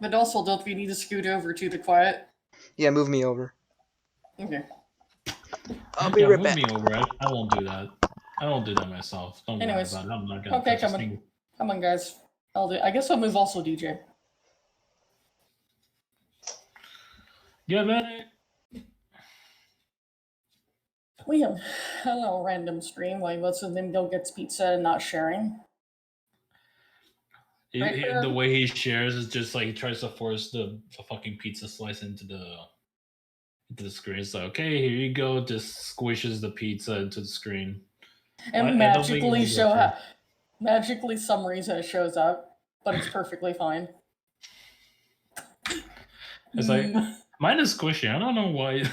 but also, don't we need to scoot over to the quiet? Yeah, move me over. Okay. I'll be right back. Move me over. I won't do that. I won't do that myself. Don't Anyways. worry about it. I'm not gonna Okay, touch this come on. thing. Come on, guys. I'll do. I guess I'll move also DJ. Yeah, man. Liam, hello, random stream. Like, what's his name? Go gets pizza and not sharing. The way he shares is just like he tries to force the fucking pizza slice into the screen. It's like, okay, here you go. Just squishes the pizza into the screen. And magically magically some reason it shows up, but it's perfectly fine. It's like mine is squishy. I don't know why.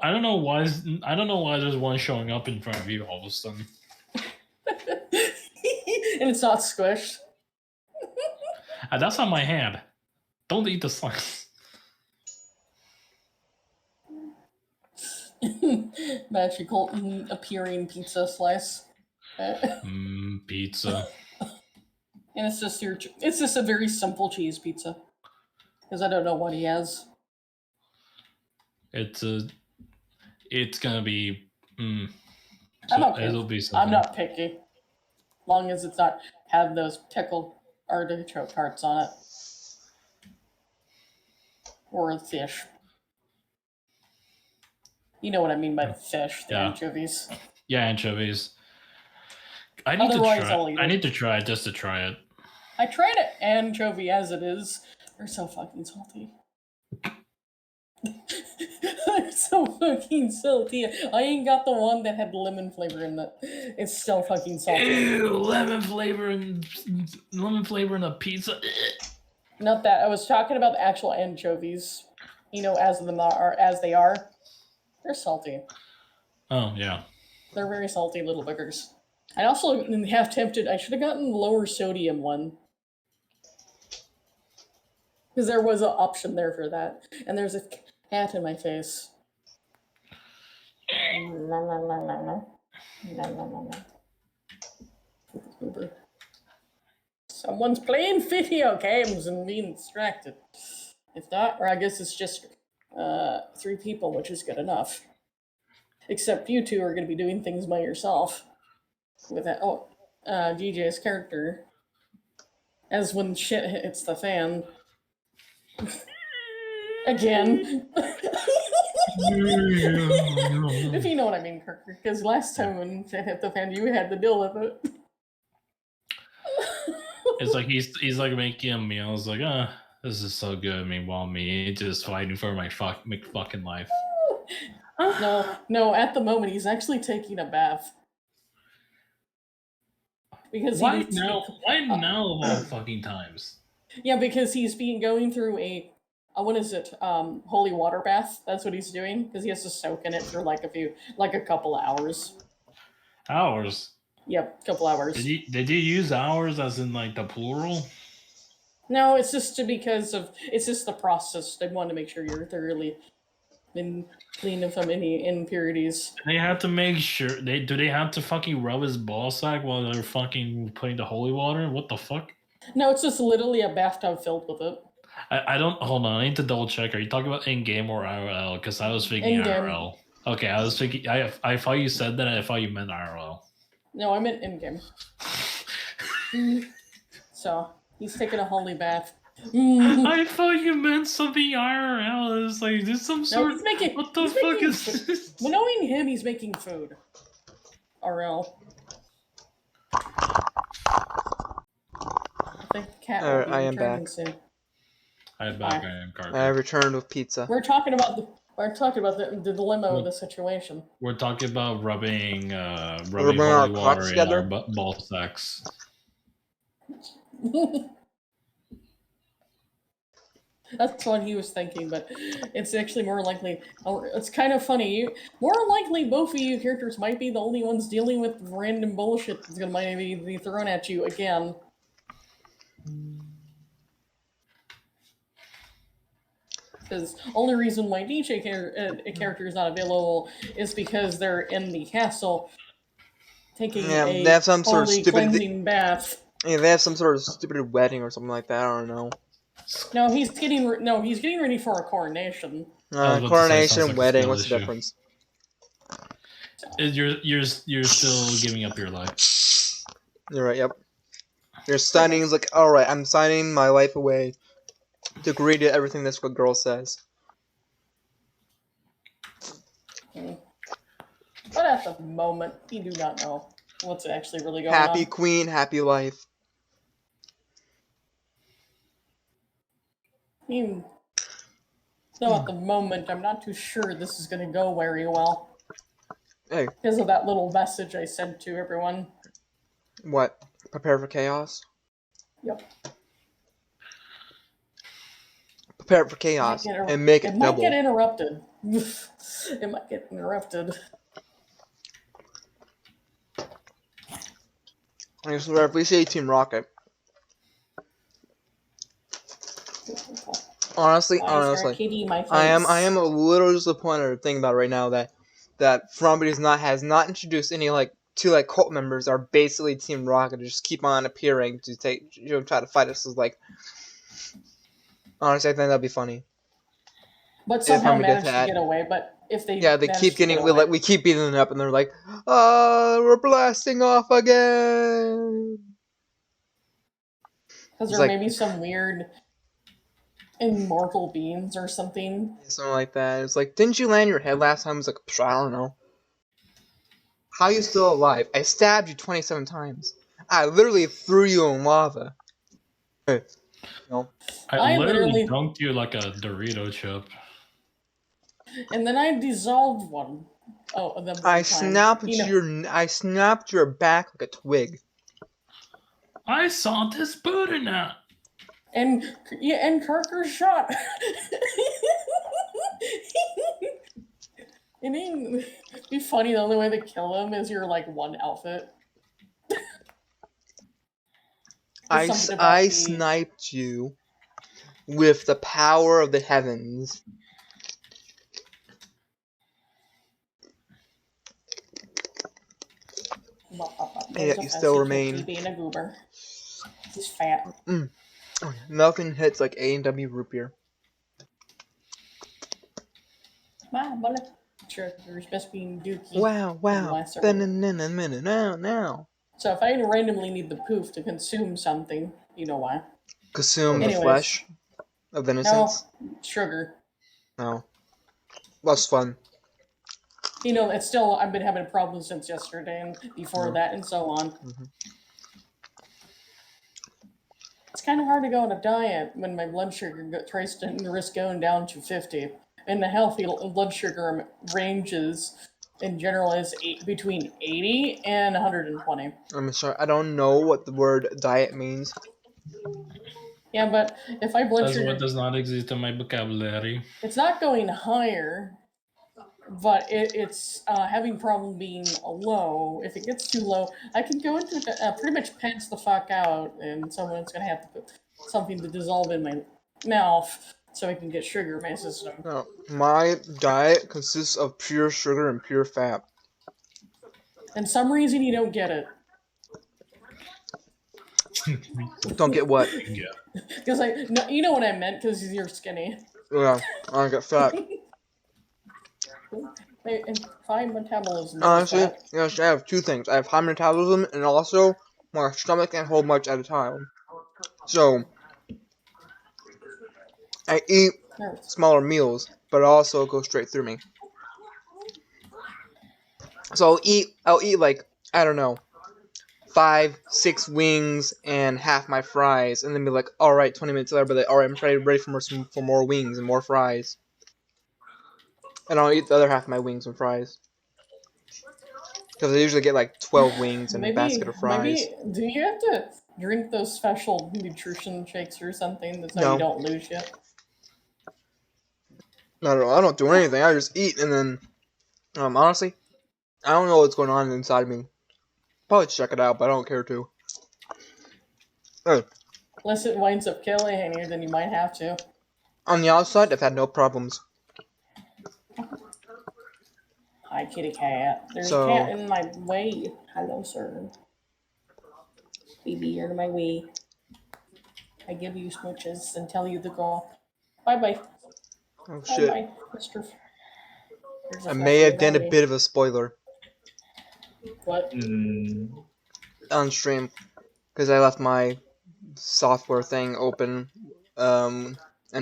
I don't know why. I don't know why there's one showing up in front of you all of a sudden. And it's not squished. That's on my hand. Don't eat the slice. Magical appearing pizza slice. Pizza. And it's just a very simple cheese pizza. Because I don't know what he has. It's gonna be. I'm okay. It'll be something. I'm not picky. Long as it's not have those pickled artichoke hearts on it. Or fish. You know what I mean by the fish, the anchovies. Yeah, anchovies. I need to try it just to try it. I tried it, anchovy as it is. They're so fucking salty. They're so fucking salty. I ain't got the one that had lemon flavor in it. It's still fucking salty. Ew, lemon flavor in a pizza. Not that. I was talking about the actual anchovies. You know, as they are. They're salty. Oh, yeah. They're very salty little boogers. I also have tempted. I should have gotten the lower sodium one. Because there was an option there for that. And there's a cat in my face. Someone's playing video games and being distracted. If not, or I guess it's just 3 people, which is good enough. Except you two are going to be doing things by yourself. With that, DJ's character. As when shit hits the fan. Again. If you know what I mean, Kirker. Because last time when shit hit the fan, you had to deal with it. It's like he's like making a meal. It's like, this is so good. Meanwhile, me just fighting for my fucking life. No. At the moment, he's actually taking a bath. Because why now? Why now of all fucking times? Yeah, because he's going through a what is it? Holy water bath. That's what he's doing because he has to soak in it for a couple hours. Hours. Yep, couple hours. Did you use hours as in like the plural? No, it's just it's just the process. They want to make sure you're thoroughly clean from any impurities. They have to make sure do they have to fucking rub his ball sack while they're fucking putting the holy water? What the fuck? No, it's just literally a bathtub filled with it. I don't hold on. I need to double check. Are you talking about in game or IRL? Because I was thinking in-game. IRL. Okay, I was thinking. I thought you said that. I thought you meant IRL. No, I meant in game. So he's taking a holy bath. I thought you meant something IRL. It's like there's some sort. What the fuck is this? Well, knowing him, he's making food. RL. I think the cat will be I am back. Soon. I'm back. I am Carter. I returned with pizza. We're talking about the dilemma of the situation. We're talking about rubbing holy water in our ball sacks. That's what he was thinking, but it's actually more likely. It's kind of funny. More likely, both of you characters might be the only ones dealing with random bullshit that's gonna maybe be thrown at you again. Because only reason why DJ character is not available is because they're in the castle taking they have some sort of stupid cleansing bath. Yeah, they have some sort of stupid wedding or something like that. I don't know. No, he's getting ready for a coronation. I was about to say, sounds Coronation, like a wedding. skill What's the issue. difference? You're still giving up your life. You're right. Yep. You're signing. Like, all right, I'm signing my life away to agree to everything this girl says. But at the moment, we do not know what's actually really going Happy on. queen, happy life. So at the moment, I'm not too sure this is going to go very well. Hey, Because of that little message I sent to everyone. what? Prepare for chaos. Yep. Prepare for chaos and make it might double. get interrupted. It might get interrupted. I swear, if we say Team Rocket, honestly, Kitty, my face? I am a little disappointed thinking about it right now that Fromby has not introduced any two cult members that are basically Team Rocket to just keep on appearing to try to fight us. Is like, honestly, I think that'd be funny. But somehow we get managed to that. get away. But if they they manage keep to get getting away, we keep beating them up, and they're like, we're blasting off again. because there like- may be some weird immortal beings or something. Something like that. It's like, didn't you land your head last time? It's like, I don't know. How are you still alive? I stabbed you 27 times. I literally threw you in lava. Hey, no. I I literally literally- dunked you like a Dorito chip. And then I dissolved one. Oh, the I time. snapped your back like a twig. I saw this Buddha now. And Kirker shot. It ain't be funny. The only way to kill him is your one outfit. I sniped you with the power of the heavens. And yet you still remain. Being a goober. He's fat. Nothing hits like A&W root beer. Trigger's best being Dookie. Wow. Then in a minute. Now. So if I randomly need the poof to consume something, you know why. Consume the flesh of innocence? No, sugar. No. That's fun. It's still, I've been having problems since yesterday and before that and so on. Mm-hmm. It's kind of hard to go on a diet when my blood sugar tries to risk going down to 50. And the healthy blood sugar ranges in general is between 80 and 120. I'm sorry, I don't know what the word diet means. Yeah, but if I blood That's sugar... what does not exist in my vocabulary. It's not going higher, but it's having problem being low. If it gets too low, I can go into it, pretty much pants the fuck out, and someone's going to have to put something to dissolve in my mouth so I can get sugar in my system. No, my diet consists of pure sugar and pure fat. And some reason you don't get it. Don't get what? Yeah. Because you know what I meant, because you're skinny. Yeah, I don't get fat. And high metabolism. Honestly, yes, I have two things. I have high metabolism, and also my stomach can't hold much at a time. So, I eat smaller meals, but it also goes straight through me. So I'll eat like, I don't know, 5-6 wings and half my fries, and then be like, alright, 20 minutes later, but like, alright, I'm ready for more wings and more fries. And I'll eat the other half of my wings and fries. Because I usually get like 12 wings and a basket of fries. Do you have to drink those special nutrition shakes or something that's how you don't lose yet? No, I don't do anything. I just eat, and then, honestly, I don't know what's going on inside me. Probably check it out, but I don't care to. Unless it winds up killing you, then you might have to. On the outside, I've had no problems. Hi, kitty cat. There's a cat in my way. Hello, sir. Baby, you're in my way. I give you smooches and tell you the goal. Bye bye. Oh Bye shit. bye, Mr. There's a I fluffy may have done a bunny. bit of a spoiler What? on stream because I left my software thing open, and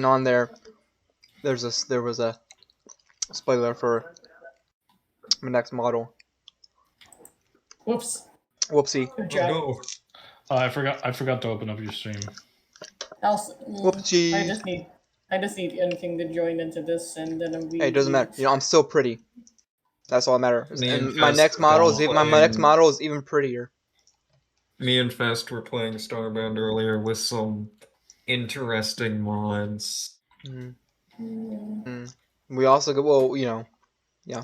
on there there was a spoiler for my next model. Whoops. Whoopsie. Good Oh job. no. I forgot to open up your stream. Whoopsie. I just need Unking to join into this, and then we. Hey, it doesn't matter. You know, I'm still pretty. That's all that matters. Me and And my Fest next were model is playing- my next model is even prettier. Me and Fest were playing Starbound earlier with some interesting mods. Mm. Mm. Mm. We also go well, you know, yeah.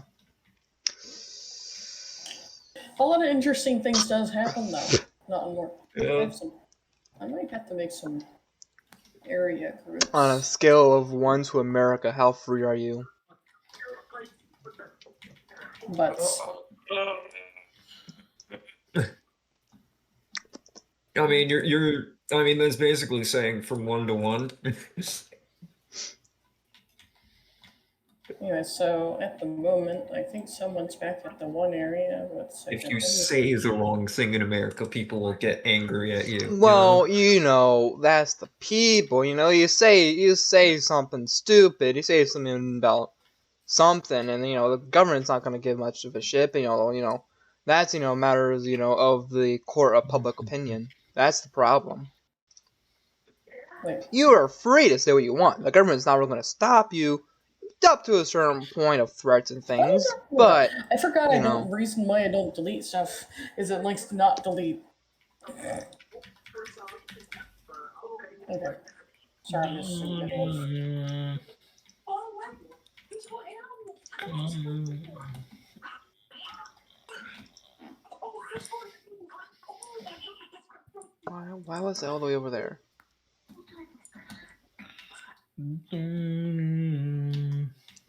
A lot of interesting things does happen though. Not more. Yeah. I might have to make some area groups. On a scale of 1 to America, how free are you? But I mean, I mean, that's basically saying from 1 to 1. anyway, so at the moment, I think someone's back at the one area. If you say the wrong thing in America, people will get angry at you. Well, you know, that's the people. You know, you say something stupid. You say something about something, and you know the government's not gonna give much of a shit. But, you know that's matters of the court of public opinion. That's the problem. Wait, You are free to say what you want. The government's not really gonna stop you, up to a certain point of threats and things. But I forgot. you know. The reason why I don't delete stuff is it likes to not delete. Okay. Sorry, I'm just zooming in. Why was it all the way over there?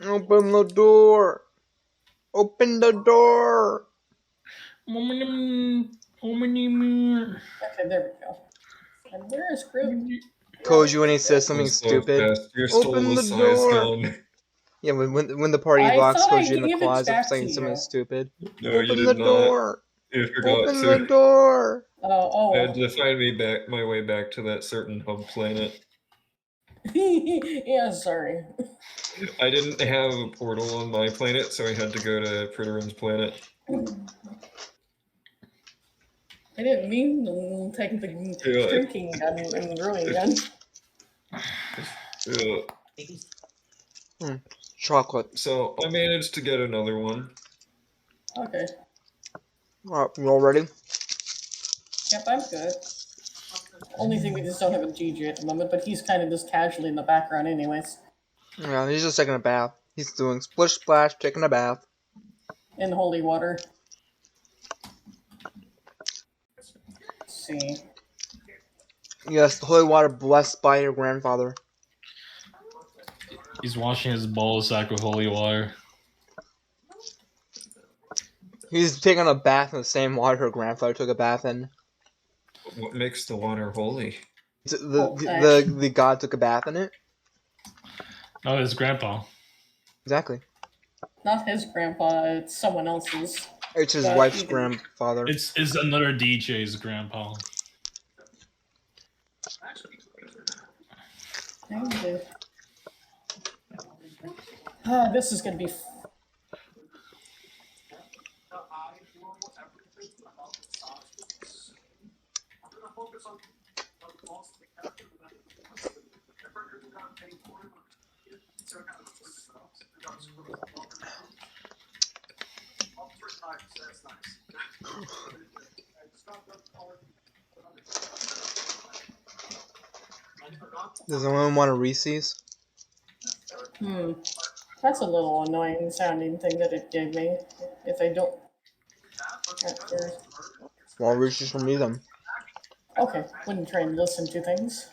Open the door! Open the door! Okay, there we go. And where is Group? Koji, when he says something So stupid, Fest, you're still open the size door. gun. Yeah, when the party I locks thought I Koji in the gave it closet for back saying to something you. stupid. No, you Open did the not. door! You forgot Open to. the door! Oh, I had to find my way back to that certain hub planet. yeah, sorry. I didn't have a portal on my planet, so I had to go to Pritteran's planet. I didn't mean to take the Yeah. drinking gun and brewing gun. Chocolate. So I managed to get another one. Okay. Alright, you all ready? Yep, I'm good. Only thing we just don't have a GG at the moment, but he's kind of just casually in the background anyways. Yeah, he's just taking a bath. He's doing splish splash, taking a bath. In holy water. Let's see. Yes, the holy water blessed by your grandfather. He's washing his ball sack with holy water. He's taking a bath in the same water her grandfather took a bath in. What makes the water holy? The god took a bath in it. No, his grandpa. Exactly. Not his grandpa, it's someone else's. It's his But wife's either- grandfather. It's another DJ's grandpa. This is gonna be. Does anyone want a Reese's? That's a little annoying sounding thing that it gave me. If I don't. Well, Reese's for me then. Okay, wouldn't try and listen to things.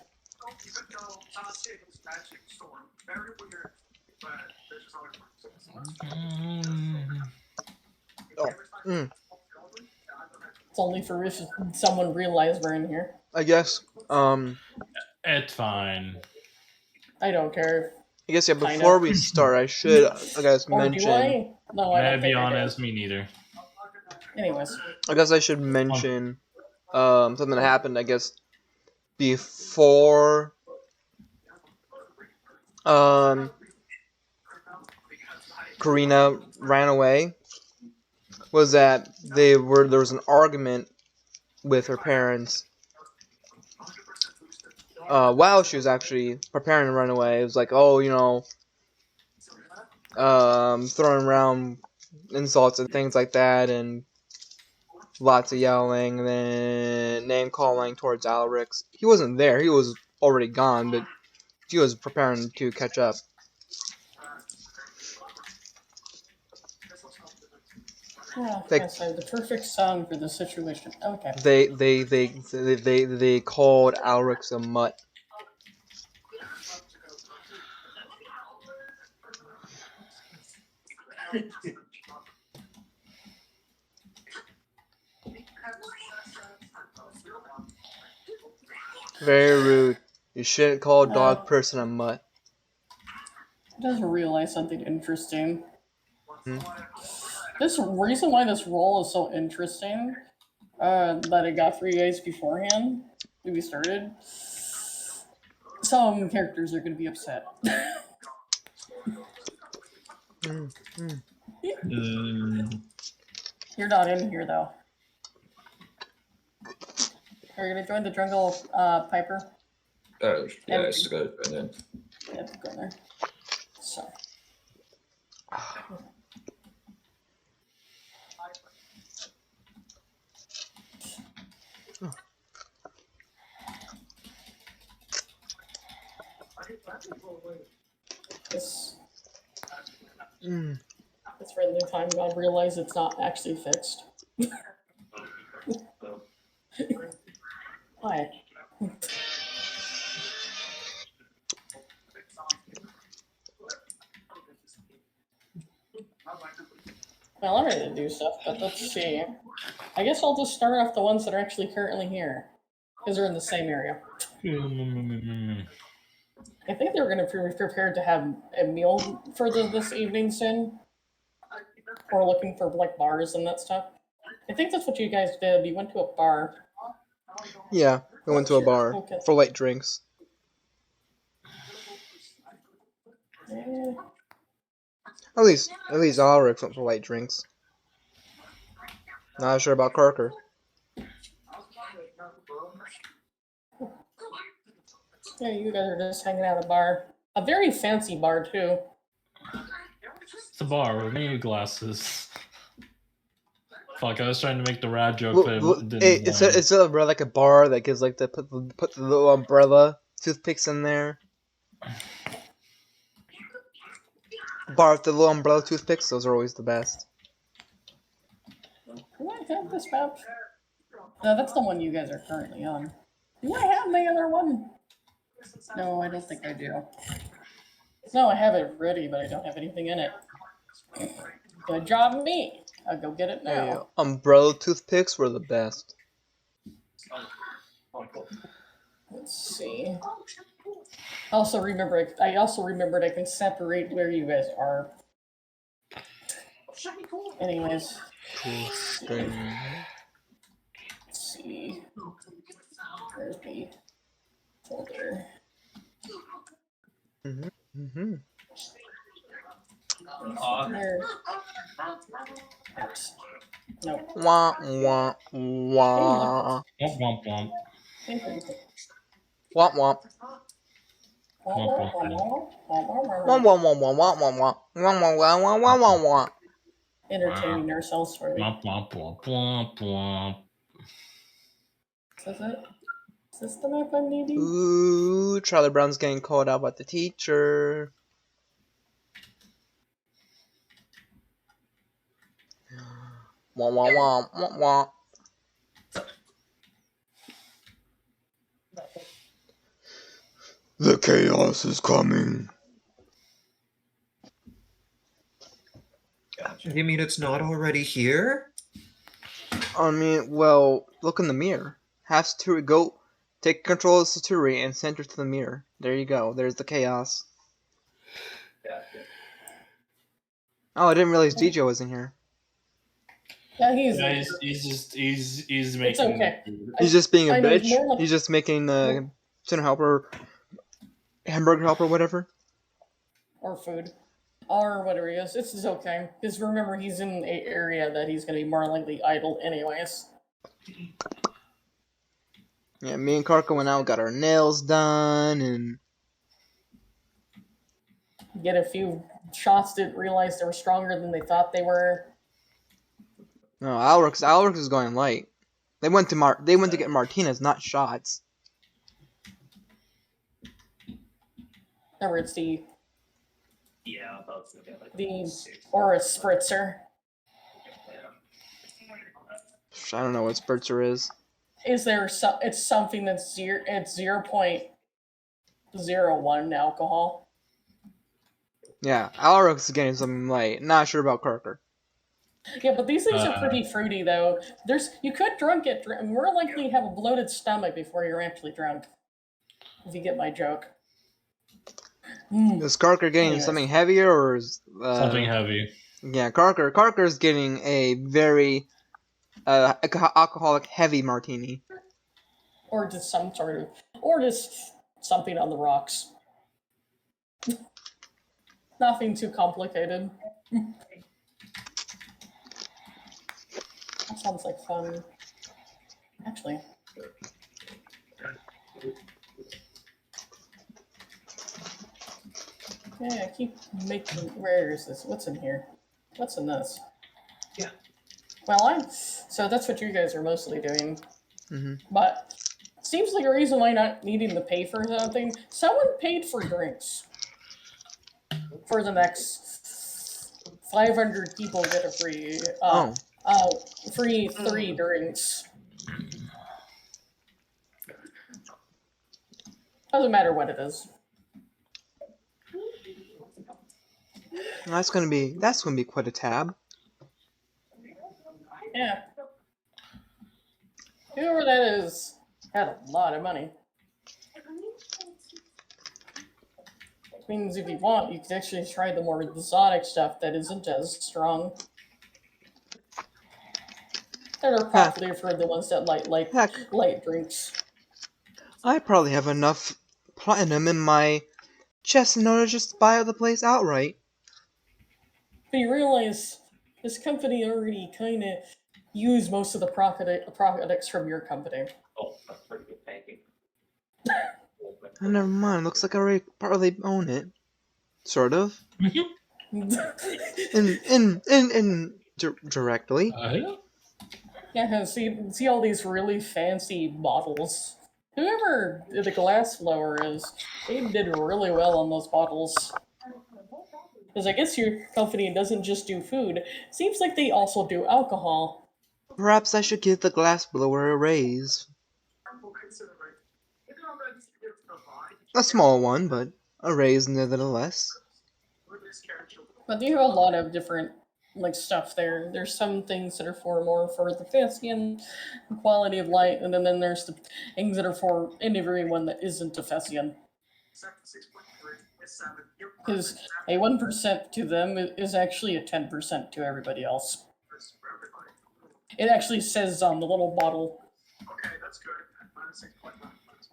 Oh, It's only for if someone realized we're in here. I guess. It's fine. I don't care. I guess yeah. Kinda. Before we start, I should, I guess, Or mention. do I? No, I May I don't be think honest? I Me neither. do. Anyways. I guess I should mention something that happened. I guess before Karina ran away was that there was an argument with her parents while she was actually preparing to run away. It was like, oh, throwing around insults and things like that, and lots of yelling, and then name calling towards Alrix. He wasn't there; he was already gone, but she was preparing to catch up. Yeah, They- that's the perfect song for the situation. Okay. They called Alrix a mutt. Very rude. You shouldn't call a dog person a mutt. I just realized something interesting. Hmm? This reason why this role is so interesting, that I got for you guys beforehand when we started. Some characters are going to be upset. You're not in here though. Are you gonna join the jungle, Piper? Yeah, I still got it right then. Yeah, go in there. So. This friendly time God realized it's not actually fixed. Hi. Well, I'm ready to do stuff, but let's see. I guess I'll just start off the ones that are actually currently here. Because they're in the same area. I think they were going to be prepared to have a meal for this evening soon. Or looking for like bars and that stuff. I think that's what you guys did. You went to a bar. Yeah, we went to a bar Okay. for light drinks. Eh, At least Alrix went for light drinks. Not sure about Kirker. yeah, you guys are just hanging out at a bar. A very fancy bar too. It's a bar with many glasses. Fuck, I was trying to make the rad joke, but it didn't It's land. like a bar that gives like put the little umbrella toothpicks in there. Bar with the little umbrella toothpicks, those are always the best. Do I have this map? No, that's the one you guys are currently on. Do I have the other one? No, I don't think I do. No, I have it ready, but I don't have anything in it. Good job, me. I'll go get it now. Hey, umbrella toothpicks were the best. Let's see. I also remembered I can separate where you guys are. Anyways. Let's Let's see. Where's the folder? Mm-hmm. There. Oops. Nope. Wah wah wah. Womp womp womp. Wah wah. Wah wah wah wah wah wah wah. Wah wah wah wah wah wah wah. Entertaining ourselves for me. Womp womp womp womp womp. Is this it? Is this the map I'm needing? Ooh, Charlie Brown's getting called out by the teacher. Wah wah wah wah wah. The chaos is coming. You mean it's not already here? I mean, well, look in the mirror. Has to go Take control of Saturi and send her to the mirror. There you go. There's the chaos. Oh, I didn't realize DJ was in here. Yeah, he's. Yeah, he's It's making. okay. He's just being a I know, bitch. more like- He's just making the center helper, hamburger helper, whatever. Or food. Or whatever he is. This is okay. Because remember, he's in an area that he's going to be more likely idle anyways. Yeah, me and Karka went out, got our nails done, and Get a few shots, didn't realize they were stronger than they thought they were. no, Alworks is going light. They went to get Martinez, not shots. Remember, it's the Yeah, I thought it was gonna be like The- 6. or a spritzer. I don't know what Spritzer is. Is there it's something that's it's 0.01 alcohol. Yeah, Alworks is getting something light. Not sure about Karker. Yeah, but these things are pretty fruity though. You could get more likely have a bloated stomach before you're actually drunk. If you get my joke. Is Karker getting Yes. something heavier or is Something heavy. Yeah, Karker's getting a very alcoholic heavy martini. Or just something on the rocks. Nothing too complicated. That sounds like fun. Actually. Yeah, I keep making. Where is this? What's in here? What's in this? Yeah. Well, so that's what you guys are mostly doing. Mhm. But seems like a reason why not needing to pay for something. Someone paid for drinks. For the next 500 people get a free free 3 drinks. Doesn't matter what it is. That's gonna be quite a tab. Yeah. Whoever that is had a lot of money. Which means if you want, you could actually try the more exotic stuff that isn't as strong. That are popular for the ones that like Heck, light drinks. I probably have enough platinum in my chest in order to just buy the place outright. But you realize this company already kind of used most of the products from your company. Oh, that's pretty good thinking. Oh, never mind. Looks like I already partly own it. Sort of. Directly. Yeah, see all these really fancy bottles. Whoever the glass blower is, they did really well on those bottles. Because I guess your company doesn't just do food. Seems like they also do alcohol. Perhaps I should give the glass blower a raise. A small one, but a raise nevertheless. But you have a lot of different stuff there. There's some things that are more for the fancy and quality of life, and then there's the things that are for everyone that isn't a Fessian. Because a 1% to them is actually a 10% to everybody else. It actually says on the little bottle,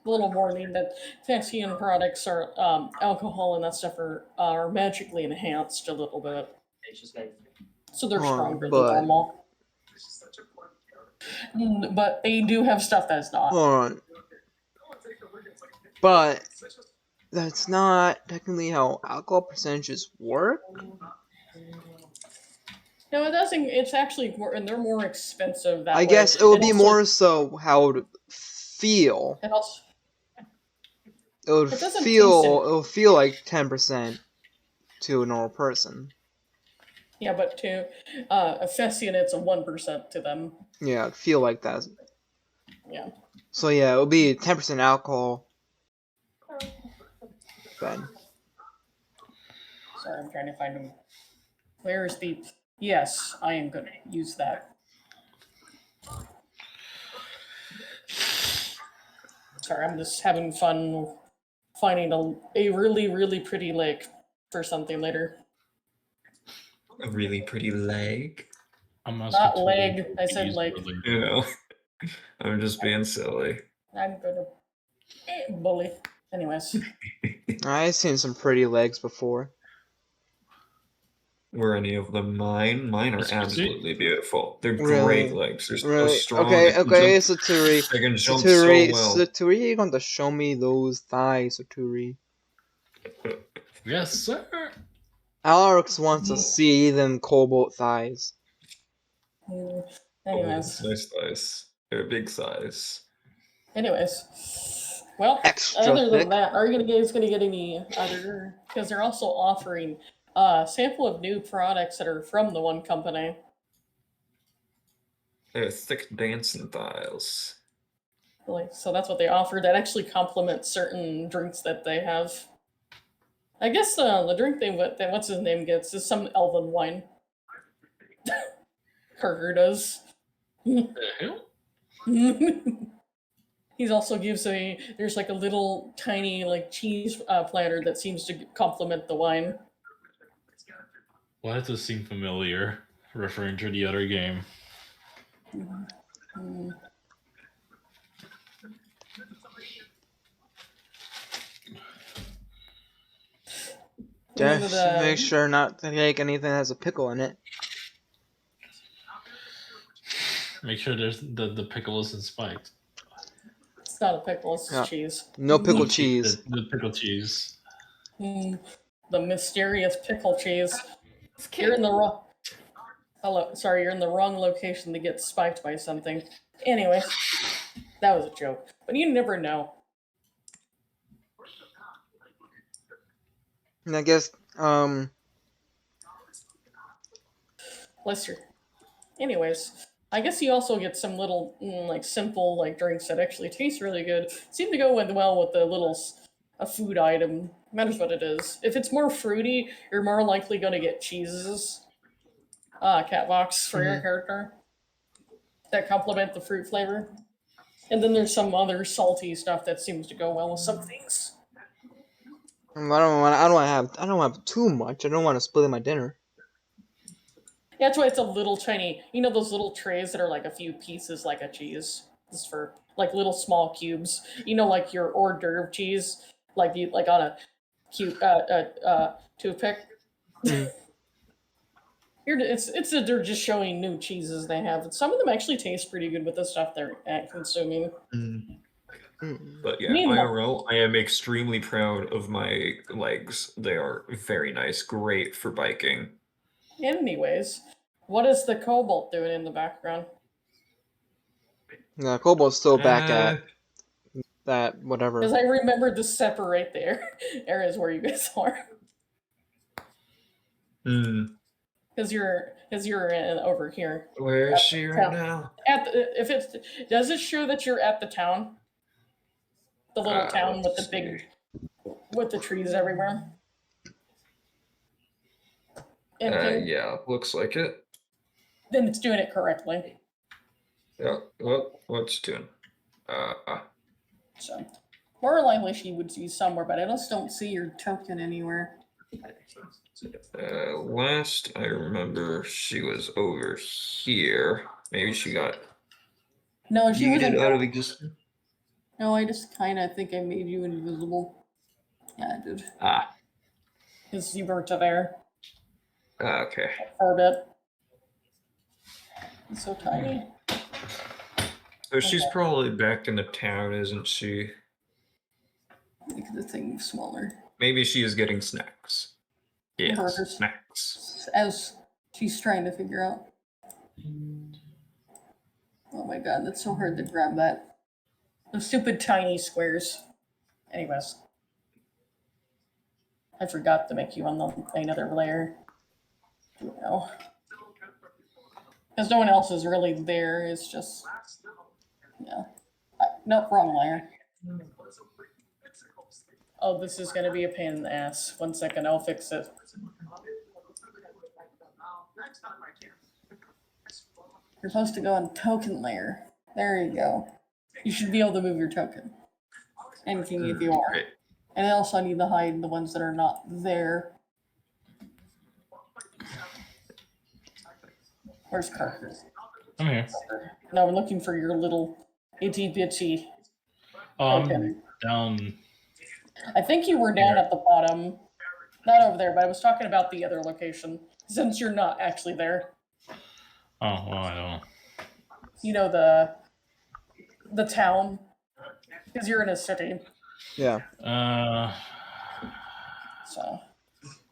the little warning that Fessian products are alcohol and that stuff are magically enhanced a little bit. So they're stronger than but- normal. But they do have stuff that's not. Hold on. But that's not technically how alcohol percentages work. No, it doesn't. It's actually more, and they're more expensive that way. I guess it would And be also- more so how it would feel. And also, It would It doesn't feel. taste it. It would feel like 10% to a normal person. yeah, but to a Fessian, it's a 1% to them. Yeah, it'd feel like that. Yeah. So yeah, it would be 10% alcohol. Then Sorry, I'm trying to find them. Where is the? Yes, I am going to use that. sorry, I'm just having fun finding a really, really pretty lake for something later. A really pretty leg. I'm Not leg, I said use lake. the You know, I'm just being silly. I'm gonna bully. Anyways, I've seen some pretty legs before. Were any of them mine? Mine are Excuse me? absolutely beautiful. They're Really? great legs. They're so Really? strong. Okay, They can okay, jump- Saturi. They can jump so Saturi, well. Saturi, you're going to show me those thighs, Saturi. Yes, sir. Alex wants to see them cobalt thighs. mm, Oh, anyways, nice size. They're a big size. well, Extra other than thick. that, are you guys gonna get any other? Because they're also offering a sample of new products that are from the one company. They're thick dancing thighs. Like, so that's what they offer that actually complements certain drinks that they have. I guess the drink that what's his name gets is some elven wine. Kirker does. The hell? He's also gives there's like a little tiny like cheese platter that seems to complement the wine. Why does this seem familiar? Referring to the other game. Mm. Remember Just make the sure not to take anything that has a pickle in it. Make sure there's the pickle isn't spiked. it's not a pickle, it's Yeah. cheese. No pickle No cheese. The pickle cheese. The mysterious pickle cheese. You're in the wrong. Hello, sorry, you're in the wrong location to get spiked by something. Anyway, that was a joke, but you never know. And I guess, Lester. Anyways, I guess you also get some little like simple like drinks that actually taste really good. Seem to go well with the little a food item. Matters what it is. If it's more fruity, you're more likely going to get cheeses. Cat box for your character that complement the fruit flavor. And then there's some other salty stuff that seems to go well with some things. I don't want to have too much. I don't want to split my dinner. Yeah, that's why it's a little tiny. You know those little trays that are like a few pieces, like a cheese. This is for like little small cubes. You know, like your hors d'oeuvre cheese, like you like on a cube toothpick. Mm. They're just showing new cheeses they have. Some of them actually taste pretty good with the stuff they're consuming. Mm. But yeah, Meanwhile- IRL, I am extremely proud of my legs. They are very nice, great for biking. Anyways, what is the cobalt doing in the background? Yeah, Cobalt's still back Uh, at that Because whatever. I remember to separate the areas where you guys are. hmm. Because you're over here. Where is she right Yeah. now? Does it show that you're at the town? The little town with the big with the trees everywhere. And Yeah, looks like it. then it's doing it correctly. Yeah, what's it doing? So more likely she would be somewhere, but I just don't see your token anywhere. Last I remember, she was over here. Maybe she got No, she wasn't. yeeted out of existence. No, I just kind of think I made you invisible. Yeah, I did. Because you weren't there Okay. for a bit. It's so tiny. So she's Okay. probably back in the town, isn't she? Make the thing smaller. Maybe she is getting snacks. Yes, Burgers. snacks. As she's trying to figure out. Oh my god, that's so hard to grab that. Those stupid tiny squares. Anyways. I forgot to make you another layer. You know. Because no one else is really there. It's just. Yeah. Nope, wrong layer. Oh, this is going to be a pain in the ass. 1 second, I'll fix it. You're supposed to go on token layer. There you go. You should be able to move your token. anything if you are. Great. And I also need to hide the ones that are not there. Where's Carter? I'm here. No, I'm looking for your little itty bitty. Oh, I'm Okay. down. I think you were down at the bottom. Not over there, but I was talking about the other location. Since you're not actually there. Oh, well, I don't know. You know the town. Because you're in a city. Yeah. So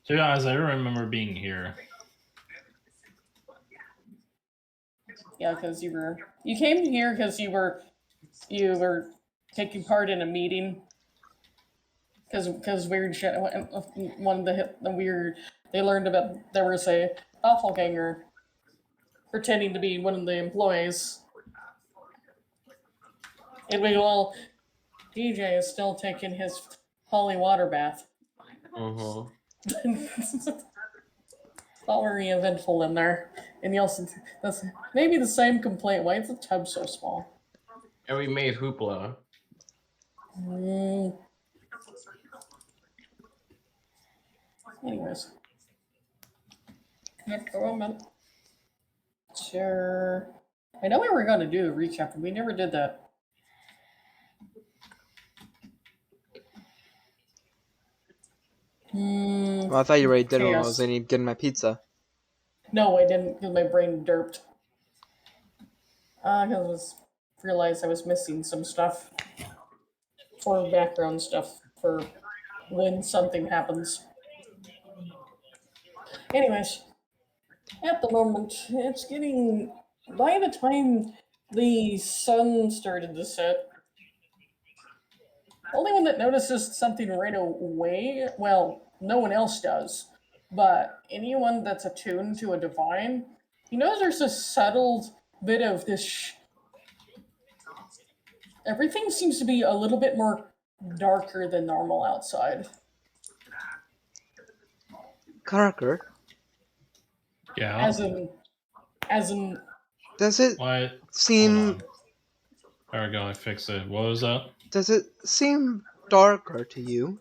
To be honest, I don't remember being here. yeah, because you came here because you were taking part in a meeting. Because weird shit. One of the weird they learned about there was a doppelganger pretending to be one of the employees. And we all DJ is still taking his holy water bath. It's not very eventful in there. And you also that's maybe the same complaint. Why is the tub so small? And we made hoopla. Anyways. Sure. I know we were going to do a recap, but we never did that. Well, I thought you already did when I Chaos. was getting my pizza. No, I didn't because my brain derped. Because realized I was missing some stuff for background stuff for when something happens. Anyways, at the moment, it's getting. By the time the sun started to set, only one that notices something right away, well, no one else does, but anyone that's attuned to a divine, he knows there's a subtle bit of this. Everything seems to be a little bit more darker than normal outside. Carker, Yeah. As in, does it What? Hold seem on. There we go. I fixed it. What was that? does it seem darker to you?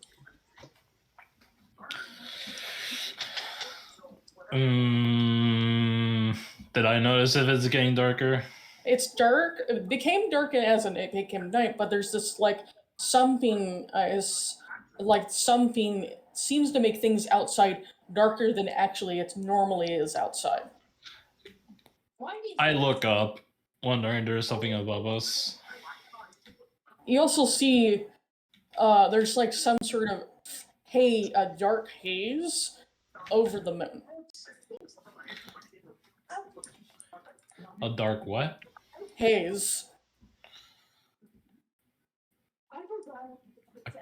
Did I notice if it's getting darker? it's dark. It became dark as in it became night, but there's this like something is like something seems to make things outside darker than actually it normally is outside. I look up, wondering there's something above us. You also see there's like some sort of a dark haze over the moon. A dark what? Haze.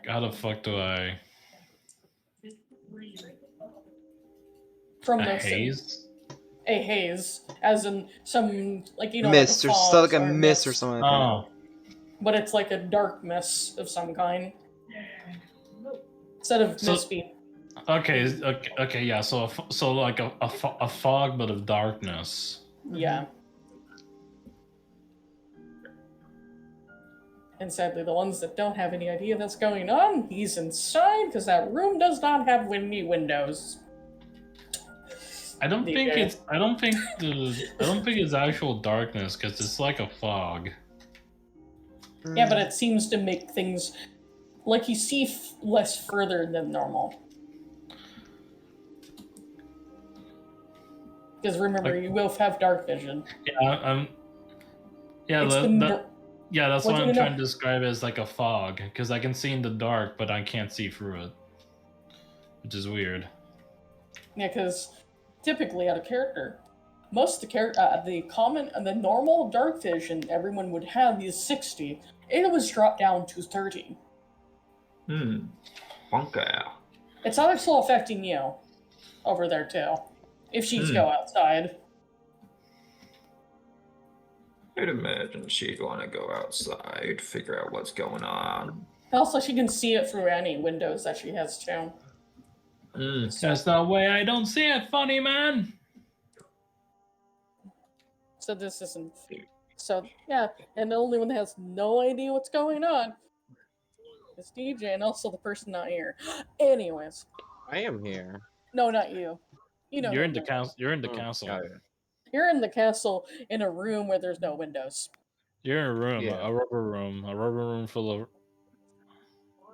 How the fuck do I? From A the haze? A haze, as in some like Mist like or a fog stuff like a or mist or something like Oh, but it's like a dark mist of some kind instead of So- misty. okay, yeah. So like a fog, but of darkness. Yeah. And sadly, the ones that don't have any idea that's going on, he's inside because that room does not have any windows. I don't think DJ. it's. I don't think it's actual darkness because it's like a fog. that. Yeah, but it seems to make things like you see less further than normal. Because remember, Like- you both have dark vision. Yeah, yeah, It's that, the that- dar- yeah. That's What what do I'm you know? trying to describe as like a fog because I can see in the dark, but I can't see through it, which is weird. Yeah, because typically out of character, most of the normal dark vision everyone would have is 60. It was dropped down to 30. Bunker. It's also affecting you over there too. If she's go outside. I'd imagine she'd want to go outside, figure out what's going on. Also, she can see it through any windows that she has too. That's the way I don't see it, funny man. So this isn't. So yeah, and the only one that has no idea what's going on It's DJ and also the person not here. Anyways, I am here. no, not you. You know You're who in the I'm council. You're in the Oh, council. got it. You're in the castle in a room where there's no windows. You're in a room, Yeah. a rubber room full of.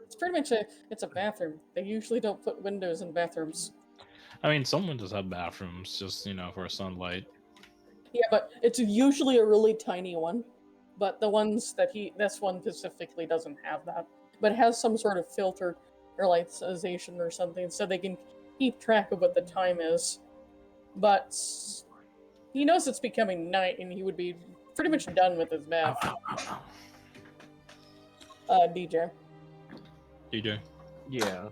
It's pretty much it's a bathroom. They usually don't put windows in bathrooms. I mean, some windows have bathrooms, just for sunlight. Yeah, but it's usually a really tiny one. But the ones that this one specifically doesn't have that. But it has some sort of filter or lightization or something so they can keep track of what the time is. But he knows it's becoming night and he would be pretty much done with his bath. DJ. DJ, Yeah.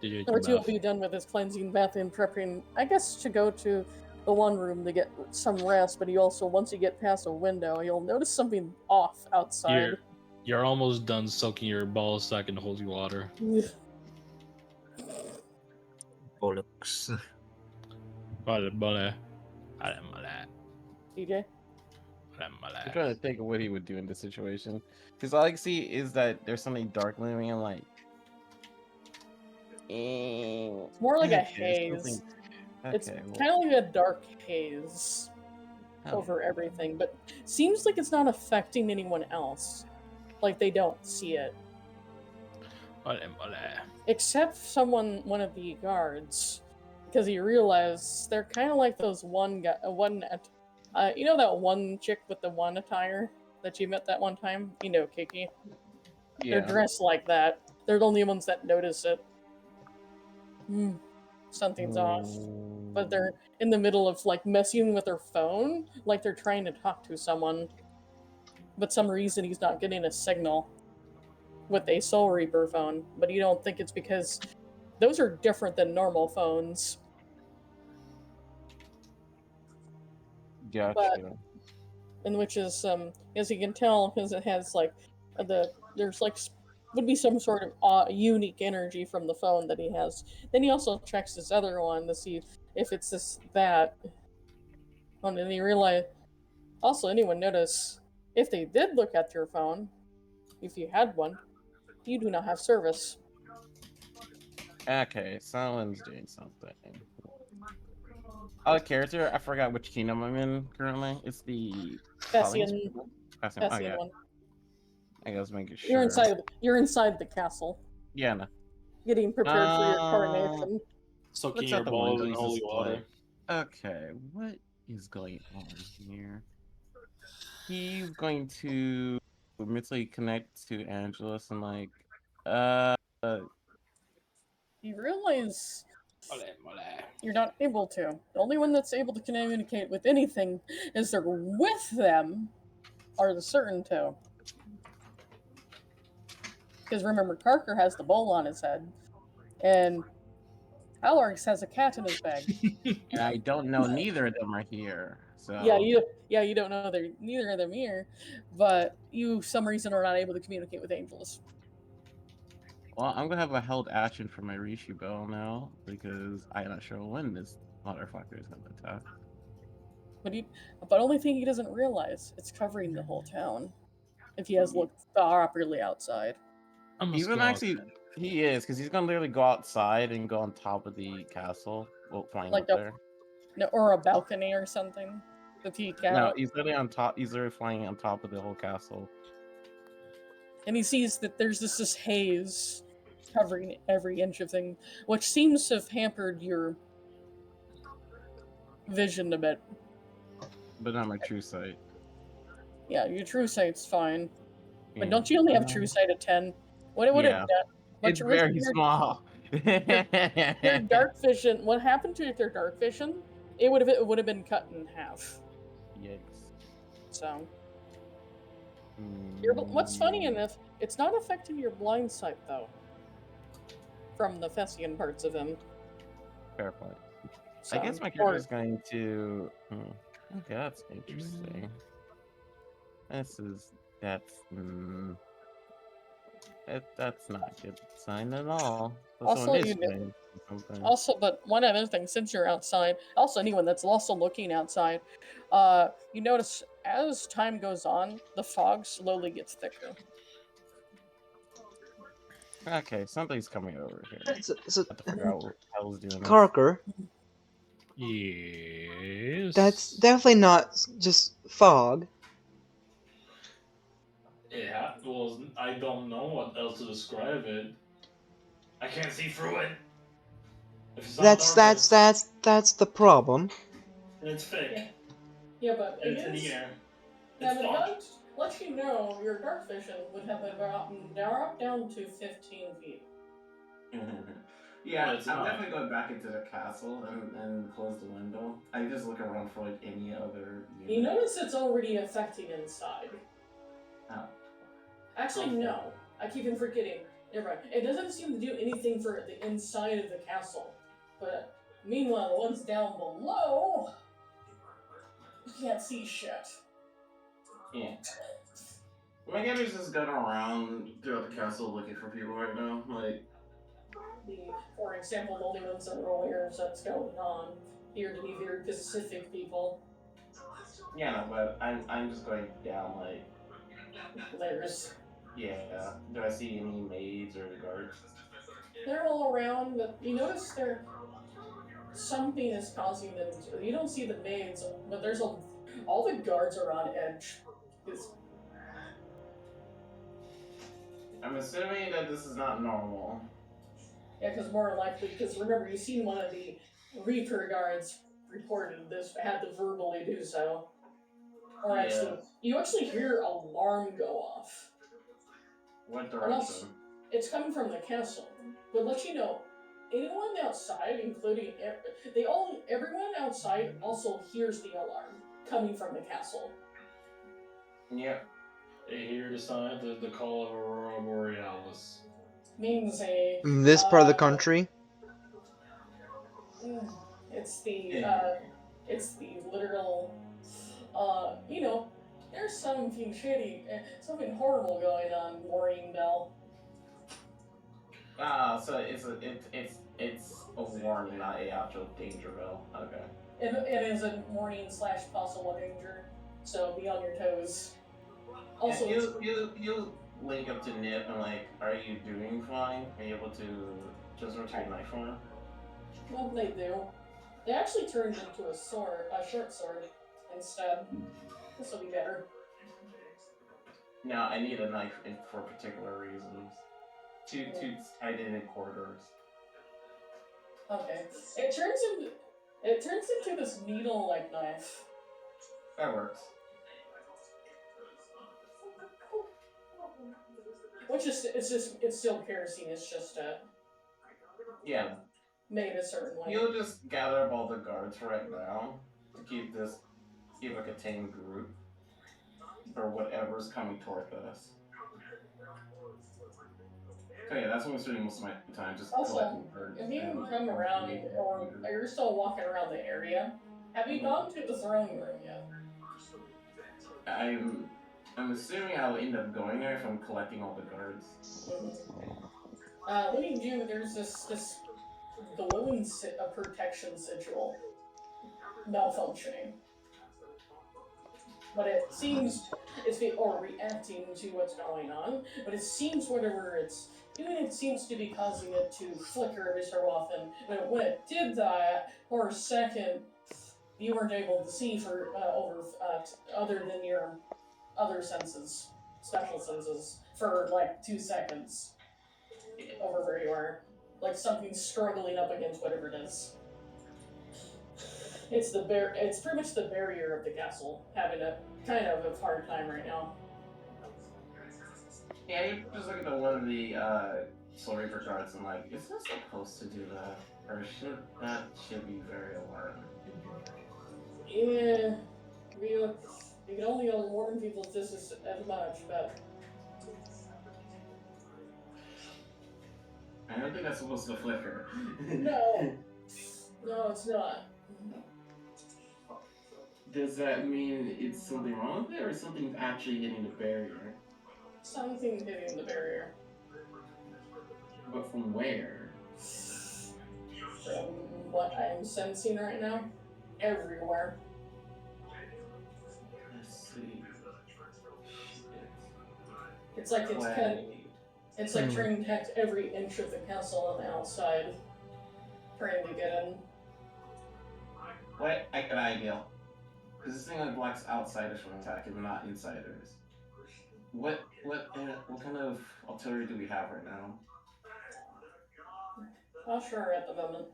DJ, Or he'll bath. be done with his cleansing bath and prepping, I guess, to go to the one room to get some rest, but he also, once you get past a window, you'll notice something off outside. You're almost done soaking your ball sack in holy water. Bollocks. DJ? I'm trying to think of what he would do in this situation. Because all I can see is that there's something dark looming. I'm like, It's more like a haze. It's Okay, well, kind of like a dark haze oh, over everything, but seems like it's not affecting anyone else. Like they don't see it. Except one of the guards. Because he realized they're kind of like those you know that one chick with the one attire that you met that one time? You know, Kiki. They're yeah. dressed like that. They're the only ones that notice it. Something's off. But they're in the middle of messing with their phone, like they're trying to talk to someone. But some reason he's not getting a signal with a Soul Reaper phone. But you don't think it's because those are different than normal phones. Gotcha. In which is as you can tell, because it has would be some sort of unique energy from the phone that he has. Then he also checks his other one to see if it's that. And then he realized. Also, anyone notice if they did look at your phone, if you had one, you do not have service. Okay, someone's doing something. Oh, character? I forgot which kingdom I'm in currently. It's the Thessian Okay. one. I was making sure. You're inside the castle, Yeah, no. getting prepared for your coronation. Soaking What's your out the balls in window, holy Jesus water. Okay, what is going on here? He's going to mentally connect to Angelus and You realize you're not able to. The only one that's able to communicate with anything is they're with them, are the certain two. Because remember, Parker has the bowl on his head, and Alarx has a cat in his bag. and I don't know neither of them are here. So you don't know neither of them here, but you, some reason, are not able to communicate with Angelus. well, I'm gonna have a held action for my Rishi Bell now because I'm not sure when this motherfucker is gonna attack. But only thing he doesn't realize, it's covering the whole town. If he has looked properly outside. He's gonna actually, he is, because he's gonna literally go outside and go on top of the castle, well, flying up there. No, or a balcony or something. The peak out. No, he's literally on top. He's literally flying on top of the whole castle. And he sees that there's this haze covering every inch of thing, which seems to have hampered your vision a bit. But not my true sight. Yeah, your true sight's fine. But Yeah. don't you only have true sight at 10? What would Yeah. it done? It's very small. Your dark vision. What happened to your dark vision? It would have been cut in half. Yikes. So. What's funny enough, it's not affecting your blind sight though. From the Thessian parts of him. Fair point. So, I guess my character's going to. Okay, that's interesting. That's not a good sign at all. Also, but one other thing, since you're outside, also anyone that's also looking outside, you notice as time goes on, the fog slowly gets thicker. Okay, something's coming over here. So I have to figure out what the hell's doing this. Carker, Yes. that's definitely not just fog. Yeah. Well, I don't know what else to describe it. I can't see through it. If it's not darkness, That's the problem. and it's thick, Yeah, but and it it's in is. the air. Now, It's the fog. dogs let you know your dark vision would have been dropped down to 15 feet. Yeah, Well, it's I'm not. definitely going back into the castle and close the window. I just look around for like any other You unit. notice it's already affecting inside. Oh. Actually, no. I keep on forgetting. Never mind. It doesn't seem to do anything for the inside of the castle. But meanwhile, the ones down below, you can't see shit. Yeah. My game is just going around throughout the castle looking for people right now. Like, For example, the only ones that are aware of what's going on appear to be very Pacific people. yeah, no, but I'm just going down. Like, There's yeah. Do I see any maids or guards? They're all around, but you notice something is causing them to. You don't see the maids, but all the guards are on edge. I'm assuming that this is not normal. Yeah, because more likely, because remember, you've seen one of the Reaper guards reported this, had to verbally do so. Or Yeah. you actually hear an alarm go off. What Unless direction? it's coming from the castle. But let you know, anyone outside, including everyone outside, also hears the alarm coming from the castle. Yep. They hear the call of Aurora Borealis. Means In this part of the country, it's the literal. There's something shitty, something horrible going on. Warning bell. So it's a warning, not a actual danger bell. Okay. It is a warning / possible danger, so be on your toes. Also, you link up to Nip and like, are you doing fine? Are you able to just retrieve knife form? well, they do. They actually turned into a short sword instead. This will be better. No, I need a knife for particular reasons. Too tight in quarters. Okay. It turns into this needle-like knife. That works. Which is it's still kerosene. It's just Yeah. made a certain way. You'll just gather up all the guards for right now to keep a contained group for whatever's coming toward us. So yeah, that's what I'm spending most of my time, just Also, collecting birds. if you come around or you're still walking around the area, have you gone to the throne room yet? I'm assuming I'll end up going there if I'm collecting all the guards. When you do, there's this balloon protection sigil malfunctioning. But it seems or reacting to what's going on. But it seems whatever it's doing, it seems to be causing it to flicker every so often. But when it did that, for a second, you weren't able to see for other than your other senses, special senses, for like 2 seconds. Over where you are, like something struggling up against whatever it is. It's pretty much the barrier of the castle having a kind of a hard time right now. Yeah, you just look at the one of the Soul Reaper guards and like, is this supposed to do that? Or should be very alarming? Yeah, you can only warn people if this is as much, but I don't think that's supposed to flicker. no, it's not. Does that mean it's something wrong with it, or something's actually hitting the barrier? Something hitting the barrier. But from where? From what I'm sensing right now, everywhere. Let's see. It's like It's like trying to protect every inch of the castle on the outside, trying to get in. Wait, I got an idea. Because this thing only blocks outsiders from attacking, not insiders. What kind of artillery do we have right now? Not sure at the moment.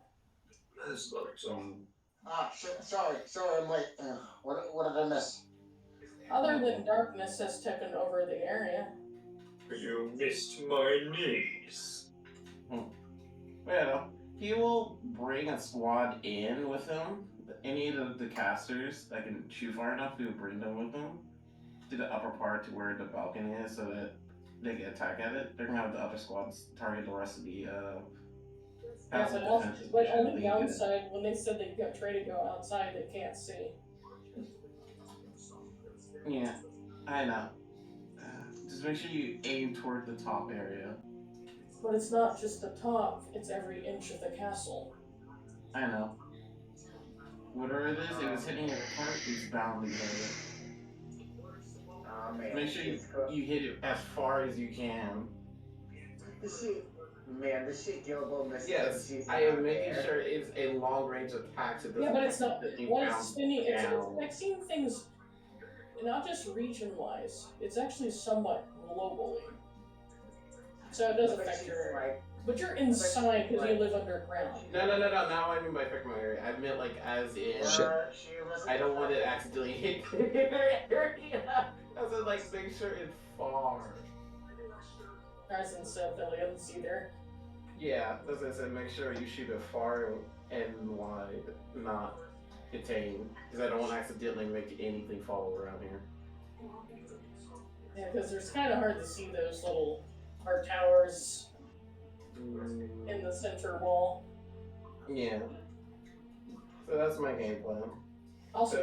Sorry, I'm late. What did I miss? Other than darkness has taken over the area. You missed my niece. Well, he will bring a squad in with him. Any of the casters that can shoot far enough, he will bring them with him to the upper part to where the balcony is, so that they can attack at it. They're gonna have the upper squads target the rest of the Yeah, passive but, also, defenses, but which I only believe the is- outside, when they said they got try to go outside, they can't see. Yeah, I know. Just make sure you aim toward the top area. But it's not just the top, it's every inch of the castle. I know. Whatever it is, if it's hitting your part, it's bound to get it. Oh man. Make sure you hit it as far as you can. This shit Gilbo missed. Yes, I am making sure it's a long range attack. So it Yeah, doesn't but it's not. affect the What bounce it's spinning, it's down. affecting things, not just region-wise. It's actually somewhat globally. So it does affect your. But you're inside because you live underground. No. Now I mean by affect my area. I meant like as in. Shit. I don't want it accidentally hit your area. I said like make sure it's far. As in civilians either. Yeah, that's what I said. Make sure you shoot it far and wide, not contain, because I don't want to accidentally make anything fall around here. Yeah, because it's kind of hard to see those little art towers in the center wall. Yeah. So that's my game plan. Also,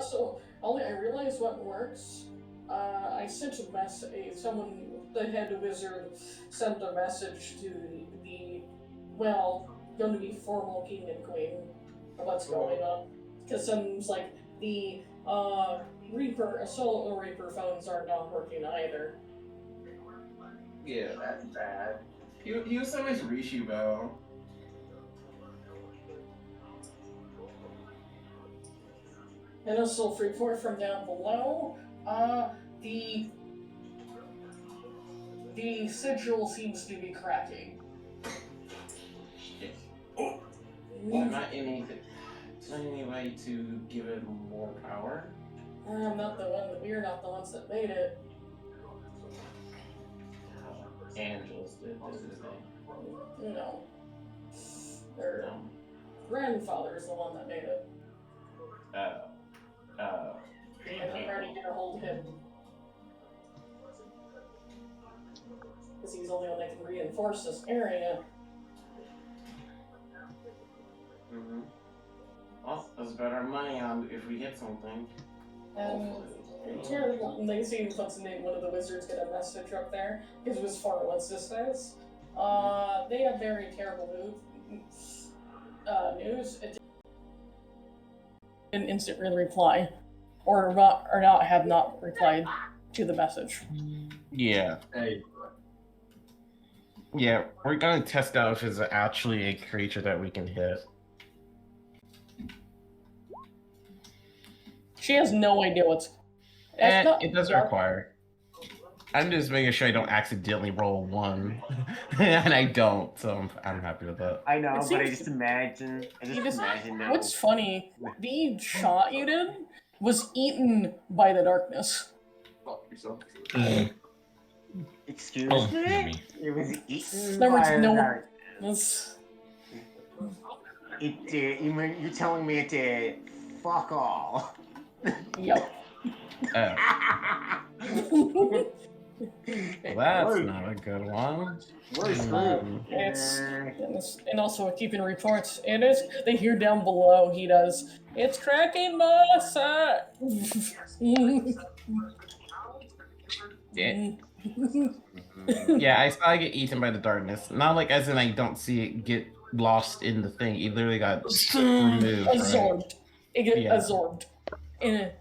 So, I realized what works. I sent a message. Someone, the head wizard, sent a message to the going to be formal king and queen of what's going on. Because seems like the Solar Reaper phones are not working either. Yeah. That's bad. He was sent his Rishi bow. And also, report from down below. The sigil seems to be cracking. Shit. Not any way to give it more power. I'm not the one. We're not the ones that made it. Angels did this thing. No. Their grandfather is the one that made it. And I'm trying to get a hold of him. Because he's the only one that can reinforce this area. Mm-hmm. Well, that's better money on if we hit something. And terrible. And they see what's the name. One of the wizards get a message up there. Because it was for what's this says. They have very terrible news. It didn't instantly reply, or not have not replied to the message. Yeah. Hey. Yeah, we're gonna test out if it's actually a creature that we can hit. She has no idea what's. And not it doesn't dark. require. I'm just making sure I don't accidentally roll 1. And I don't, so I'm happy with that. I know, It but I seems- just imagine. that. What's funny, the shot you did was eaten by the darkness. Excuse Oh, me? yummy. It was eaten There was by no- the dark. That's- You're telling me it did fuck all. Yep. Well, that's not a good one. We're screwed. And also keeping reports. It is. They hear down below. He does. It's cracking my side. Yeah. Yeah, I saw I get eaten by the darkness. Not like as in I don't see it get lost in the thing. It literally got removed. Right? Absorbed. It get Yeah. absorbed.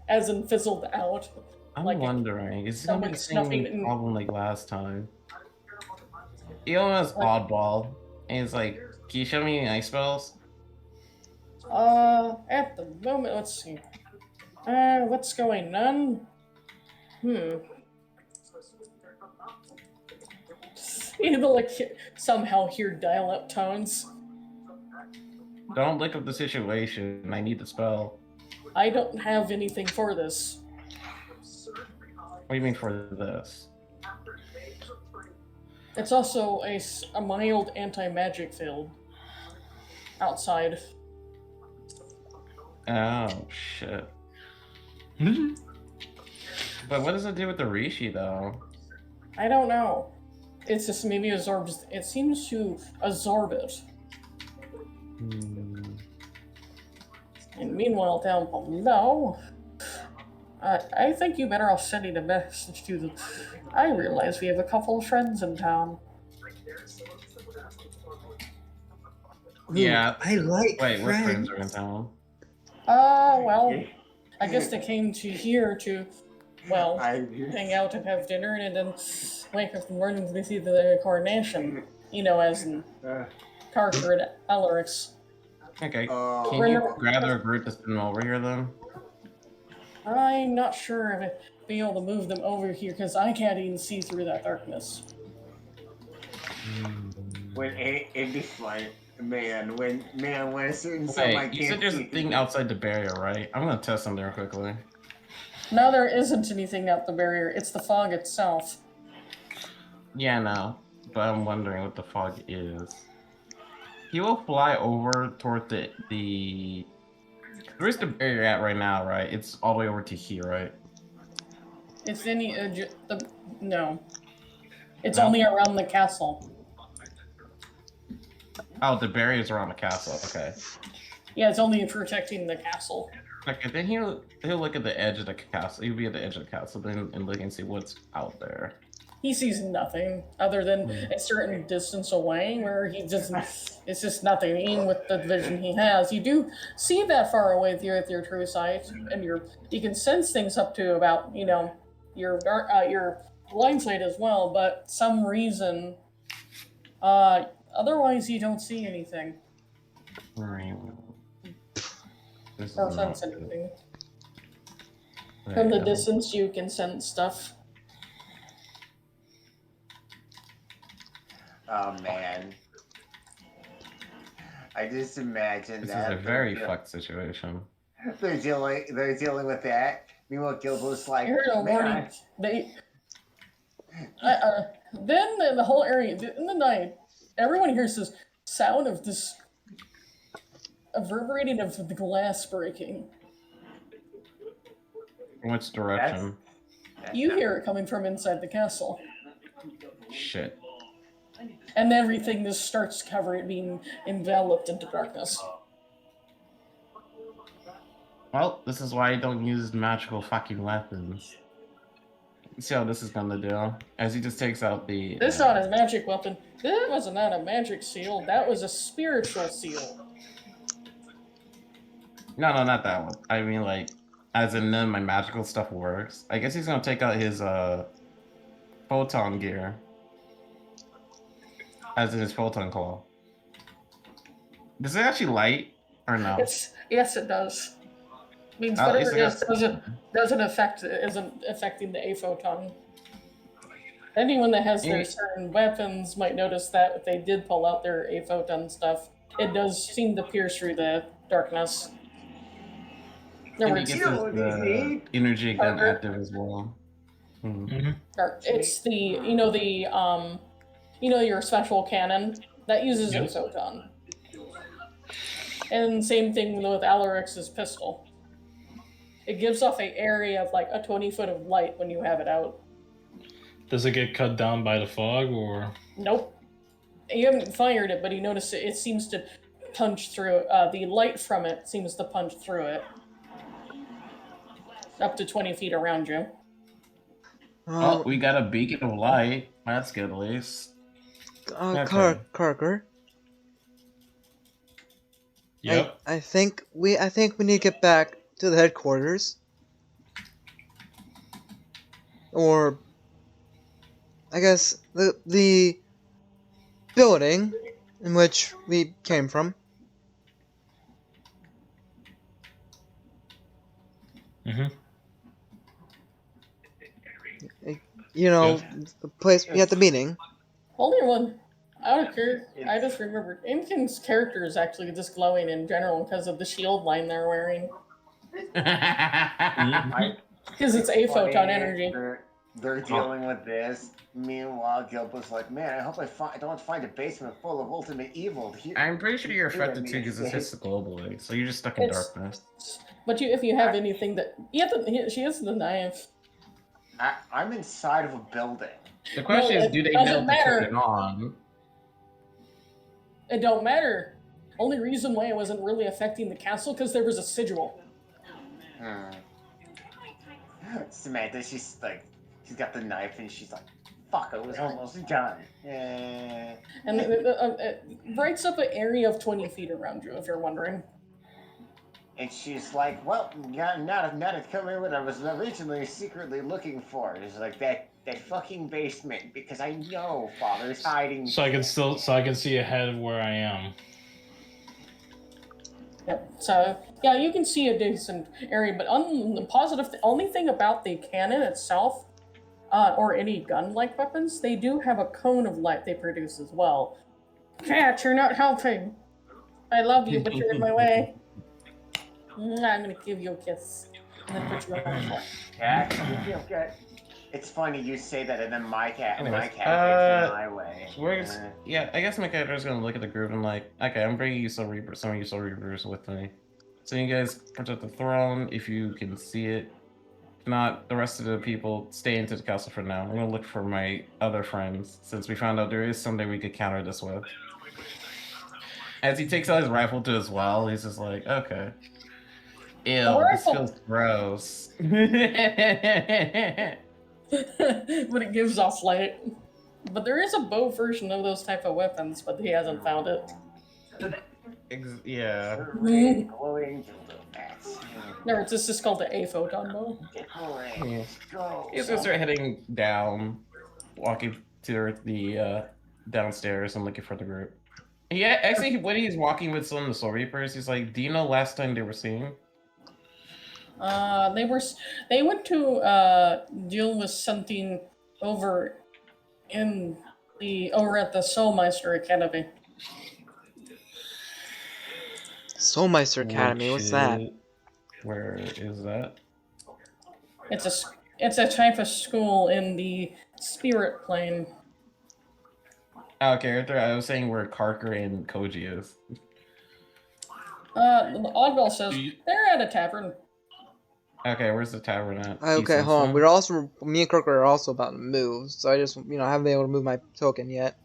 As in fizzled out. I'm Like, wondering, is it gonna be the someone snuffing same in- problem like last time? he almost oddball, and he's like, "Can you show me any ice spells?" At the moment, let's see. What's going on? You like somehow hear dial-up tones. Don't look up the situation. I need the spell. I don't have anything for this. What do you mean for this? It's also a mild anti-magic field outside. Oh shit. But what does it do with the Rishi though? I don't know. It's just maybe absorbs. It seems to absorb it. And meanwhile, down below, I think you better off sending a message to them. I realize we have a couple of friends in town. Yeah. I like Wait, what friends. friends are in town? Well, I guess they came to here to, well, I hang out and have dinner and then wake up in the morning to see the coronation. You know, as in Carter and Elrix. Okay. Oh. Can you gather a group to send them over here then? I'm not sure if I'd be able to move them over here because I can't even see through that darkness. When it'd be fun, man. When a certain something I Wait, you can't said there's a see thing outside the barrier, right? I'm gonna test something real quickly. No, there isn't anything at the barrier. It's the fog itself. Yeah, no. But I'm wondering what the fog is. He will fly over toward the where's the barrier at right now, right? It's all the way over to here, right? It's any no. It's No? only around the castle. Oh, the barrier's around the castle, okay. Yeah, it's only protecting the castle. Okay, then he'll look at the edge of the castle. He'll be at the edge of the castle then and look and see what's out there. He sees nothing other than a certain distance away where he doesn't. It's just nothing. Even with the vision he has, you do see that far away with your true sight, and you can sense things up to about your blind sight as well. But some reason, otherwise you don't see anything This is or not sense good. anything. There From you the go. distance, you can sense stuff. Oh man. I just imagine This is that a very fucked situation. they're dealing with that. Meanwhile, Gilbo's like, I heard a man, warning. Then in the whole area, in the night, everyone hears this sound of this reverberating of the glass breaking. Which direction? You hear it coming from inside the castle, Shit. and everything just starts being enveloped into darkness. Well, this is why I don't use magical fucking weapons. See how this is gonna do. As he just takes out the. This is not a magic weapon. That was not a magic seal. That was a spiritual seal. No, not that one. I mean, like, as in none of my magical stuff works. I guess he's gonna take out his photon gear. As in his photon claw. Does it actually light or no? Yes, it does. Means At whatever least it I is got- isn't affecting the aphoton. Anyone that has their Yeah. certain weapons might notice that if they did pull out their aphoton stuff, it does seem to pierce through the darkness. There And were he gets You know what his you need? energy gun Parker. active as well. it's the your special cannon that uses Yep. aphoton. And same thing with Alarix's pistol. It gives off an area of like a 20 foot of light when you have it out. Does it get cut down by the fog or? Nope. You haven't fired it, but you notice it seems to punch through. The light from it seems to punch through it. Up to 20 feet around you. Oh, we got a beacon of light. That's good, at least. okay. Carker. Yep. I think we need to get back to the headquarters. Or I guess the building in which we came from. Mm-hmm. You know, Yes. the place we had the meeting. Only one. I don't care. I just remembered. Anakin's character is actually just glowing in general because of the shield line they're wearing. Because it's a photon energy. They're dealing with this. Meanwhile, Gilbert's like, man, I hope I don't find a basement full of ultimate evil. I'm pretty sure you're Here, affected me too because it's escape. just globally, so you're just stuck in It's- darkness. But if you have anything that she has the knife. I'm inside of a building. The question No, is, it do they doesn't melt the matter. token on? It don't matter. Only reason why it wasn't really affecting the castle because there was a sigil. Samantha, she's got the knife and she's like, fuck, I was almost done. And it breaks up an area of 20 feet around you, if you're wondering. And she's like, well, yeah, not coming what I was originally secretly looking for. It's like that fucking basement, because I know Father's hiding. So I can see ahead of where I am. Yep. So yeah, you can see a decent area, but on the positive, the only thing about the cannon itself, or any gun-like weapons, they do have a cone of light they produce as well. Cat, you're not helping. I love you, but you're in my way. I'm gonna give you a kiss and then put you on my floor. Cat, you feel good. It's funny you say that, and then my cat Anyways, gets in my way. Yeah, I guess my character's gonna look at the group and like, okay, I'm bringing you some Reapers, some of you Soul Reapers with me. So you guys protect the throne if you can see it. If not, the rest of the people stay into the castle for now. I'm gonna look for my other friends since we found out there is something we could counter this with. As he takes out his rifle to as well, he's just like, okay. Ew, this rifle. feels gross. But it gives off light. But there is a bow version of those type of weapons, but he hasn't found it. Yeah. Glowing dildo bats. No, this is called the A photon bow. Yeah. Go. He's gonna start heading down, walking to the downstairs and looking for the group. Yeah, actually, when he's walking with some of the Soul Reapers, he's like, "Do you know last time they were seen?" They went to deal with something over at the Soulmeister Academy. Soulmeister Academy, what's that? Where is that? It's a type of school in the spirit plane. Oh, character. I was saying where Karker and Koji is. The Oddball says they're at a tavern. Okay, where's the tavern at? Okay, hold on. Me and Kirk are also about to move, so I just, haven't been able to move my token yet.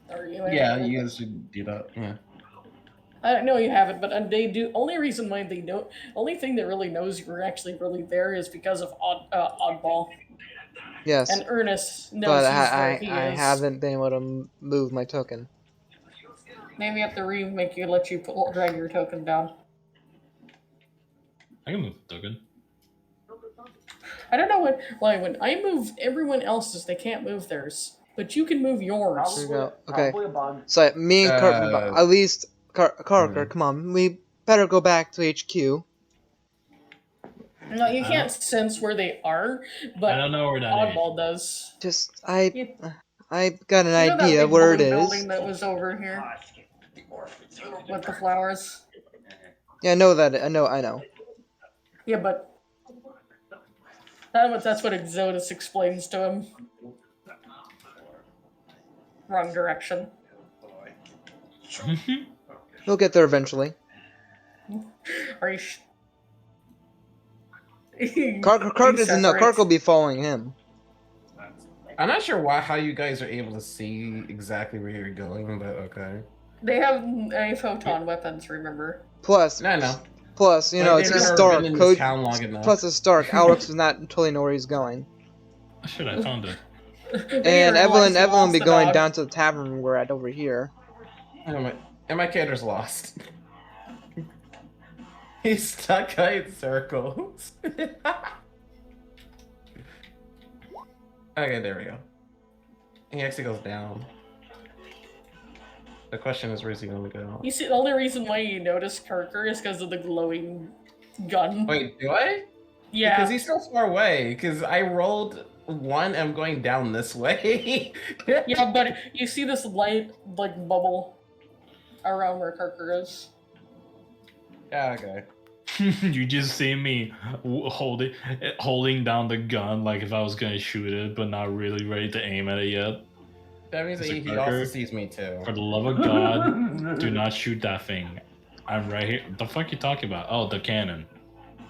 Are you? Yeah, you guys should do that. Yeah. I don't know you haven't, but they do. Only reason why they don't. Only thing that really knows you're actually really there is because of Oddball. Yes. And Ernest knows But he I is. haven't been able to move my token. Maybe at the remake you let you drag your token down. I can move the token. I don't know when I move everyone else's, they can't move theirs, but you can move yours. There we go. Okay. Probably a bond. So me and Kirk, at least Karker, come on, we better go back to HQ. No, you can't sense where they are, but I don't know where that is. Oddball does. Just I got an You know that idea big where it blue is. building that was over here with the flowers. Yeah, I know that. I know. Yeah, but that's what Exodus explains to him. Wrong direction. We'll get there eventually. Are you? Kark doesn't know. Kark will be following him. I'm not sure how you guys are able to see exactly where you're going, but okay. They have a photon weapons. Remember? Plus, No. Plus, But it's they've never dark. been in this town long enough. Plus, it's dark. Alex does not totally know where he's going. Shit, I found it. And Evelyn will be going down. down to the tavern we're at over here. And my character's lost. He's stuck in circles. Okay, there we go. He actually goes down. The question is, where's he gonna go? You see, the only reason why you notice Kirker is because of the glowing gun. Wait, do I? Yeah. Because he's so far away. Because I rolled 1, I'm going down this way. Yeah, but you see this light, like, bubble around where Kirker is. Yeah, okay. You just see me holding down the gun like if I was gonna shoot it, but not really ready to aim at it yet. That means that Is it he also Kirker? sees me too. For the love of God, do not shoot that thing. I'm right here. The fuck you talking about? Oh, the cannon.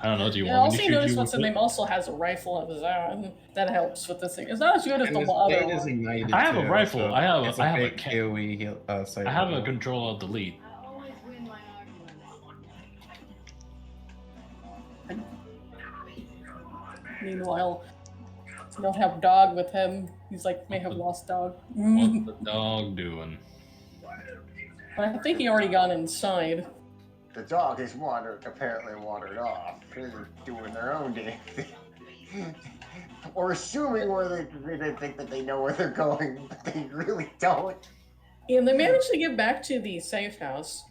I don't know. Do you Yeah, want also me you to shoot notice you what's with his it? name also has a rifle of his own. That helps with this thing. It's not as good as And the his other blade is one. ignited I have a too, rifle. so I have a- it's I have a big ca- AoE sight I have a rifle. control of delete. Meanwhile, you don't have dog with him. He's like, may have lost dog. What's the dog doing? I think he already got inside. The dog is apparently wandered off. They're doing their own damn thing. Or assuming where they think that they know where they're going, but they really don't. And they managed to get back to the safe house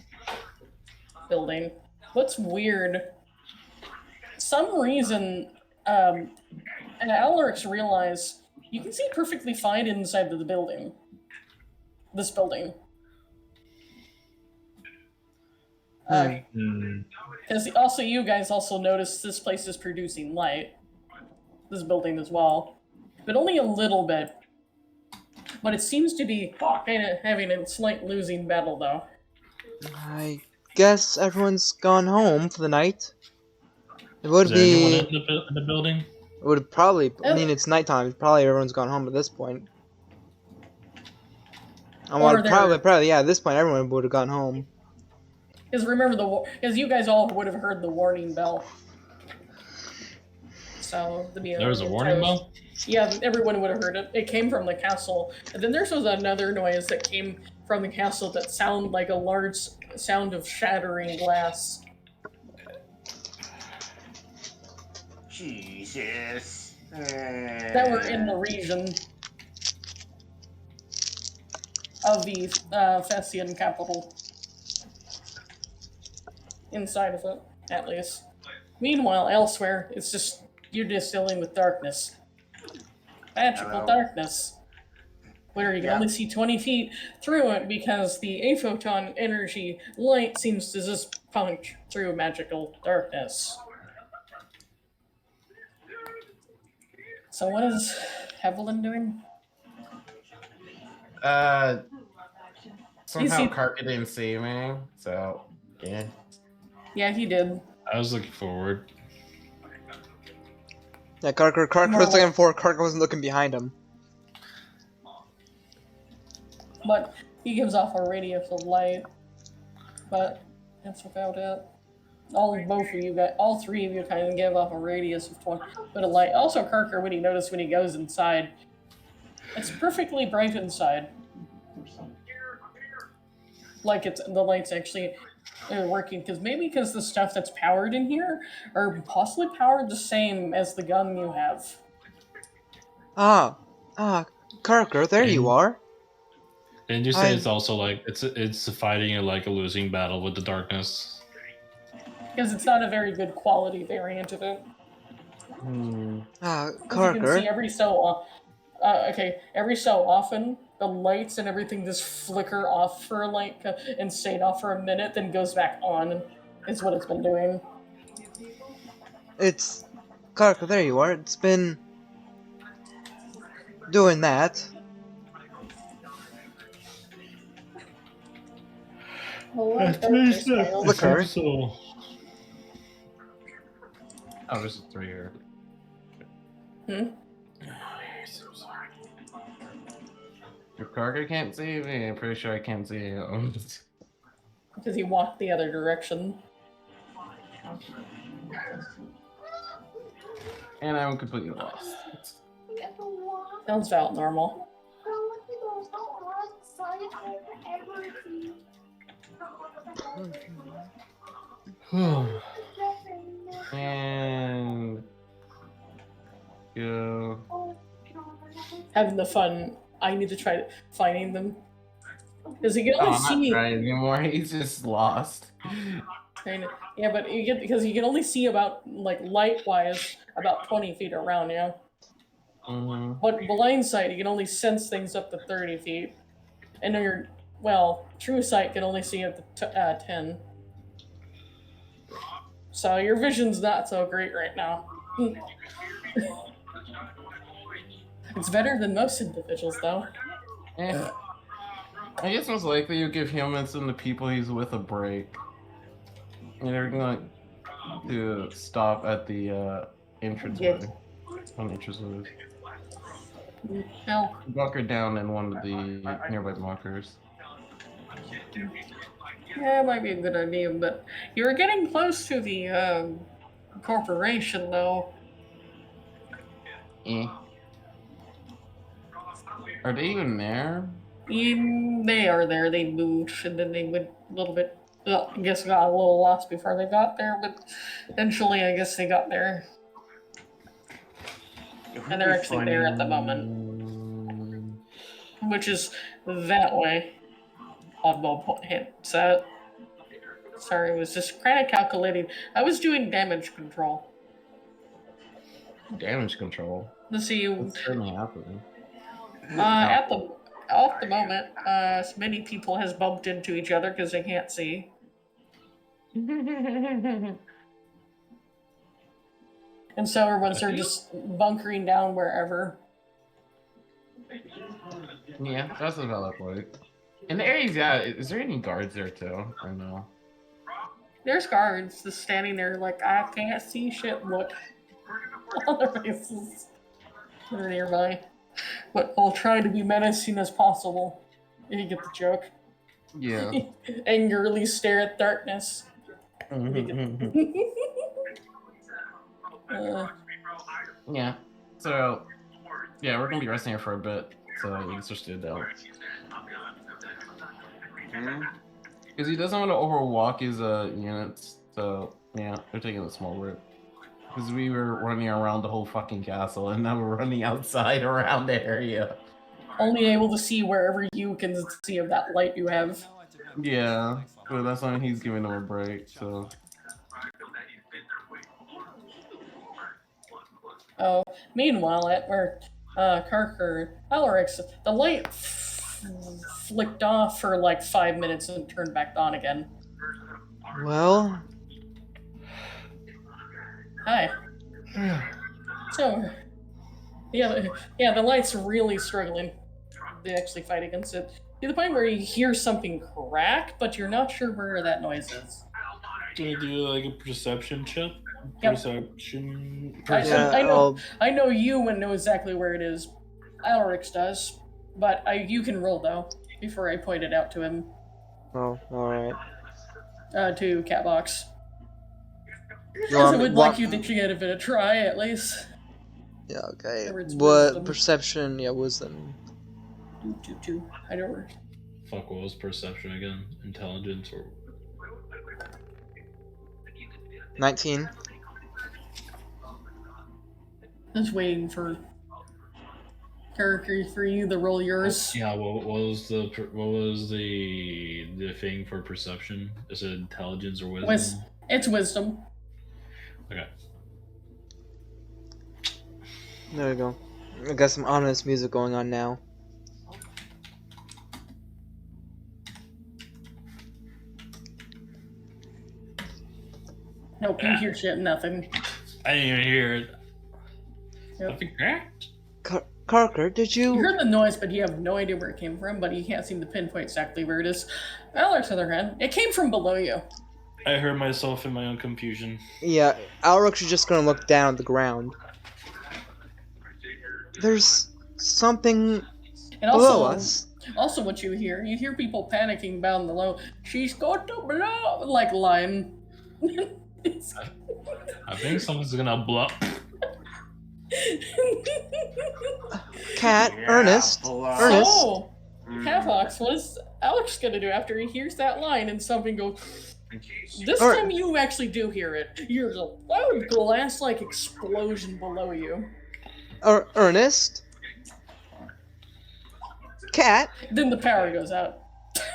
building. What's weird, some reason, and Alarix realized you can see perfectly fine inside of the building. This building. Because also you guys also noticed this place is producing light. This building as well. But only a little bit. But it seems to be kind of having a slight losing battle, though. I guess everyone's gone home for the night. It would Is there anyone be. in the building? It would probably. I mean, it's nighttime. Probably everyone's gone home at this point. I Or want they're- probably yeah. At this point, everyone would have gone home. Because remember, because you guys all would have heard the warning bell. So, There was a warning bell? Yeah, everyone would have heard it. It came from the castle. And then there was another noise that came from the castle that sounded like a large sound of shattering glass. Jesus. That were in the region of the Fessian capital. Inside of it, at least. Meanwhile, elsewhere, it's just, you're just dealing with darkness. Magical Hello. darkness. Where you can Yeah. only see 20 feet through it because the aphoton energy light seems to just punch through magical darkness. So what is Evelyn doing? Somehow see- Karka didn't see me, so yeah. Yeah, he did. I was looking forward. Yeah, Karker was looking forward. Karker wasn't looking behind him. But he gives off a radius of light. But that's about it. Both of you guys, all three of you kind of give off a radius of 20 foot of light. Also, Karker, when he noticed when he goes inside, it's perfectly bright inside. Like the light's actually working, because the stuff that's powered in here are possibly powered the same as the gun you have. Karker, there you are. Didn't you say I- it's also like it's fighting like a losing battle with the darkness? Because it's not a very good quality variant of it. As you can see, Karker. every so often, the lights and everything just flicker off for and stay off for a minute, then goes back on. Is what it's been doing. It's Karker, there you are. It's been doing that. Flicker. So Oh, there's a 3 here. If Karka can't see me, I'm pretty sure I can't see him. Because he walked the other direction. And I'm completely lost. Sounds about normal. And go. Having the fun. I need to try finding them. Because you can Oh, only I'm not see. trying anymore. He's just lost. Kind of, yeah, but because you can only see about like light-wise about 20 feet around you. Mm-hmm. But blind sight, you can only sense things up to 30 feet, and your true sight can only see up to 10. So your vision's not so great right now. It's better than most individuals, though. Eh. I guess most likely you give humans and the people he's with a break. And they're going to stop at the entranceway. On the entranceway. Hell, Bunker down in one of the nearby bunkers. yeah, it might be a good idea, but you were getting close to the corporation, though. Eh. Are they even there? They are there. They moved, and then they went a little bit. Well, I guess got a little lost before they got there, but eventually, I guess they got there. And they're actually there at the moment, which is that way. Oddball point hit set. Sorry, it was just kind of calculating. I was doing damage control. Damage control. Let's see. What's certainly happening? At the moment, as many people has bumped into each other because they can't see. And so everyone's are just bunkering down wherever. Yeah, that's a valid point. In the areas, yeah, is there any guards there too? Or no? There's guards just standing there like, I can't see shit, look. On their faces. They're nearby. But I'll try to be menacing as possible. You get the joke. Yeah. Angrily stare at darkness. Yeah. So, yeah, we're gonna be resting here for a bit, so you can switch to Adele. Because he doesn't want to overwalk his units, so yeah, they're taking a small route. Because we were running around the whole fucking castle, and now we're running outside around the area. Only able to see wherever you can see of that light you have. Yeah, but that's why he's giving them a break, so. Oh, meanwhile, at where Karker, Alarix, the light flicked off for like 5 minutes and turned back on again. Well, Hi. So, yeah, the light's really struggling to actually fight against it. To the point where you hear something crack, but you're not sure where that noise is. Can you do like a perception check? Yep. Perception. I know you and know exactly where it is. Alarix does, but you can roll though before I point it out to him. Oh, alright. To Catbox. You I want- would want- like you to give it a try at least. Yeah, okay. Whatever it's What wisdom. perception? Yeah, wisdom. Two. I don't know. Fuck, what was perception again? Intelligence or 19. Just waiting for character for you to roll yours. yeah? What was the thing for perception? Is it intelligence or wisdom? It's wisdom. Okay. There we go. I got some ominous music going on now. Nope, you hear shit, nothing. I didn't even hear it. Yep. Nothing cracked. Karker, did You you? heard the noise, but you have no idea where it came from, but you can't seem to pinpoint exactly where it is. Alex, on the other hand, it came from below you. I heard myself in my own confusion. Yeah, Alrix is just gonna look down at the ground. There's something And below also, us. also what you hear people panicking down below. She's going to blow, like line. It's- I think someone's gonna blow. Cat, Ernest. Ernest. So, Catbox, what is Alex gonna do after he hears that line and something goes? This Alright. time you actually do hear it. Here's a loud glass-like explosion below you. Ernest. Cat. Then the power goes out.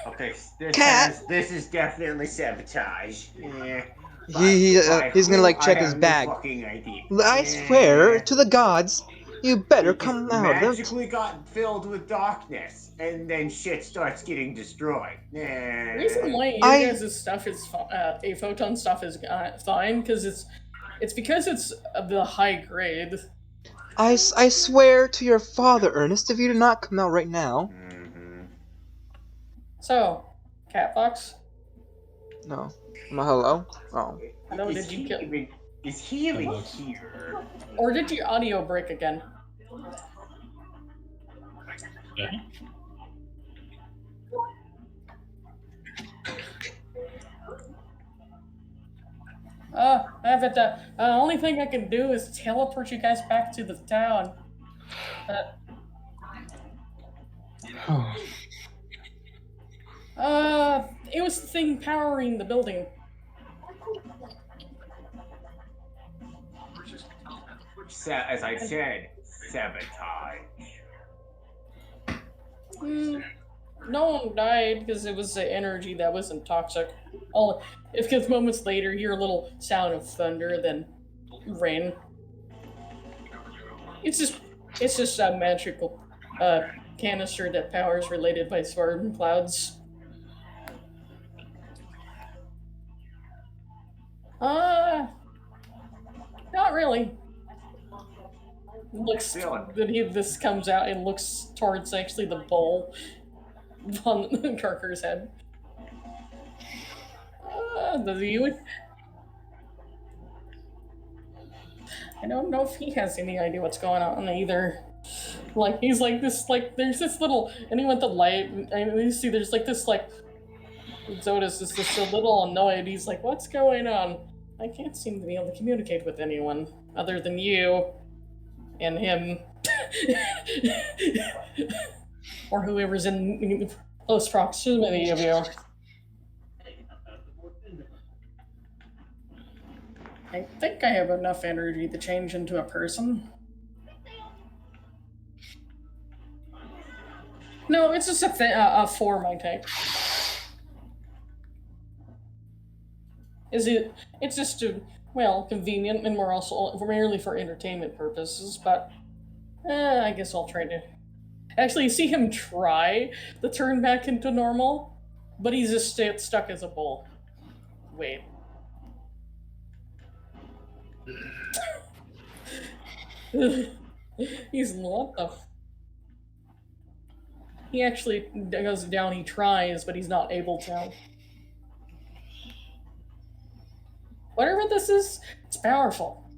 Okay, Cat! this is definitely sabotage. Yeah. He's gonna like check his bag. Fucking idea. I swear to the gods, you better It just come out of it. magically got filled with darkness, and then shit starts getting destroyed. The reason why I- your guys' stuff is a photon stuff is fine because it's because it's of the high grade. I swear to your father, Ernest, if you do not come out right now. So, Catfox, No. Hello? Oh. no, did you kill? Is he even Hello. here? Or did your audio break again? Yeah. I have it. Only thing I can do is teleport you guys back to the town. It was the thing powering the building. As I said, sabotage. No one died because it was the energy that wasn't toxic. Because moments later, you hear a little sound of thunder, then rain. It's just a magical canister that powers related by storm clouds. Not really. This comes out and looks towards actually the bowl on Karker's head. Does he? I don't know if he has any idea what's going on either. Like he's like this, like there's this little, and he went to light, and you see there's like this like Zodus is just a little annoyed. He's like, "What's going on? I can't seem to be able to communicate with anyone other than you and him, or whoever's in close proximity of you." I think I have enough energy to change into a person. No, it's just a form I take. It's just convenient, and we're also merely for entertainment purposes, but I guess I'll try to. Actually, you see him try to turn back into normal, but he's just stuck as a bull. Wait. He's what the. He actually goes down, he tries, but he's not able to. Whatever this is, it's powerful.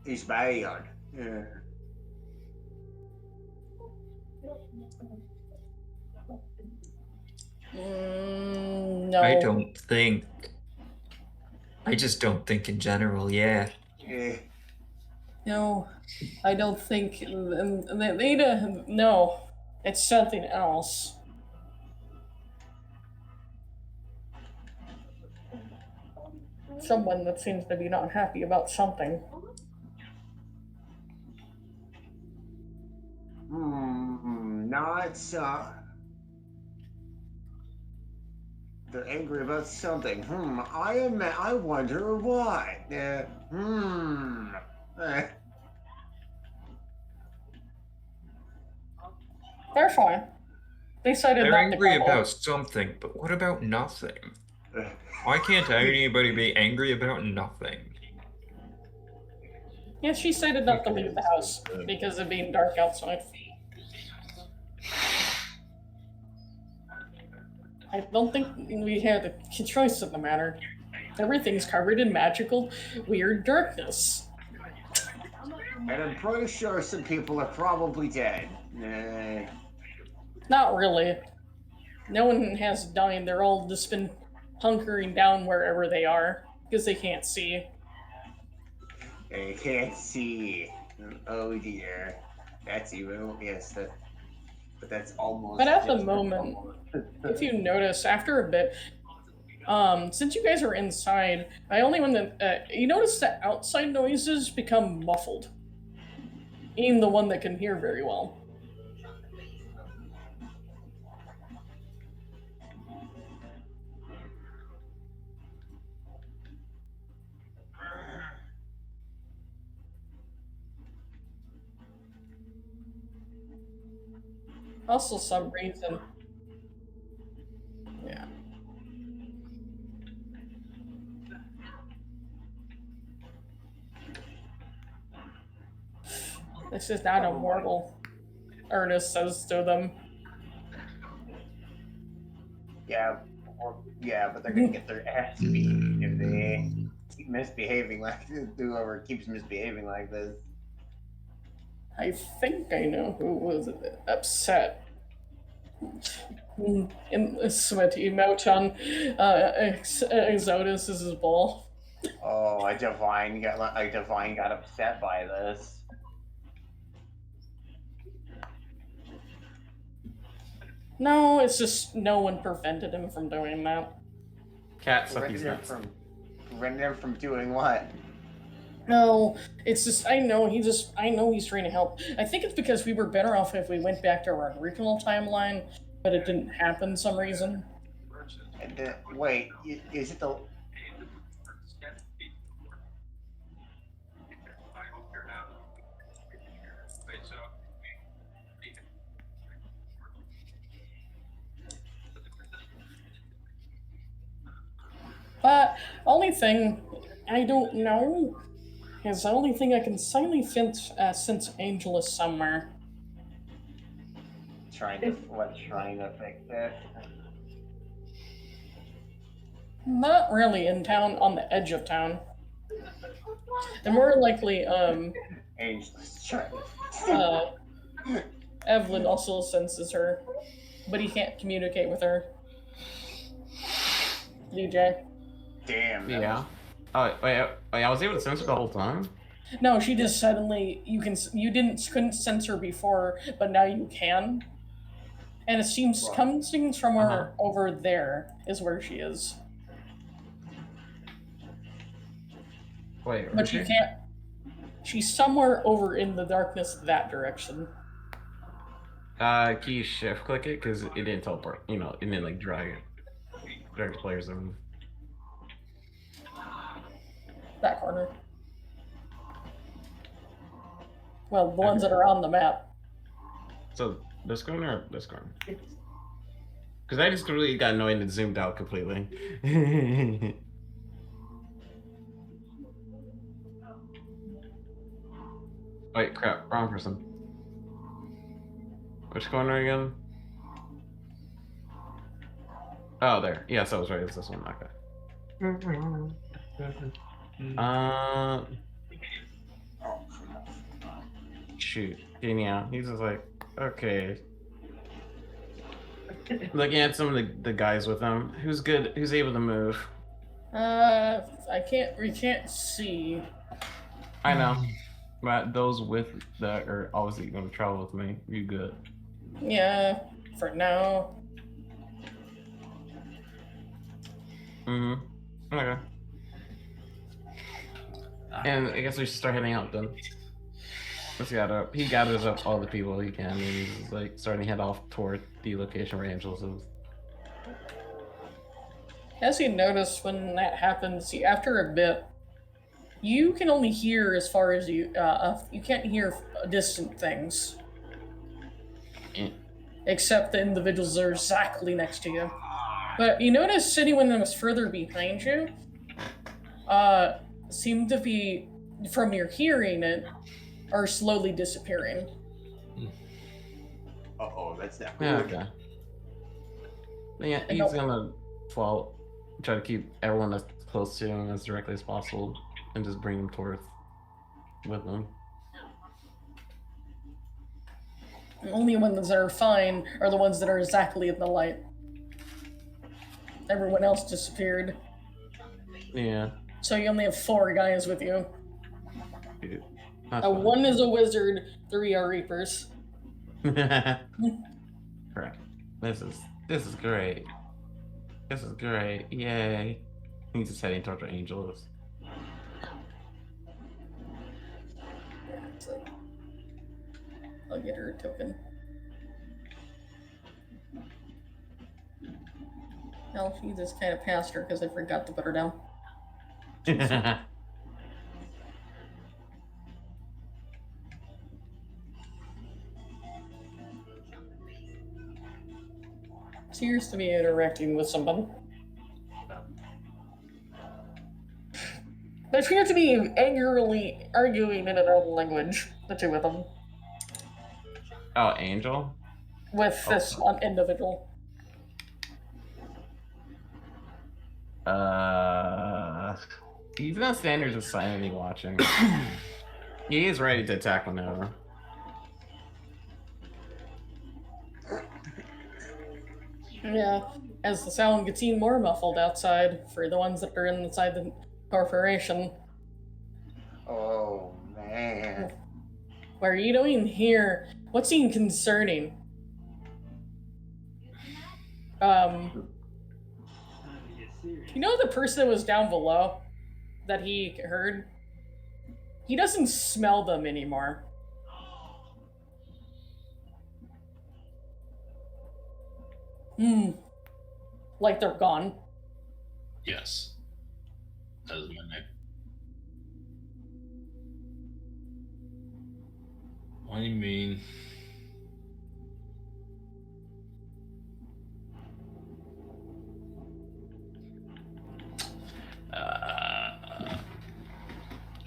He's bad. Yeah. No. I don't think. I just don't think in general, yeah. No, I don't think. No, it's something else. Someone that seems to be not happy about something. Not they're angry about something. I wonder why. They're fine. They decided They're not to angry grumble. about something, but what about nothing? Why can't anybody be angry about nothing? Yeah, she decided not to leave the house because of being dark outside. I don't think we had a choice in the matter. Everything's covered in magical, weird darkness. And I'm pretty sure some people are probably dead. Not really. No one has died. They're all just been hunkering down wherever they are because they can't see. They can't see. Oh dear. That's evil. Yes, but that's almost. But at the moment, if you notice, after a bit, Since you guys are inside, I only want to. You notice that outside noises become muffled. Even the one that can hear very well. Also, some reason. Yeah. This is not a mortal, Ernest says to them. Yeah, but they're gonna get their ass beat if they keep misbehaving like this. Whoever keeps misbehaving like this. I think I know who was upset. In sweaty Mouchan, Exodus is his ball. Oh, a divine got upset by this. No, it's just no one prevented him from doing that. Cat suck these Prevented nuts. prevented him from doing what? No, it's just I know he's trying to help. I think it's because we were better off if we went back to our original timeline, but it didn't happen some reason. And wait, is it the? But only thing I don't know is the only thing I can silently sense Angel is somewhere. Trying to fix it. Not really in town, on the edge of town. And more likely, Angel's trying. Evelyn also senses her, but he can't communicate with her. DJ. Damn. Yeah. Oh wait, I was able to sense her the whole time. No, she just suddenly couldn't sense her before, but now you can. And it comes from her over there is where she is. Wait, But you can't. She's somewhere over in the darkness that direction. Can you shift click it because it didn't teleport? You know, it didn't like drag the players to move. That corner. Well, the ones that are on the map. So this corner or this corner? Because I just really got annoyed and zoomed out completely. Wait, crap, wrong person. Which corner again? Oh, there. Yes, I was right. It's this one. Okay. Shoot. Yeah, he's just like, okay. Looking at some of the guys with him. Who's good? Who's able to move? We can't see. I know. But those with that are obviously going to travel with me. You good? Yeah, for now. Okay. And I guess we should start heading out then. He gathers up all the people he can, and he's like starting to head off toward the location where Angels is. As you notice when that happens, after a bit, you can only hear as far as you can't hear distant things. Except the individuals that are exactly next to you. But you notice anyone that was further behind you seem to be, from your hearing it, are slowly disappearing. Uh-oh, that's not Yeah, good. okay. Yeah, he's gonna try to keep everyone as close to him as directly as possible and just bring them towards with him. The only ones that are fine are the ones that are exactly in the light. Everyone else disappeared. Yeah. So you only have 4 guys with you. Dude, that's fine. 1 is a wizard, 3 are reapers. Correct. This is great. This is great. Yay. He's just heading towards the Angels. Yeah, so I'll get her a token. Well, she just kind of passed her because I forgot to put her down. Appears to be interacting with somebody. They appear to be angrily arguing in another language, the two of them, Oh, Angel? with this one individual. He's gonna stand here just silently watching. He is ready to attack whenever. Yeah, as the sound gets even more muffled outside for the ones that are inside the corporation. Oh man. What are you doing here? What's even concerning? You know the person that was down below that he heard? He doesn't smell them anymore. Like they're gone. Yes. That is my name. What do you mean?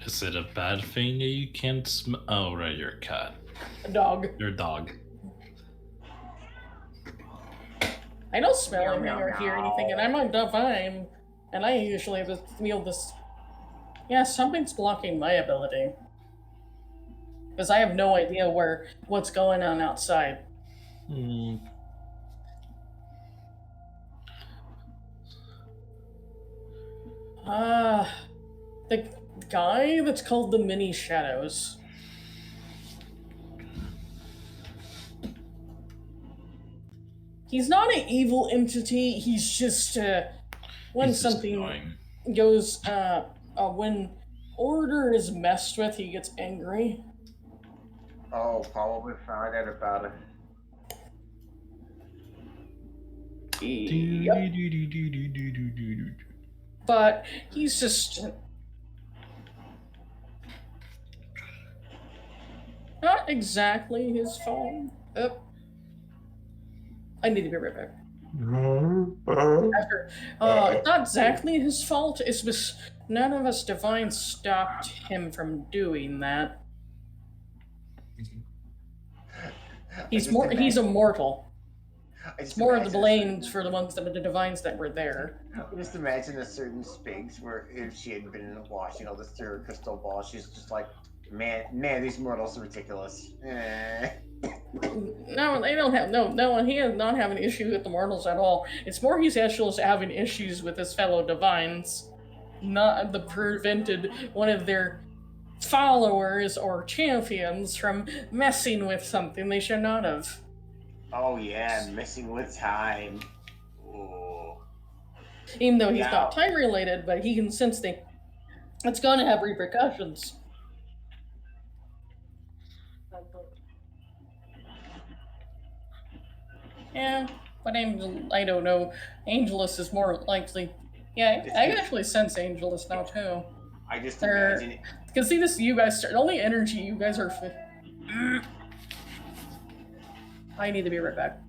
Is it a bad thing that you can't smell? Oh, right, you're a cat. A dog. You're a dog. I don't smell anything Meow, or meow, hear meow. anything, and I'm on divine, and I usually just feel this. Yeah, something's blocking my ability. Because I have no idea what's going on outside. Hmm. The guy that's called the Mini Shadows. He's not an evil entity, he's just, when He's just something annoying. goes, when order is messed with, he gets angry. Oh, probably found out about it. Yep. But he's just not exactly his fault. I need to be right back. After, it's not exactly his fault. It's just none of us divine stopped him from doing that. He's immortal. It's more of the blames for the ones that are the divines that were there. I just imagine a certain Spigs where if she had been watching all this through her crystal ball, she's just like, man, these mortals are ridiculous. No, they don't have no. He does not have an issue with the mortals at all. It's more he's actually having issues with his fellow divines, not the prevented one of their followers or champions from messing with something they should not have. Oh yeah, messing with time. Ooh. Even though he's Yeah. not time related, but he can sense it's going to have repercussions. Yeah, but I don't know. Angelus is more likely. Yeah, I actually sense Angelus now too. I just They're- imagine it. Because see, this you guys, the only energy you guys are. I need to be right back.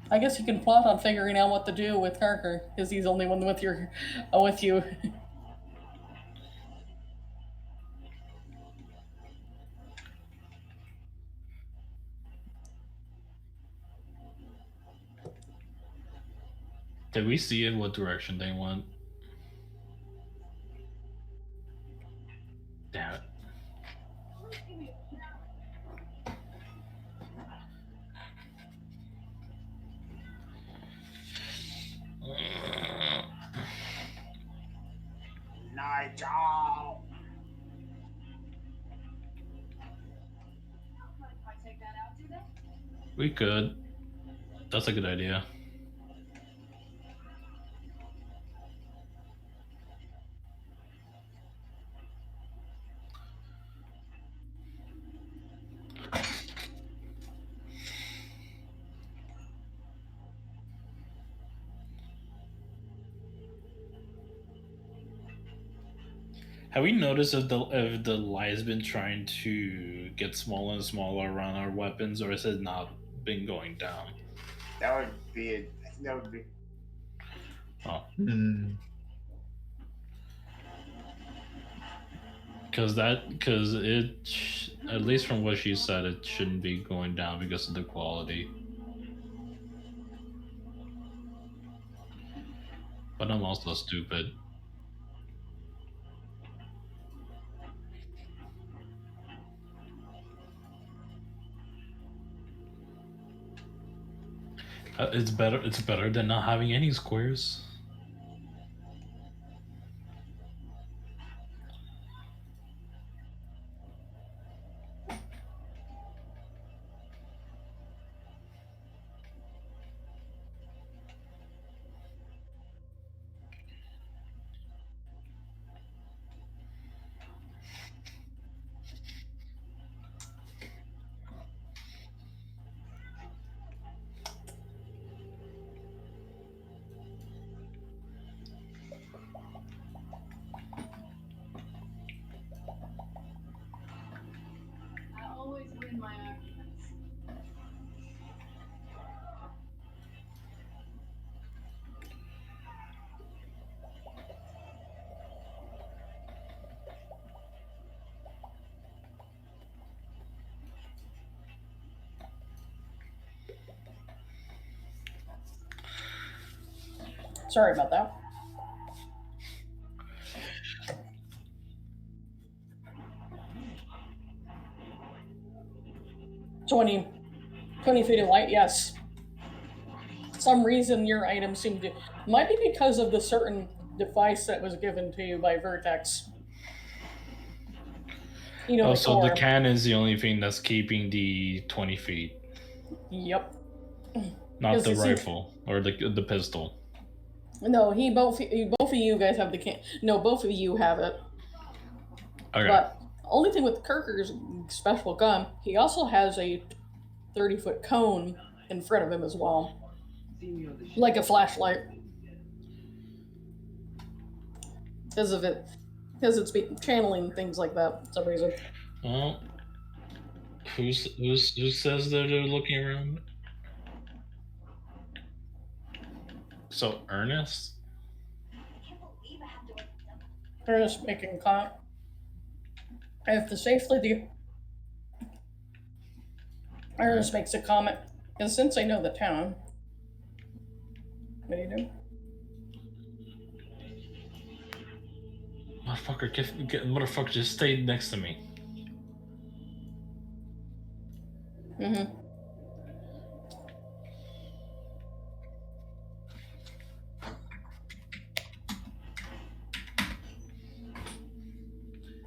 I guess you can plot on figuring out what to do with Carker, because he's the only one with you. Did we see in what direction they went? Damn it. Nigel. We could. That's a good idea. Have we noticed if the light has been trying to get smaller and smaller around our weapons, or has it not been going down? That would be it. That would be. Oh, Hmm. because at least from what she said, it shouldn't be going down because of the quality. But I'm also stupid. It's better. It's better than not having any squares. I always win my arguments. Sorry about that. Twenty feet of light, yes. Some reason your items seem to... Might be because of the certain device that was given to you by Vertex. You know, Oh, the so the core. cannon is the only thing that's keeping the 20 feet, Yep. not 'Cause the it seems- rifle or the pistol. No, both of you guys have the can. No, both of you have it. Okay. But only thing with Kirker's special gun, he also has a 30-foot cone in front of him as well, like a flashlight. Because it's channeling things like that for some reason. Well, who says that they're looking around? So Ernest? They're just making comment. If the safety, Ernest makes a comment, and since I know the town, what do you do? Motherfucker, just stay next to me. Mm-hmm.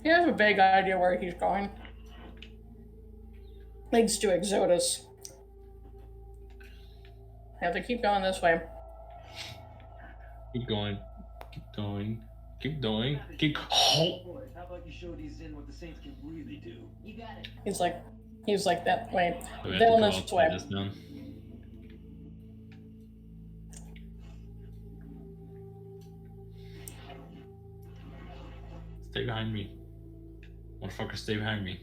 You have a vague idea where he's going. Leads to Exodus. Have to keep going this way. Keep going. Keep going. Keep going. Keep. Oh. Boys, how about you show these in what the Saints can really do? You got it. He's like that way. We have to Down go this outside way. this down. Stay behind me. Motherfucker, stay behind me.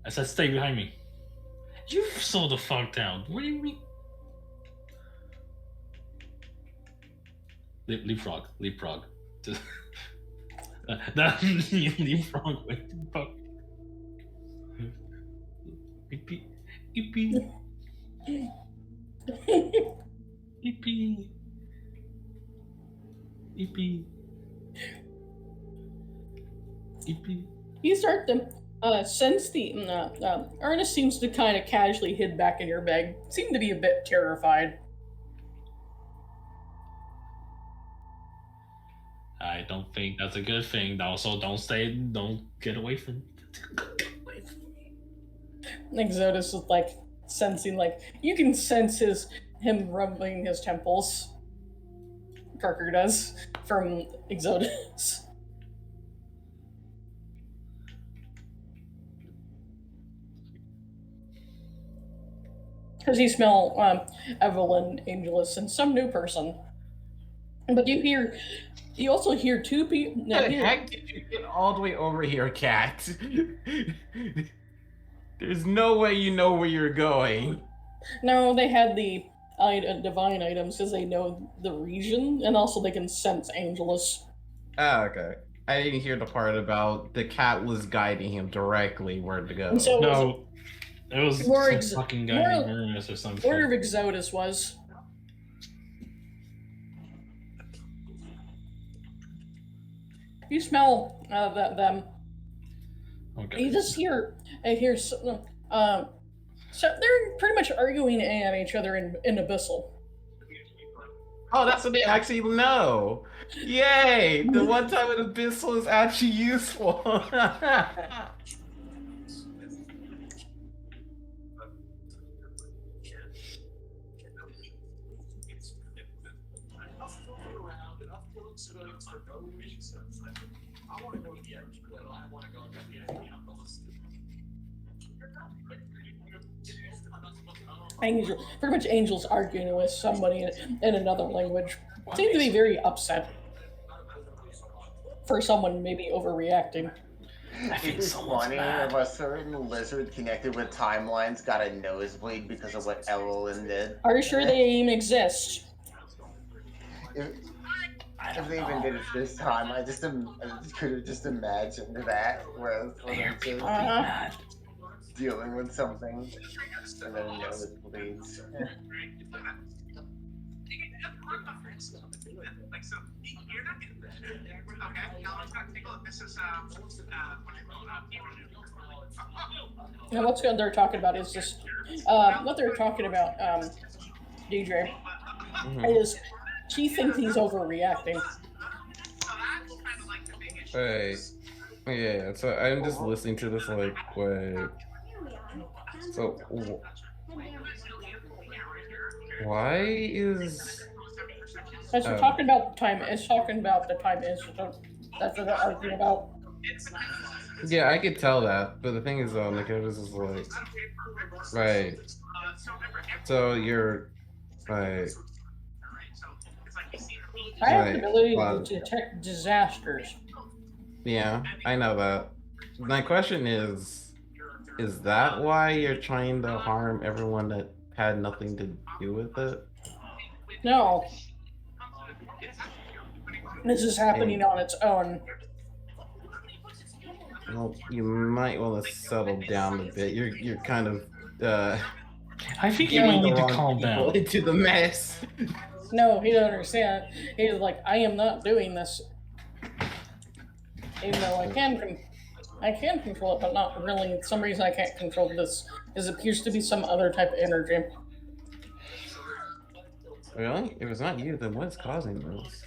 I said stay behind me. You slow the fuck down. What do you mean? Leapfrog. Just that leapfrog. What the fuck? Yippee. Yippee. Yippee. Yippee. Yippee. You start to sense the Ernest seems to kind of casually hid back in your bag. Seemed to be a bit terrified. I don't think that's a good thing. Also, don't get away from me. Exodus is like, sensing, like, you can sense him rubbing his temples. Parker does, from Exodus. Because you smell Evelyn, Angelus, and some new person. But you also hear two people. How the heck did you get all the way over here, Cat? There's no way you know where you're going. No, they had the divine items because they know the region, and also they can sense Angelus. Ah, okay. I didn't hear the part about the cat was guiding him directly where to go. And so No, it was More some ex- fucking guy more- named Ernest or something. Where of Exodus was. You smell them. Okay. You just hear. I hear. So they're pretty much arguing at each other in Abyssal. Oh, that's what they actually know. Yay! The one time with Abyssal is actually useful. Pretty much angels arguing with somebody in another language. Seem to be very upset for someone maybe overreacting. It's funny if a certain lizard connected with timelines got a nosebleed because of what Evelyn did. Are you sure they even exist? If they even did it this time, I could have just imagined that, where they're just dealing with something, and then nosebleeds. Now, what's good they're talking about is just what they're talking about, DJ, is she thinks he's overreacting. Right. Yeah, so I'm just listening to this like, wait. So, why is... As we're talking about the time, it's talking about the time institute. That's what they're arguing about. Yeah, I could tell that, but the thing is, like, it was just like... Right. So you're... Right. I have Right. the ability Wow. to detect disasters. Yeah, I know that. My question is that why you're trying to harm everyone that had nothing to do with it? No. This is happening on its own. Well, you might want to settle down a bit. You're kind of I think you getting might the need to wrong calm people down. into the mess. No, he doesn't understand. He's like, I am not doing this. Even though I can control it, but not really. For some reason I can't control this. Because it appears to be some other type of energy. Really? If it's not you, then what's causing this?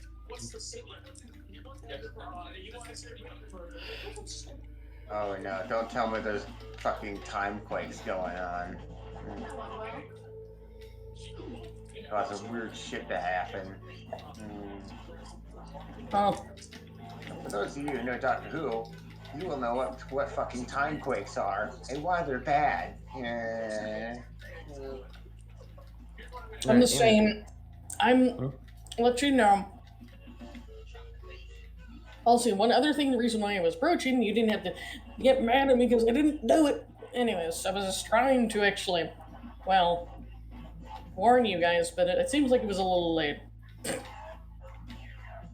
Oh no, don't tell me there's fucking time quakes going on. Cause some weird shit to happen. Oh. For those of you who know Doctor Who, you will know what fucking time quakes are and why they're bad. I'm the same. I'll let you know. Also, one other thing, the reason why I was broaching, you didn't have to get mad at me because I didn't do it. Anyways, I was just trying to actually, well, warn you guys, but it seems like it was a little late.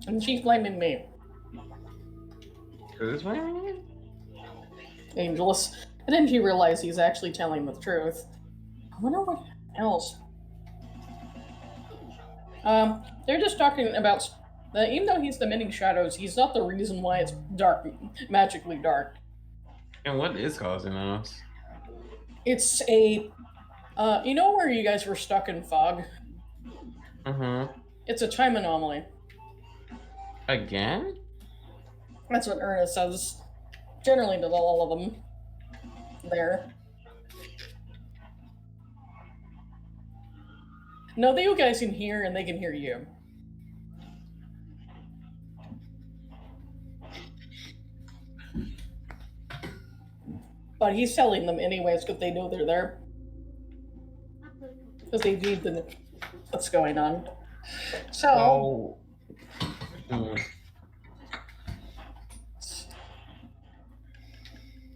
And she's blaming me. Who's blaming you? Angelus. And then she realized he's actually telling the truth. I wonder what else. They're just talking about that even though he's the mending shadows, he's not the reason why it's dark, magically dark. And what is causing us? It's a, you know where you guys were stuck in fog? Mm-hmm. It's a time anomaly. Again? That's what Ernest says. Generally to all of them. There. No, you guys can hear and they can hear you. But he's telling them anyways because they know they're there. Because they need to know what's going on. So,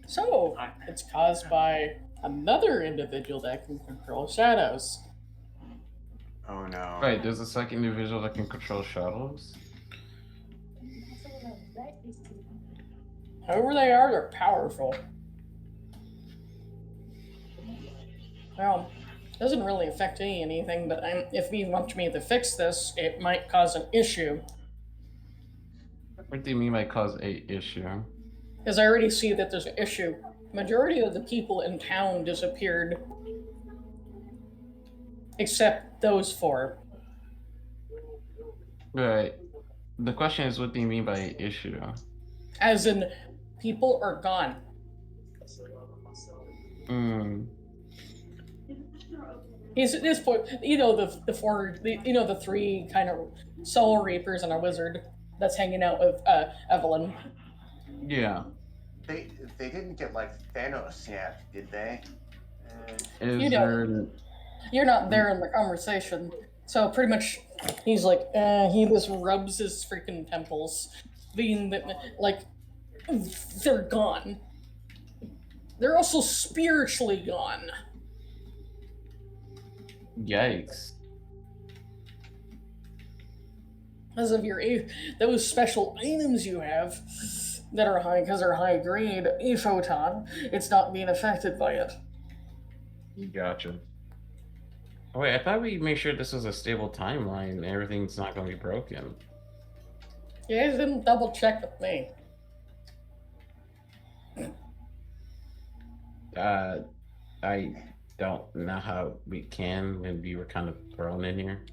so it's caused by another individual that can control shadows. Oh no. Right, there's a second individual that can control shadows. However they are, they're powerful. Well, doesn't really affect anything, but if you want me to fix this, it might cause an issue. What do you mean by cause a issue? Because I already see that there's an issue. Majority of the people in town disappeared. Except those 4. Right. The question is, what do you mean by issue? As in, people are gone. Hmm. He's at this point, you know the 3 kind of soul reapers and a wizard that's hanging out with Evelyn. Yeah. They didn't get like Thanos yet, did they? Is You know. You're not there in the conversation, so pretty much he's like, he just rubs his freaking temples, being that like they're gone. They're also spiritually gone. Yikes. Because of those special items you have that are high, because they're high grade, photon, it's not being affected by it. Gotcha. Oh, wait, I thought we made sure this was a stable timeline and everything's not going to be broken. You guys didn't double check with me. I don't know how we can when we were kind of thrown in here.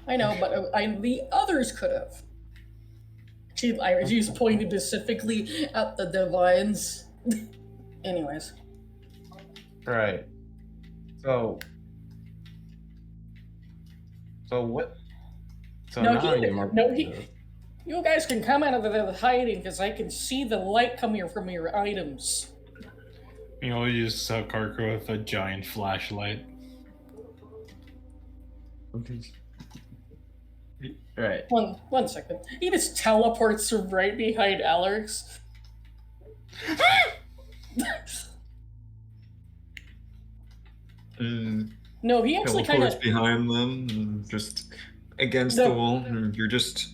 I know, but the others could have. She's pointed specifically at the divines. Anyways. Right. So what? So No, now you guys can come out of the hiding because I can see the light coming from your items. You know, you use Karko with a giant flashlight. Right. One second. He just teleports from right behind Alex. No, he actually kind Teleports of behind them, and just against the wall, and you're just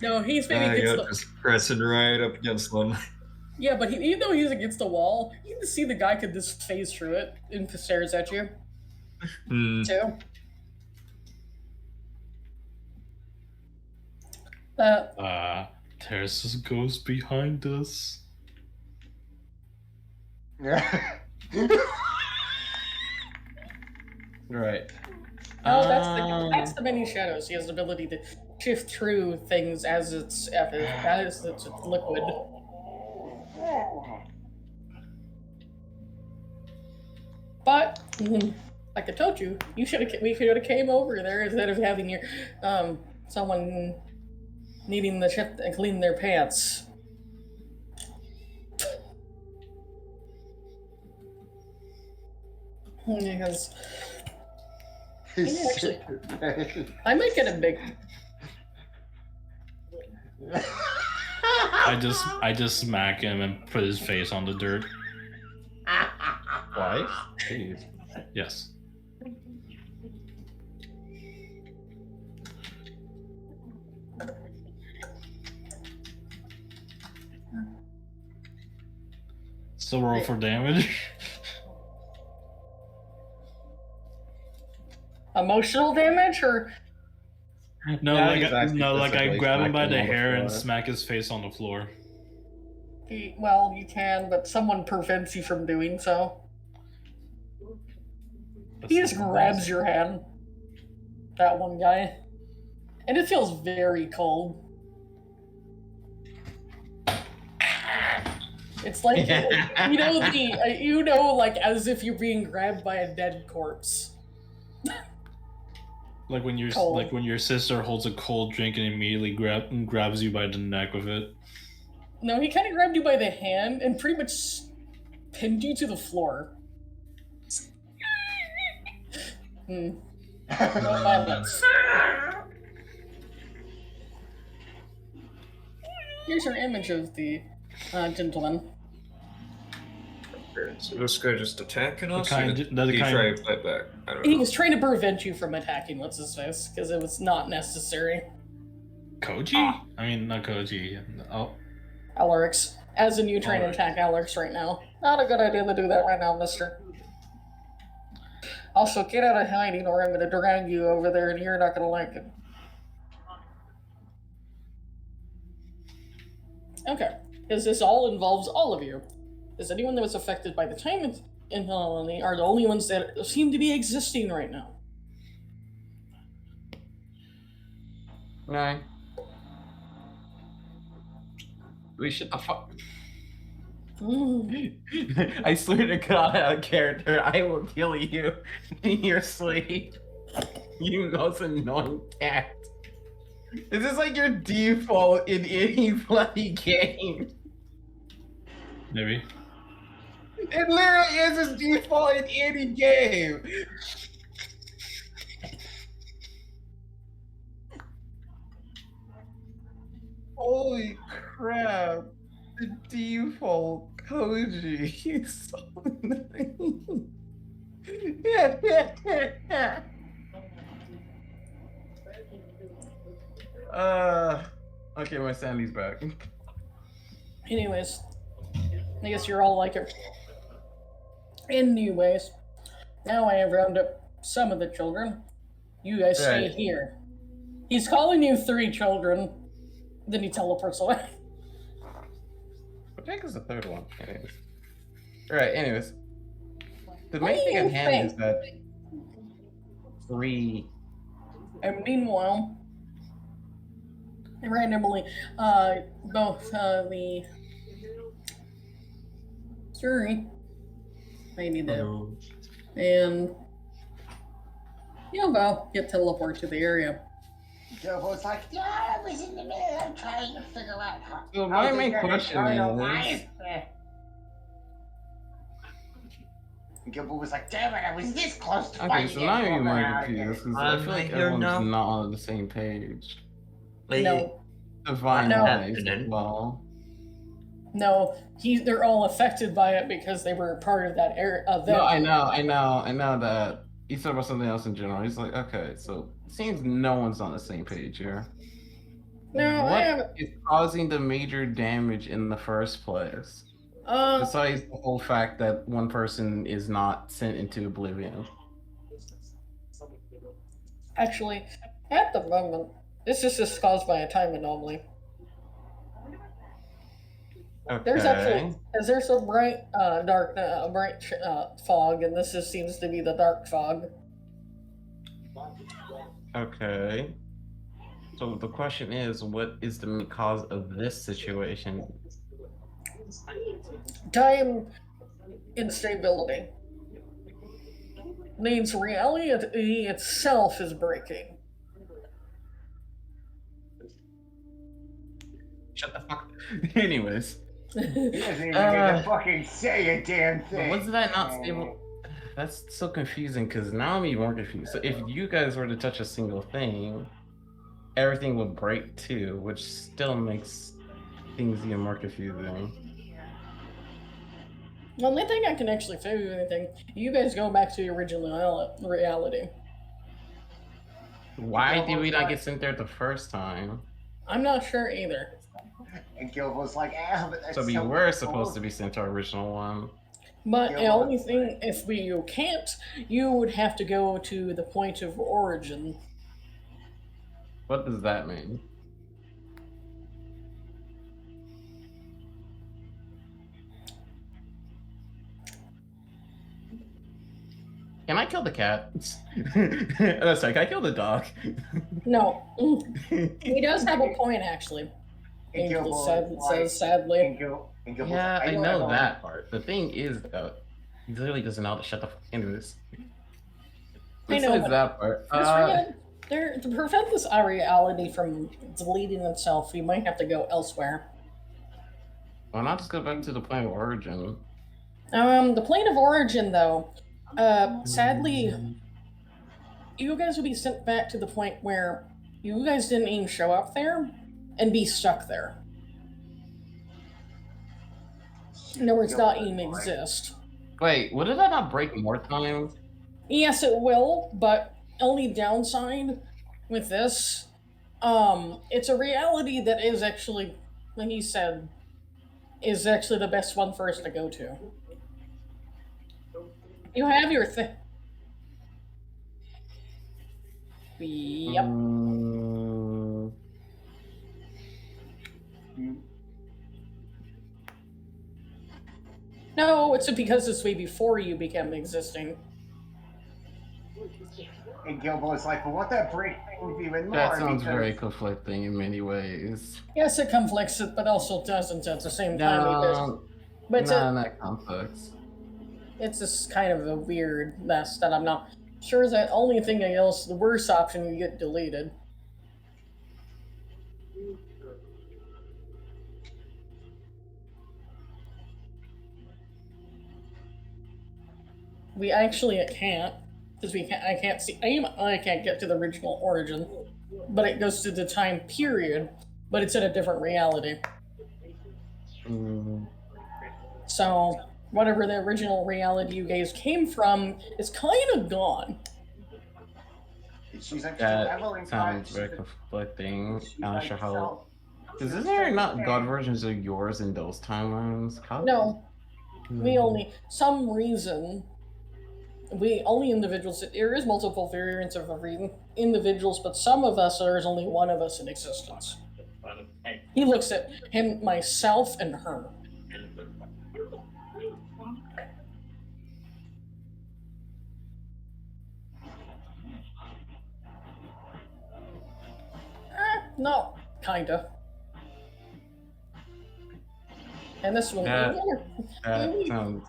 no. He's maybe just pressing right up against them. Yeah, but even though he's against the wall, you can see the guy could just phase through it and stares at you. Too. There's this ghost behind us. Right. Oh, that's the many shadows. He has the ability to shift through things as it's liquid. But like I told you, we should have came over there instead of having your someone needing the shift and clean their pants. Because actually, I might get a big. I just smack him and put his face on the dirt. Why? Jeez. Yes. Still roll for damage. Emotional damage or No, Yeah, like he's actually I grab him by physically the smacking hair on the and floor. smack his face on the floor. well, you can, but someone prevents you from doing so. He just grabs your hand. That one guy. And it feels very cold. It's like, like as if you're being grabbed by a dead corpse. Like when your sister holds a cold drink and immediately grabs you by the neck with it. No, he kind of grabbed you by the hand and pretty much pinned you to the floor. No violence. Here's our image of the gentleman. So this guy just attacking us? kind- or did the he kind- try to fight back? I don't He know. was trying to prevent you from attacking what's his face because it was not necessary. Koji? I mean, not Koji. Oh, Alarix. As in you trying to attack Alarix right now. Not a good idea to do that right now, mister. Also, get out of hiding or I'm going to drag you over there and you're not going to like it. Okay. Because this all involves all of you. Is anyone that was affected by the time in Colony are the only ones that seem to be existing right now. No. We should the fuck. I swear to God, out of character, I will kill you in your sleep. You most annoying cat. This is like your default in any bloody game. maybe. It literally is his default in any game. Holy crap. The default Koji is so okay, my sanity's back. Anyways, I guess you're all like it. Anyways, now I have rounded up some of the children. You guys stay Right. here. He's calling you 3 children, then he teleports away. What the heck is the third one? Anyways. Alright, anyways. The What main do thing you at hand is think? that 3. And meanwhile, randomly, both the Curie, maybe the and Yobo get teleported to the area. Jobo's like, yeah, I was in the middle of trying to figure out how. So my how main they're gonna question turn is- away. And Gilbo was like, damn it, I was this close to Okay, finding so it. now you're more Well, confused because I I'm feel like here everyone's now. not on the same page. No, Divine No. Eyes as well. no, they're all affected by it because they were part of that area. No, I know that. He's talking about something else in general. He's like, okay, so it seems no one's on the same page here. No, I What haven't. is causing the major damage in the first place? Besides the whole fact that one person is not sent into oblivion. Actually, at the moment, this is just caused by a time anomaly. Okay. There's a bright, fog, and this seems to be the dark fog. Okay. So the question is, what is the main cause of this situation? Time instability means reality itself is breaking. Shut the fuck. Anyways, He doesn't even get to fucking say a damn but thing. was that not stable? That's so confusing because now I'm even more confused. So if you guys were to touch a single thing, everything would break too, which still makes things even more confusing. The only thing I can actually tell you anything, you guys go back to the original reality. Why did we not get sent there the first time? I'm not sure either. And Gilbo's like, but that's So we so were much supposed to more." be sent to our original one. But Yeah, the well, only thing, if you can't, you would have to go to the point of origin. What does that mean? Can I kill the cat? Oh, sorry, can I kill the dog? No. He does have a point, actually. And Angel Gilbo says is sadly. And Gilbo's Yeah, like, I don't know that part. The thing is, though, he literally doesn't know how to shut the fuck into this. I know, Besides but that part. Just forget. There, to prevent this reality from deleting itself, we might have to go elsewhere. Why not just go back to the plane of origin? The plane of origin, though, sadly, you guys would be sent back to the point where you guys didn't even show up there and be stuck there. In other words, not even exist. Wait, would it not break more times? Yes, it will, but only downside with this, it's a reality that is actually, like he said, is actually the best one for us to go to. You have your thing. Yep. No, it's because it's way before you became existing. And Gilbo's like, well, what that break things even more? That sounds because very conflicting in many ways. Yes, it conflicts it, but also doesn't at the same time. No, But not in that context. it's just kind of a weird mess that I'm not sure that only thing else, the worst option, you get deleted. We actually can't, because I can't see. I can't get to the original origin, but it goes to the time period, but it's in a different reality. So whatever the original reality you guys came from is kind of gone. she's like, That sounds very conflicting. I'm not sure how. Because isn't there not God versions of yours in those timelines? No, we only some reason. We only individuals. There is multiple variants of every individuals, but some of us there's only one of us in existence. He looks at him, myself, and her. No, kinda. And this one, That we sounds.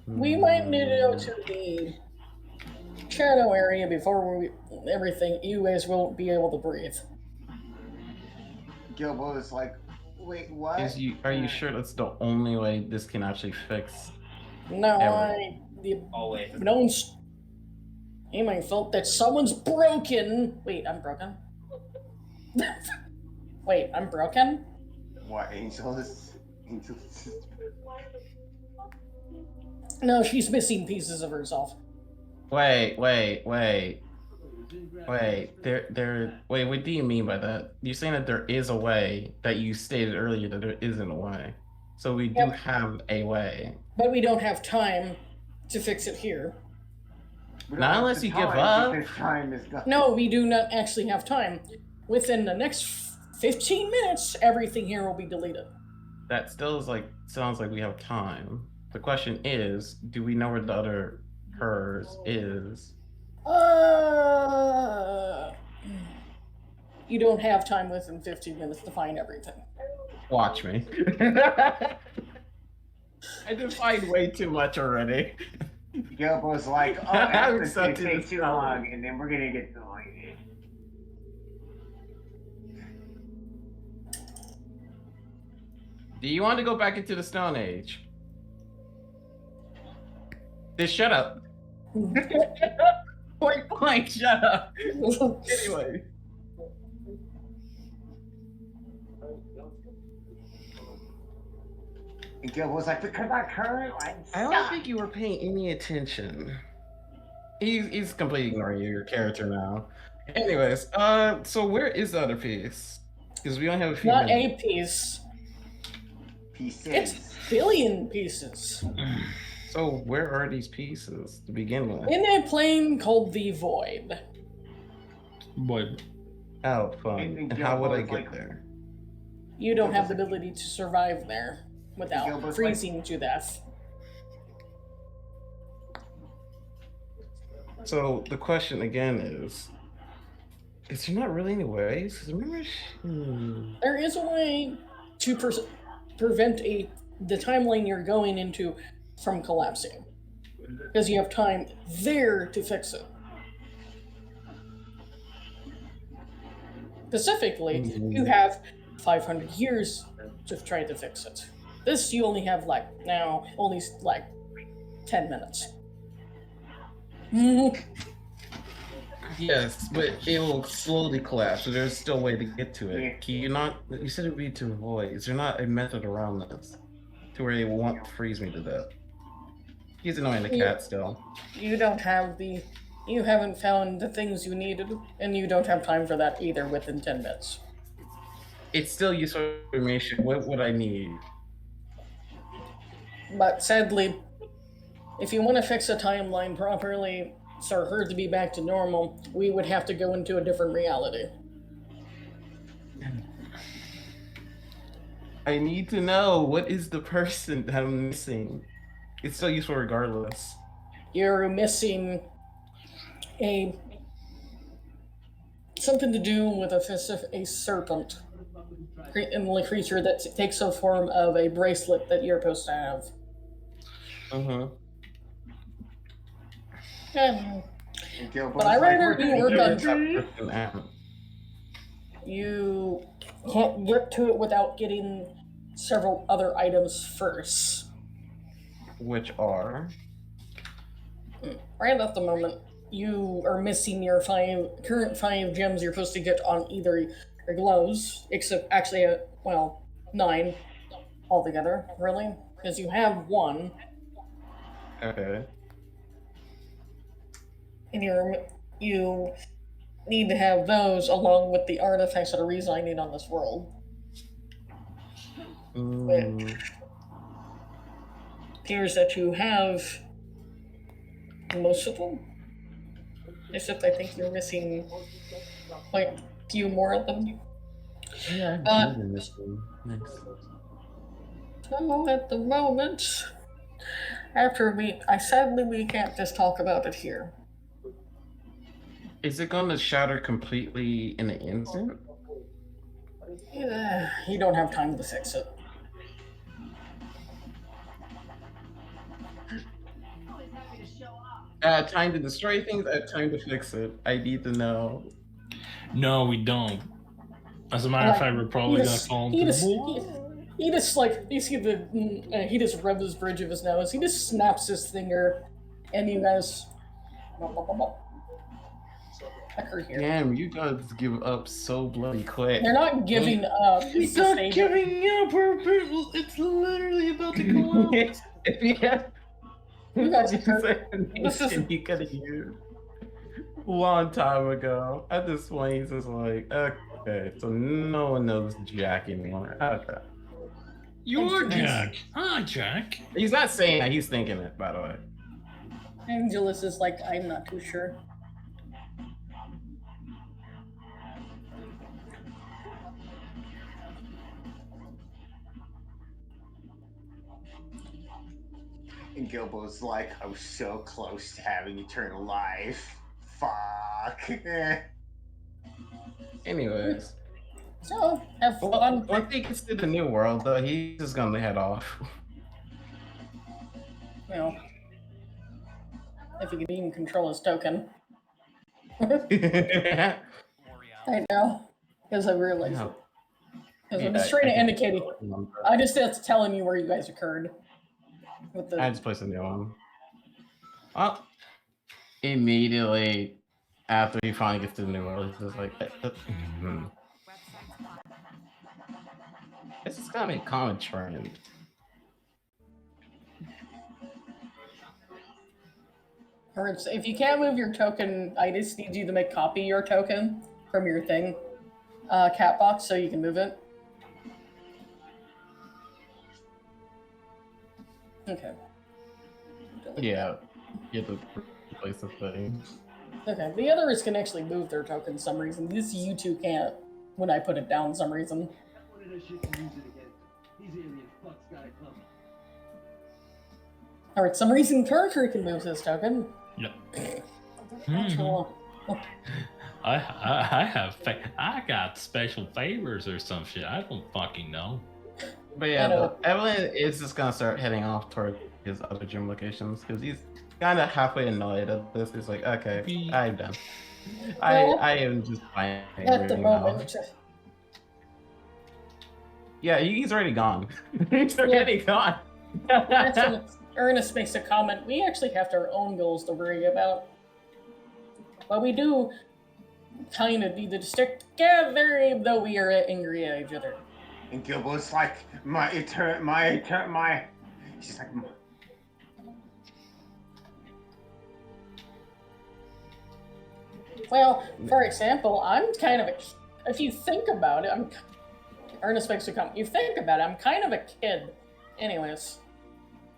might need to go to the shadow area before everything. You guys won't be able to breathe. Gilbo's like, wait, what? Are you sure that's the only way this can actually fix? No, Ever. Always. no one's. He might felt that someone's broken. Wait, I'm broken. Wait, I'm broken. What, Angel's? No, she's missing pieces of herself. Wait. Wait, what do you mean by that? You're saying that there is a way that you stated earlier that there isn't a way. So we do have a way. But we don't have time to fix it here. Not unless you give up. Time is gone. No, we do not actually have time. Within the next 15 minutes, everything here will be deleted. That still is sounds like we have time. The question is, do we know where the other hers is? You don't have time within 15 minutes to find everything. Watch me. I defined way too much already. Gilbo's like, oh, I'm that's so gonna to take the too side. long, and then we're gonna get deleted. Do you want to go back into the Stone Age? Just shut up. Point blank, shut up. Anyway. And Gilbo's like, because I current like I don't think you were paying any attention. He's completely ignoring your character now. Anyways, so where is the other piece? Because we only have a few Not minutes. a piece. pieces. It's billion pieces. So where are these pieces to begin with? In a plane called the Void. Boy, Oh, fun. And And how would I Gilbo's get like- there? You don't have the ability to survive there without Gilbert's like- freezing to death. So the question again is there not really any ways? 'Cause remember, There is a way to prevent the timeline you're going into from collapsing. Because you have time there to fix it. Specifically, you have 500 years to try to fix it. This you only have only 10 minutes. Yes, but it will slowly collapse, so there's still a way to get to it. Can you not? You said it would be to avoid. Is there not a method around this to where it won't freeze me to death? He's annoying the cat still. You don't have you haven't found the things you needed, and you don't have time for that either within 10 minutes. It's still useful information. What would I need? But sadly, if you want to fix a timeline properly, for her to be back to normal, we would have to go into a different reality. I need to know, what is the person that I'm missing? It's still useful regardless. You're missing something to do with a serpent. A creature that takes the form of a bracelet that you're supposed to have. But I rather you work on. You can't get to it without getting several other items first. Which are? Right at the moment, you are missing your current 5 gems you're supposed to get on either your gloves, except actually, 9 altogether, really, because you have 1. Okay. And you need to have those along with the artifacts that are residing on this world. It appears that you have most of them, except I think you're missing quite a few more of them. Yeah, Nice. So at the moment, sadly we can't just talk about it here. Is it going to shatter completely in an instant? Yeah, you don't have time to fix it. Time to destroy things, time to fix it. I need to know. No, we don't. As a matter of fact, we're probably gonna call him. He just you see he just rubs his bridge of his nose. He just snaps his finger, and you guys. Here. Damn, you guys give up so bloody quick. They're not giving up. It's not giving up. It's literally about to go up. Yeah. You guys this is he could have used long time ago. At this point, he's just like, okay, so no one knows Jack anymore. Okay. You're Jack. Hi, Jack. He's not saying that. He's thinking it, by the way. Angelus is like, I'm not too sure. And Gilbo's like, I was so close to having eternal life. Fuck. Anyways. So, have fun. Once he gets to the new world, though, he's just gonna head off. If he could even control his token. I know, because I realized it. Because I'm just trying to indicate it. I just that's telling you where you guys occurred. With the... I just placed a new one. Well, immediately after he finally gets to the new world, he's just like, this is kind of a common trend. If you can't move your token, I just need you to copy your token from your thing, cat box, so you can move it. Okay. Yeah, you have to replace the thing. Okay, the others can actually move their token for some reason. This you two can't when I put it down for some reason. Alright, some reason Kirker can move his token. Yep. I got special favors or some shit. I don't fucking know. But yeah, Evelyn is just gonna start heading off toward his other gym locations because he's kind of halfway annoyed at this. He's like, okay, I'm done. I am just fine At the right now. moment, Yeah, he's already gone. He's already gone. that's when Ernest makes a comment. We actually have our own goals to worry about. But we do kind of need to stick together, even though we are angry at each other. And Gilbo's like, she's like, Well, for example, I'm kind of a, if you think about it, Ernest makes a comment. You think about it, I'm kind of a kid. Anyways.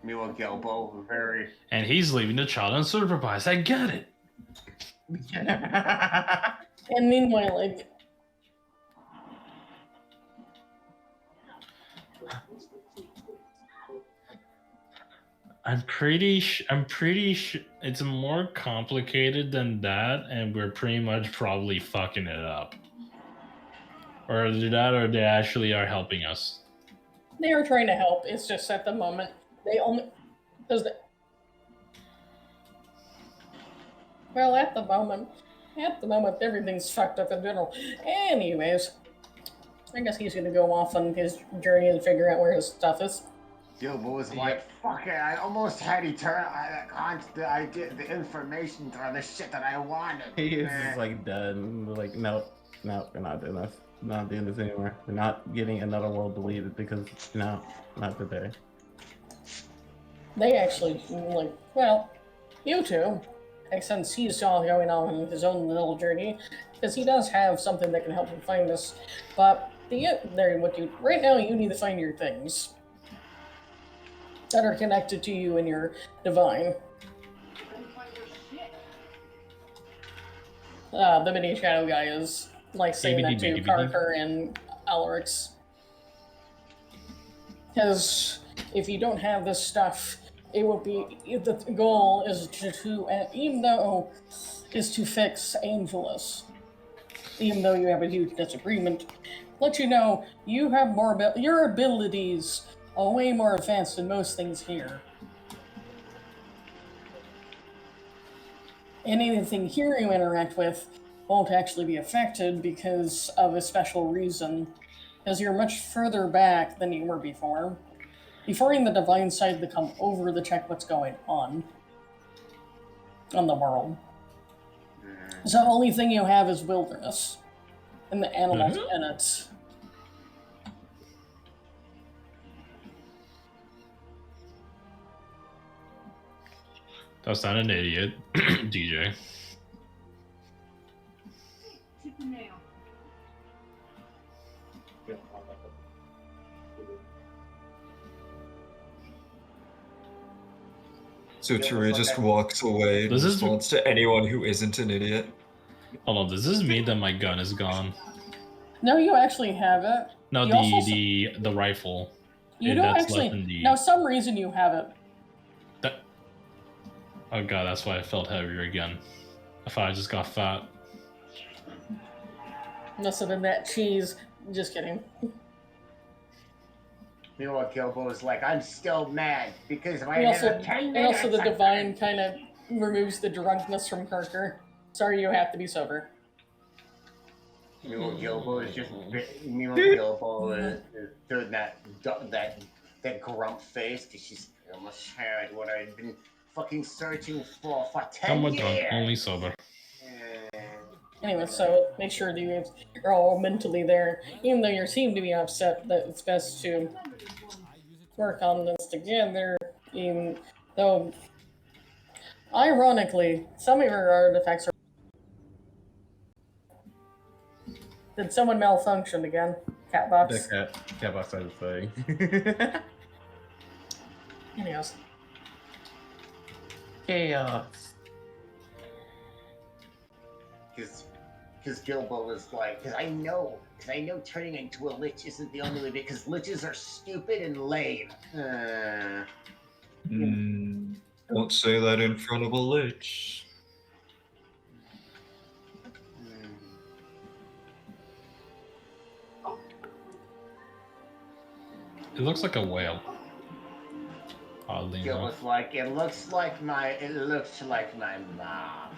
meanwhile, Gilbo, very. And he's leaving the child unsupervised. I get it. And meanwhile, like, I'm pretty sure it's more complicated than that, and we're pretty much probably fucking it up. Or they actually are helping us. they are trying to help. It's just at the moment, they only, does the, well, at the moment, everything's fucked up in general. Anyways, I guess he's gonna go off on his journey and figure out where his stuff is. Gilbo was like, fuck it, I almost had I did the information for the shit that I wanted. He is just like done. Like, nope, we're not doing this. We're not doing this anymore. We're not getting another world deleted because no, not today. They actually, like, well, you two, since he's all going on his own little journey, because he does have something that can help him find this, but right now you need to find your things that are connected to you and your divine. The mini shadow guy is like saying that to Parker and Alrix. Because if you don't have this stuff, it will be, the goal is to fix Angelus. Even though you have a huge disagreement, let you know you have your abilities are way more advanced than most things here. And anything here you interact with won't actually be affected because of a special reason, because you're much further back than you were before. Before in the divine side to come over to check what's going on the world. So the only thing you have is wilderness and the animals in it. That's not an idiot, DJ. So Ture just walks away in response to anyone who isn't an idiot. Hold on, does this mean that my gun is gone? No, you actually have it. No, You the rifle. You don't actually. No, some reason you have it. Oh god, that's why I felt heavier again. I thought I just got fat. Must have been that cheese. Just kidding. Meanwhile, Gilbo is like, I'm still mad because And also the divine kind of removes the drunkenness from Parker. Sorry, you have to be sober. Meanwhile, Gilbo is just. Meanwhile, Gilbo is doing that grump face because she's almost had what I've been fucking searching for 10 years. Drunk, only sober. Anyway, so make sure that you're all mentally there. Even though you seem to be upset, that it's best to work on this together. Even though, ironically, some of your artifacts are. Did someone malfunction again? Catbox? The catbox started saying. Anyways. Chaos. Because Gilbo was like, because I know turning into a lich isn't the only way, because liches are stupid and lame. Don't say that in front of a lich. It looks like a whale. Oddly Gilbo's like, it looks like my mom.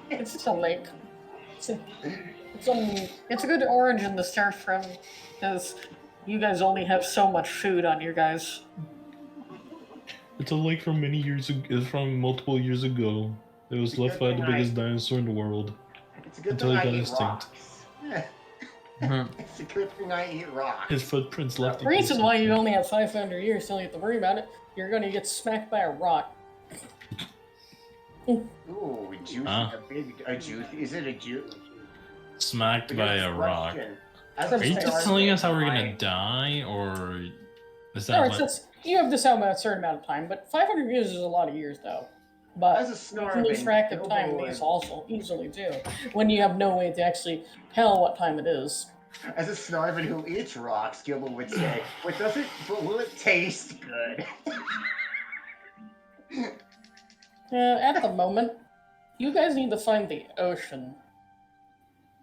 It's just a lake. It's a good origin to start from, because you guys only have so much food on your guys. It's a lake from many years ago. It's from multiple years ago. It was left by the biggest dinosaur in the world It's a good until thing he got I eat extinct. rocks. It's a good thing I eat rocks. His footprints left. The reason why you only have 500 years, so you don't have to worry about it. You're gonna get smacked by a rock. Ooh, juicy. A juice. Is it a juice? Smacked by a rock. As Are you a just telling us how we're starving, gonna die, or is No, that it's like... just, you have to sell about a certain amount of time, but 500 years is a lot of years, though. But As a you can lose starving track of time Gilbo these is- also easily too, when you have no way to actually tell what time it is. As a Snarvin who eats rocks, Gilbert would say, but will it taste good? At the moment, you guys need to find the ocean.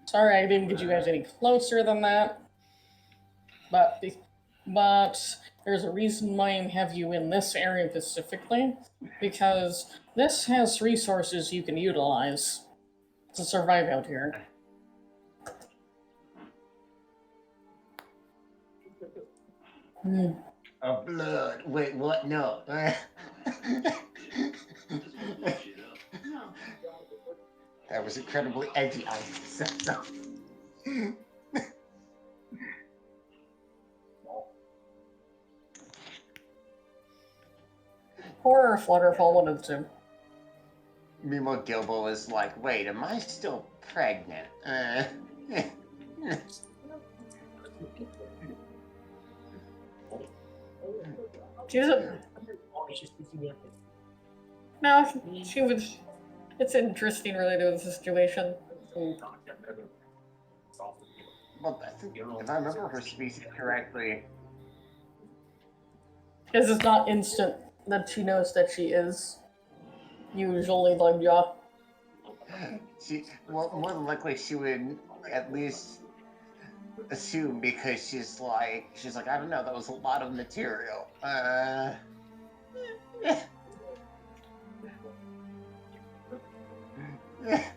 Sorry I didn't get you guys any closer than that. But there's a reason why I have you in this area specifically, because this has resources you can utilize to survive out here. Of blood. Wait, what? No. That was incredibly edgy. I said so. Or Flutterfall, one of the two. Meanwhile, Gilbo is like, wait, am I still pregnant? She's a... No, she was... It's interesting related to the situation. Well, I think, if I remember her species correctly, Because it's not instant that she knows that she is usually like, yeah. well, more than likely she would at least assume, because she's like, I don't know, that was a lot of material.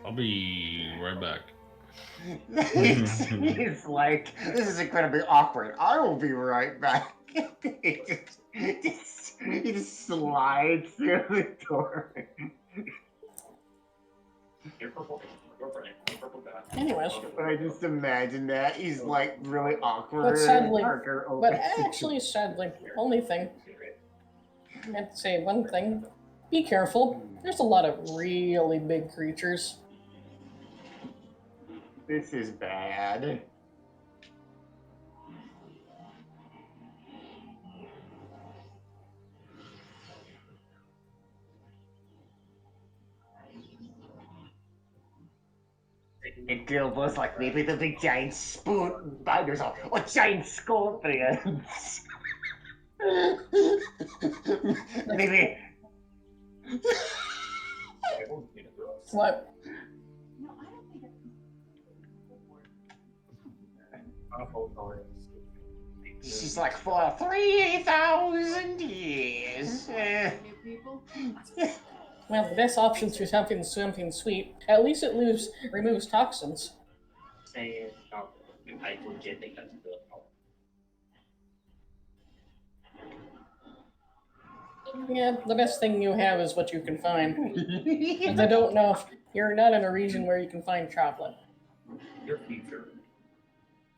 I'll be right back. He's like, this is incredibly awkward. I will be right back. he just slides through the door. Anyways. But I just imagine that he's like really awkward. But sadly, Parker but opens the actually, sadly, only thing. I have to say one thing. Be careful. There's a lot of really big creatures. This is bad. And Gilbo's like, maybe the big giant spoon binders are, or giant scorpions. Maybe. What? She's like, for 3,000 years. Well, the best option for something sweet. At least it removes toxins. Yeah, the best thing you have is what you can find. I don't know if you're not in a region where you can find chocolate. Your future.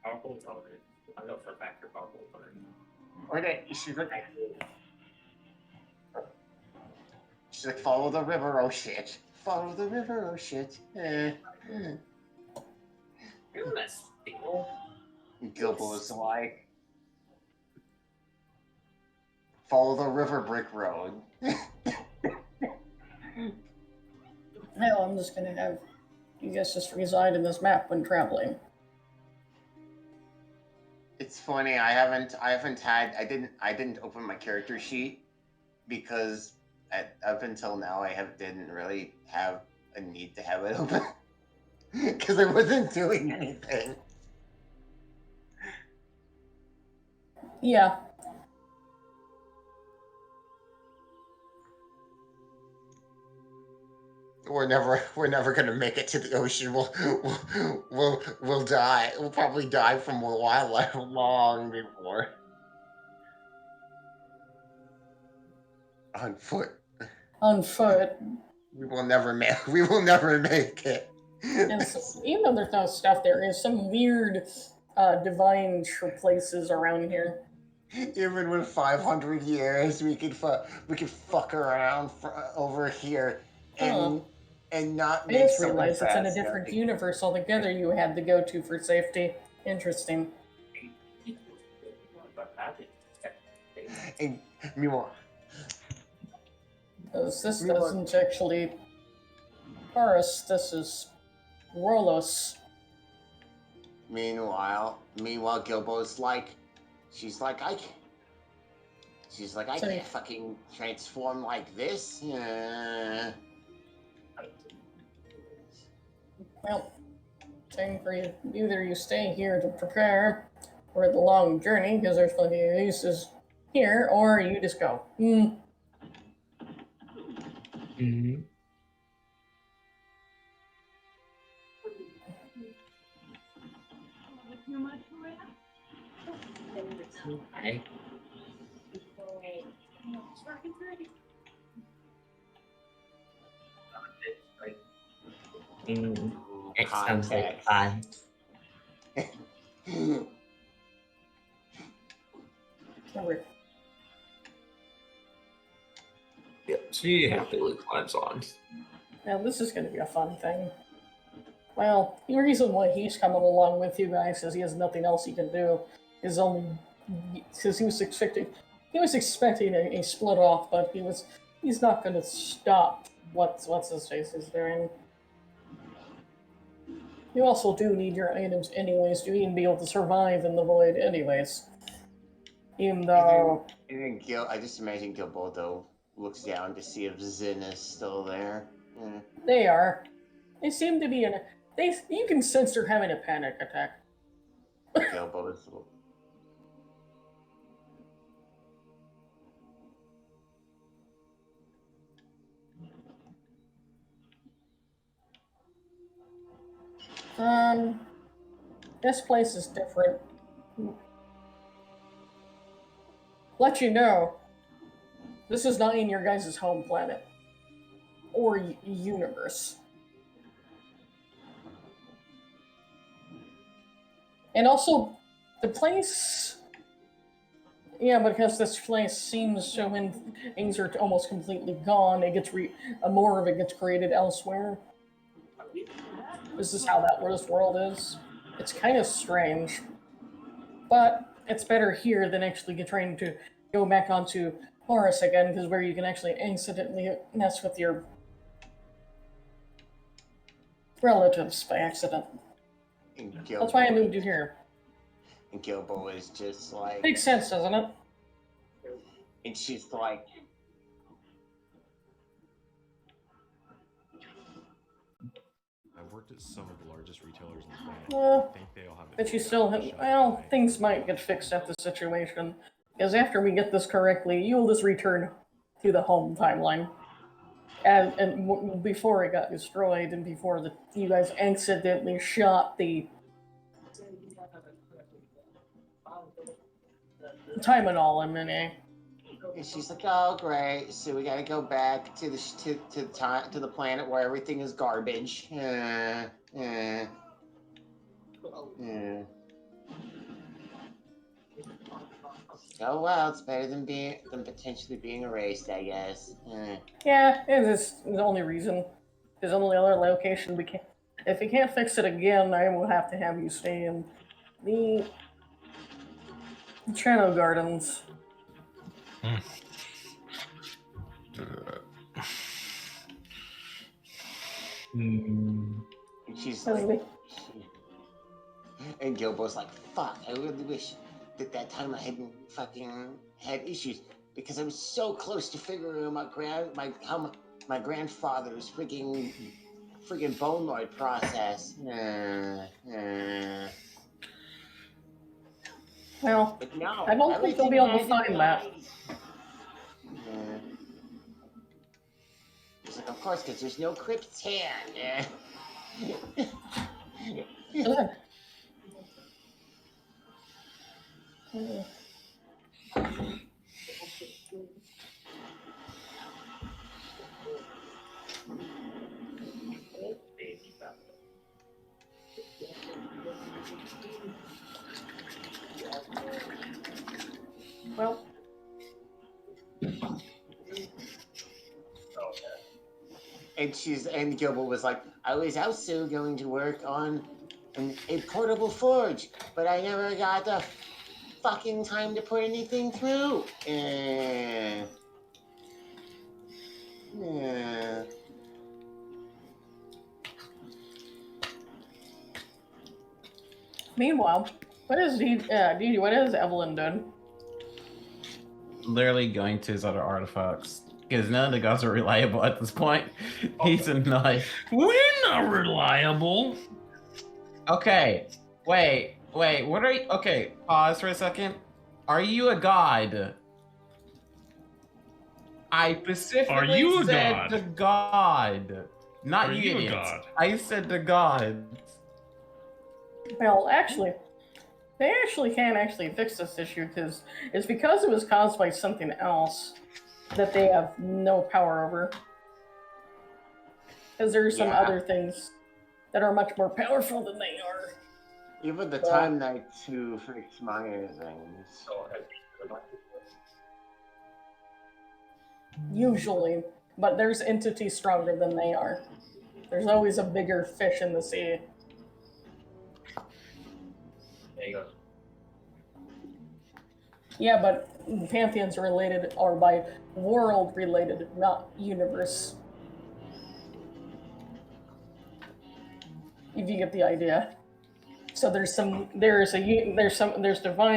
Powerful intelligence. I know for a fact you're powerful intelligence. Or that she's like, follow the river, oh shit. Follow the river, oh shit. You're not stable. Gilbo is like, follow the river, brick road. Hell, I'm just gonna have you guys just reside in this map when traveling. It's funny, I didn't open my character sheet because up until now I didn't really have a need to have it open because I wasn't doing anything. Yeah. we're never gonna make it to the ocean. We'll die. We'll probably die from wildlife long before. On foot. On foot. We will never make it. And so, even though there's no stuff, there is some weird divine places around here. Even with 500 years, we could fuck around over here and not I make just something realized it's in a fast. different universe altogether you had to go to for safety. Interesting. And meanwhile, This doesn't actually Taurus, this is Rolos. Meanwhile, Gilbo's like, she's like, I can't fucking transform like this. Well, saying for you, either you stay here to prepare for the long journey, because there's plenty of uses here, or you just go. It sounds like fun. Yep, she happily climbs on. Now this is going to be a fun thing. Well, the reason why he's coming along with you guys is he has nothing else he can do. Is only because he was expecting a split off, but he's not going to stop what's his face is doing. You also do need your items anyways to even be able to survive in the void anyways. Even though... I just imagine Gilbo, though, looks down to see if Zin is still there. They are. They seem to be in a... You can sense they're having a panic attack. Gilbo is... This place is different. Let you know, this is not in your guys' home planet. Or universe. And also, the place... Yeah, because this place seems so when things are almost completely gone, it gets more of it gets created elsewhere. This is how this world is. It's kind of strange. But it's better here than actually trying to go back onto Horus again, because where you can actually accidentally mess with your relatives by accident. That's why I moved you here. And Gilbo is just like... Makes sense, doesn't it? And she's like... I've worked at some of the largest retailers in the planet. Well, I think they all have but you still have... Well, things might get fixed at the situation. Because after we get this correctly, you'll just return to the home timeline. And before it got destroyed, and before you guys accidentally shot the time and all in mini. And she's like, "Oh, great! So we gotta go back to the planet where everything is garbage." Oh well, it's better than potentially being erased, I guess. Yeah, it's the only reason. There's only other location we can't. If we can't fix it again, I will have to have you stay in the Channel Gardens. And she's like, and Gilbo's like, "Fuck! I really wish that time I hadn't fucking had issues because I was so close to figuring out my grandfather's freaking boneloid process." Well, but no, I don't think they'll be able to find that. She's like, "Of course." course, because there's no Crypt's hand. Good. Well, And Gilbert was like, I was also going to work on a portable forge, but I never got the fucking time to put anything through. Yeah. meanwhile, what is Didi? What is Evelyn doing? Literally going to his other artifacts. Because none of the gods are reliable at this point. He's a nut. We're not reliable. Okay. Wait. What are you? Okay, pause for a second. Are you a god? I specifically Are you a said god? the god. Not Are you you a idiots. god? I said the god. Well, actually, they actually can't actually fix this issue because it's because it was caused by something else that they have no power over. Because there are some Yeah. other things that are much more powerful than they are. Even the Well- Time Knight to fix minor things. Usually. But there's entities stronger than they are. There's always a bigger fish in the sea. There you go. Yeah, but pantheons are related are by world related, not universe. If you get the idea. So there's divines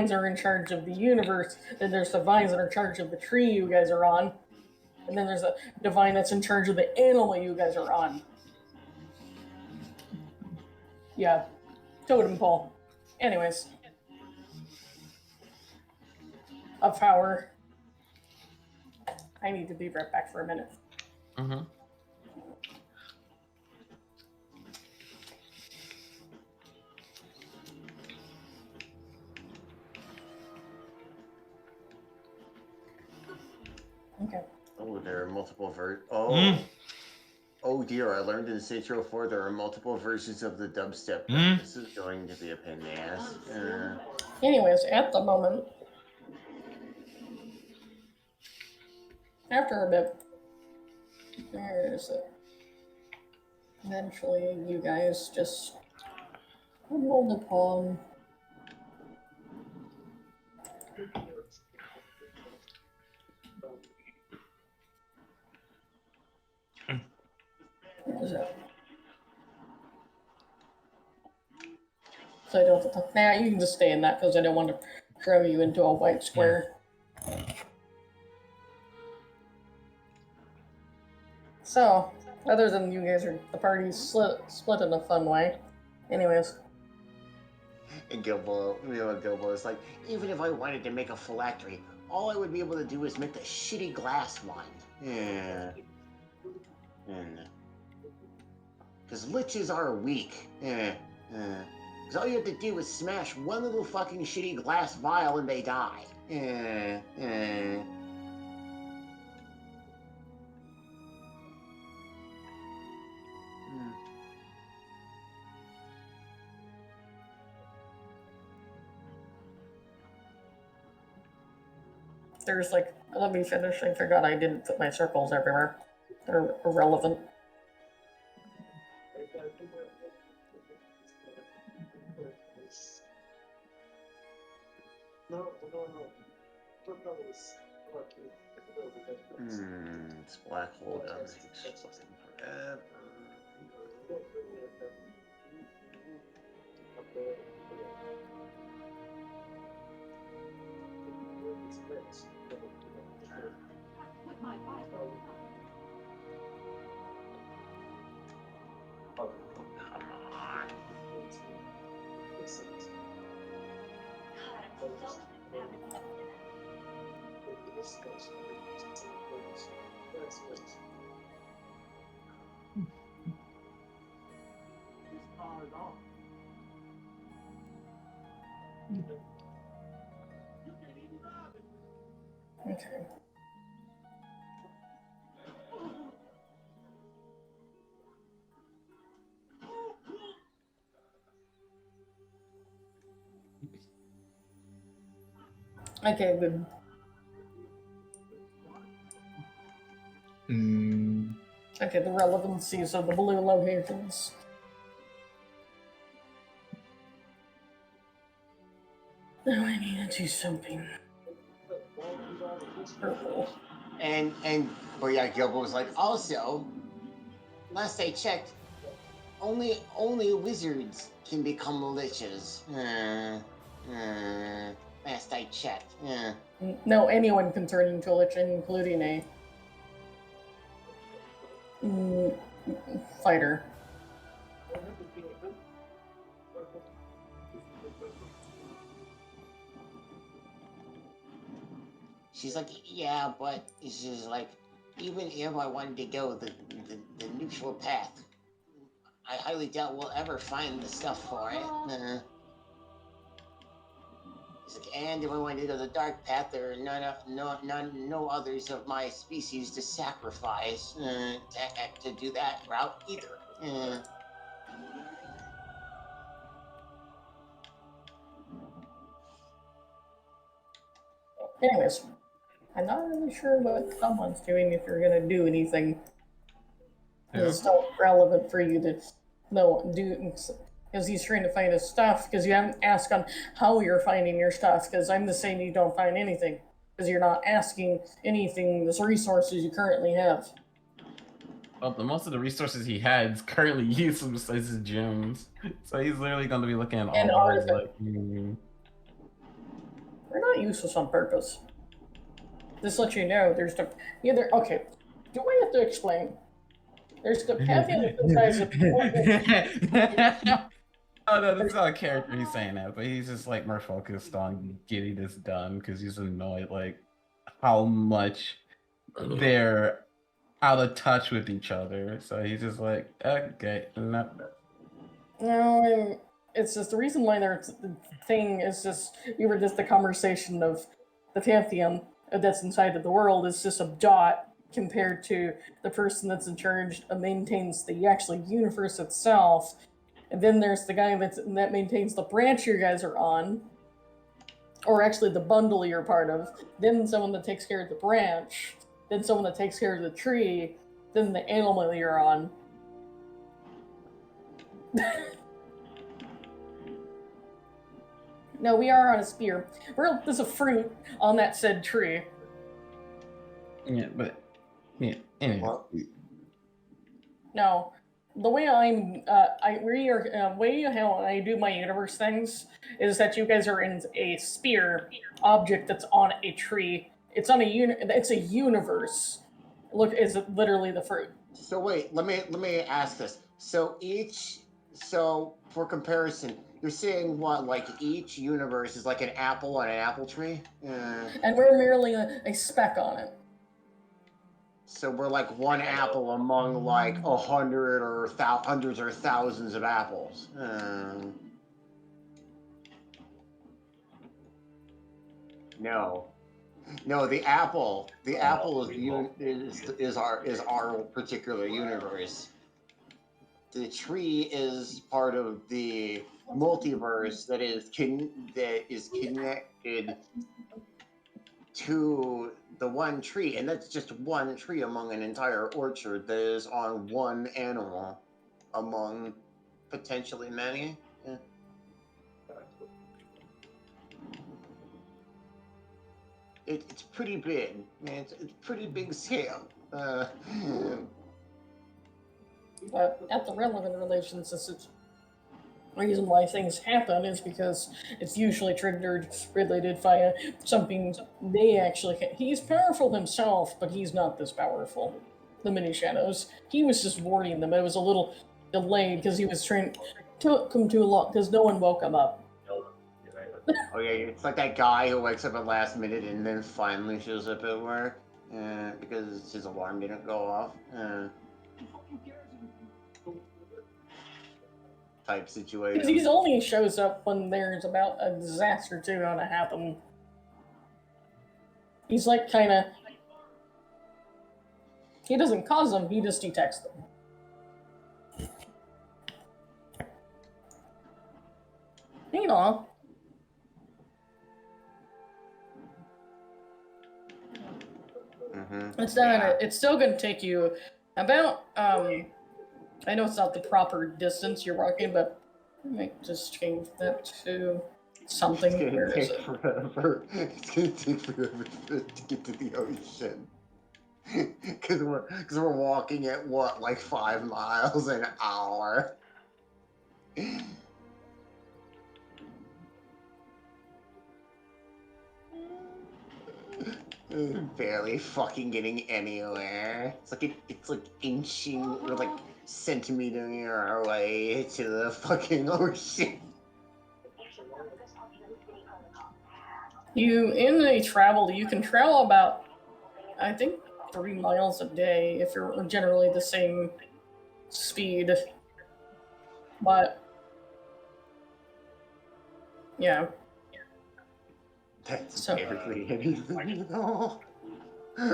that are in charge of the universe, then there's divines that are in charge of the tree you guys are on, and then there's a divine that's in charge of the animal you guys are on. Yeah, totem pole. Anyways, of power. I need to be right back for a minute. Mm-hmm. Okay. Oh, there are multiple Oh. Mm. Oh dear, I learned in Saintro 4 there are multiple versions of the dubstep. Mm. This is going to be a pain in the ass. Anyways, at the moment, after a bit, where is it? Eventually, you guys just stumbled upon. What is it? So I don't have to. Nah, you can just stay in that because I don't want to throw you into a white square. So, other than you guys are the party's split in a fun way. Anyways, And Gilbo is like, even if I wanted to make a phylactery, all I would be able to do is make the shitty glass one. Yeah. Because liches are weak. Because all you have to do is smash one little fucking shitty glass vial and they die. there's like, let me finish. I forgot I didn't put my circles everywhere. They're irrelevant. This black hole down takes fucking forever. Oh, come on. Okay. Okay, good. Okay, the relevancies of the blue locations. Now I need to do something. Purple. And yeah, Gilbert was like, also, last I checked, only wizards can become liches. Last I checked. No, anyone can turn into a lich, including a fighter. She's like, yeah, but she's like, even if I wanted to go the neutral path, I highly doubt we'll ever find the stuff for it. He's like, and if I wanted to go the dark path, there are no others of my species to sacrifice to do that route either. Anyways, I'm not really sure what someone's doing if you're gonna do anything. It's not relevant for you to know because he's trying to find his stuff because you haven't asked on how you're finding your stuff because I'm the same, you don't find anything because you're not asking anything, the resources you currently have. Well, the most of the resources he had is currently useless besides his gems. So he's literally going to be looking at all those, like... They're not useless on purpose. Just let you know, there's the... Okay, do I have to explain? There's the Pantheon that comprises of... Oh no, this is not a character he's saying that, but he's just like more focused on getting this done because he's annoyed like how much they're out of touch with each other. So he's just like, okay, no. No, it's just the reason why the thing is just we were just the conversation of the Pantheon that's inside of the world is just a dot compared to the person that's in charge of maintains the actual universe itself. And then there's the guy that maintains the branch you guys are on, or actually the bundle you're part of. Then someone that takes care of the branch. Then someone that takes care of the tree. Then the animal you're on. No, we are on a spear. There's a fruit on that said tree. Yeah, but yeah, anyway. No. The way way how I do my universe things is that you guys are in a spear object that's on a tree. It's on it's a universe. Look, is it literally the fruit? So wait, let me ask this. So for comparison, you're saying what? Like each universe is like an apple on an apple tree? And we're merely a speck on it. So we're like one apple among like 100 or hundreds or thousands of apples. No, the apple is our particular universe. The tree is part of the multiverse that is connected to the one tree, and that's just one tree among an entire orchard that is on one animal among potentially many. Yeah. It's pretty big, man. It's pretty big scale. At the relevant relations, it's the reason why things happen is because it's usually triggered related via something they actually can. He's powerful himself, but he's not this powerful. The mini shadows. He was just warning them. It was a little delayed because he was trying took him too long because no one woke him up. Oh yeah, it's like that guy who wakes up at last minute and then finally shows up at work because his alarm didn't go off. type Because situation. he only shows up when there's about a disaster or two gonna happen. He's like kind of. He doesn't cause them, he just detects them. You know. It's not. Yeah. It's still gonna take you about. I know it's not the proper distance you're walking, but I might just change that to something. It's Where gonna is take it? forever. It's gonna take forever to get to the ocean. Because we're walking at what, like 5 miles an hour. Barely fucking getting anywhere. It's like inching or like centimetering our way to the fucking ocean. You you can travel about, I think, 3 miles a day if you're generally the same speed. But yeah. That's So- barely anything at all.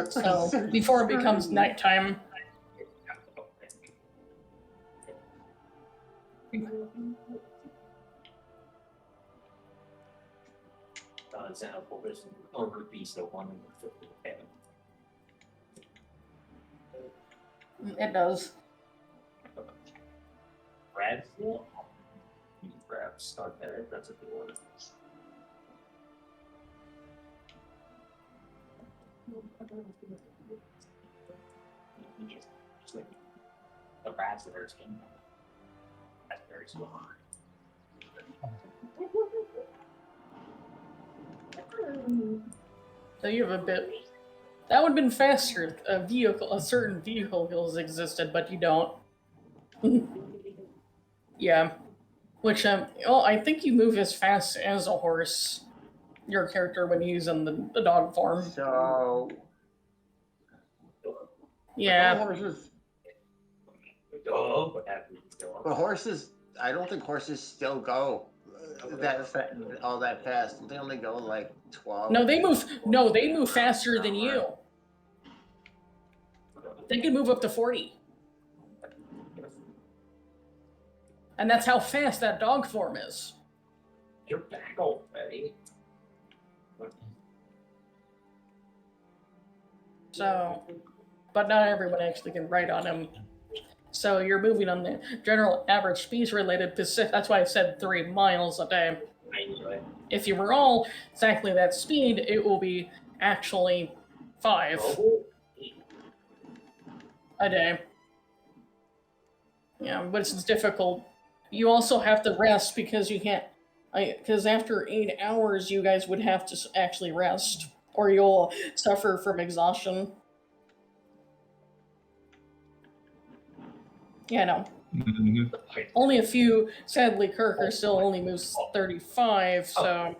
So before it becomes nighttime, Example, there's an over beast of 157. it does. Brad, Brad, start there. That's a good one. Just like the Brad's the first game. That's very small. So you have a bit. That would have been faster. A certain vehicles existed, but you don't. Yeah. Which well, I think you move as fast as a horse. Your character when he's in the dog form. So Yeah. horses. Oh, what happened? But horses, I don't think horses still go all that fast. They only go like 12. No, they move. No, they move faster than you. They can move up to 40. And that's how fast that dog form is. You're back already. So, but not everyone actually can ride on him. So you're moving on the general average speed related. That's why I said 3 miles a day. I knew it. If you were all exactly that speed, it will be actually 5 a day. Yeah, but it's difficult. You also have to rest because you can't. Because after 8 hours, you guys would have to actually rest, or you'll suffer from exhaustion. Yeah, no. Only a few. Sadly, Kirker still only moves 35, so.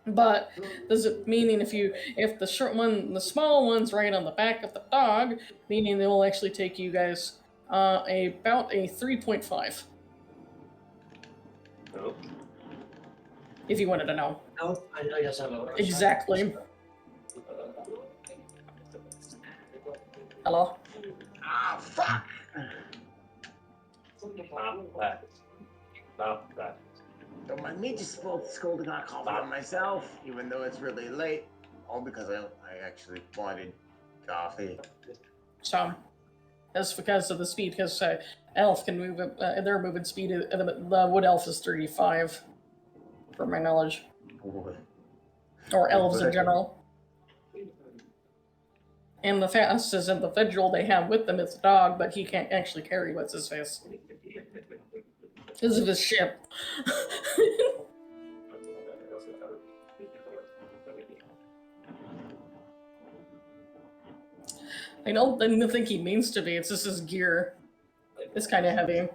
But does it meaning if the short one, the small one's right on the back of the dog, meaning they will actually take you guys about a 3.5. Oh. If you wanted to know. No, I just have a Exactly. Hello? Ah, fuck! Not that. Don't mind me just scolding hot coffee on myself, even though it's really late. All because I actually wanted coffee. So, that's because of the speed, because elf can move, their movement speed, the wood elf is 35, from my knowledge. Boy. Or elves in general. And the fastest individual they have with them is the dog, but he can't actually carry what's his face. Because of his ship. I don't even think he means to be, it's just his gear. It's kind of heavy.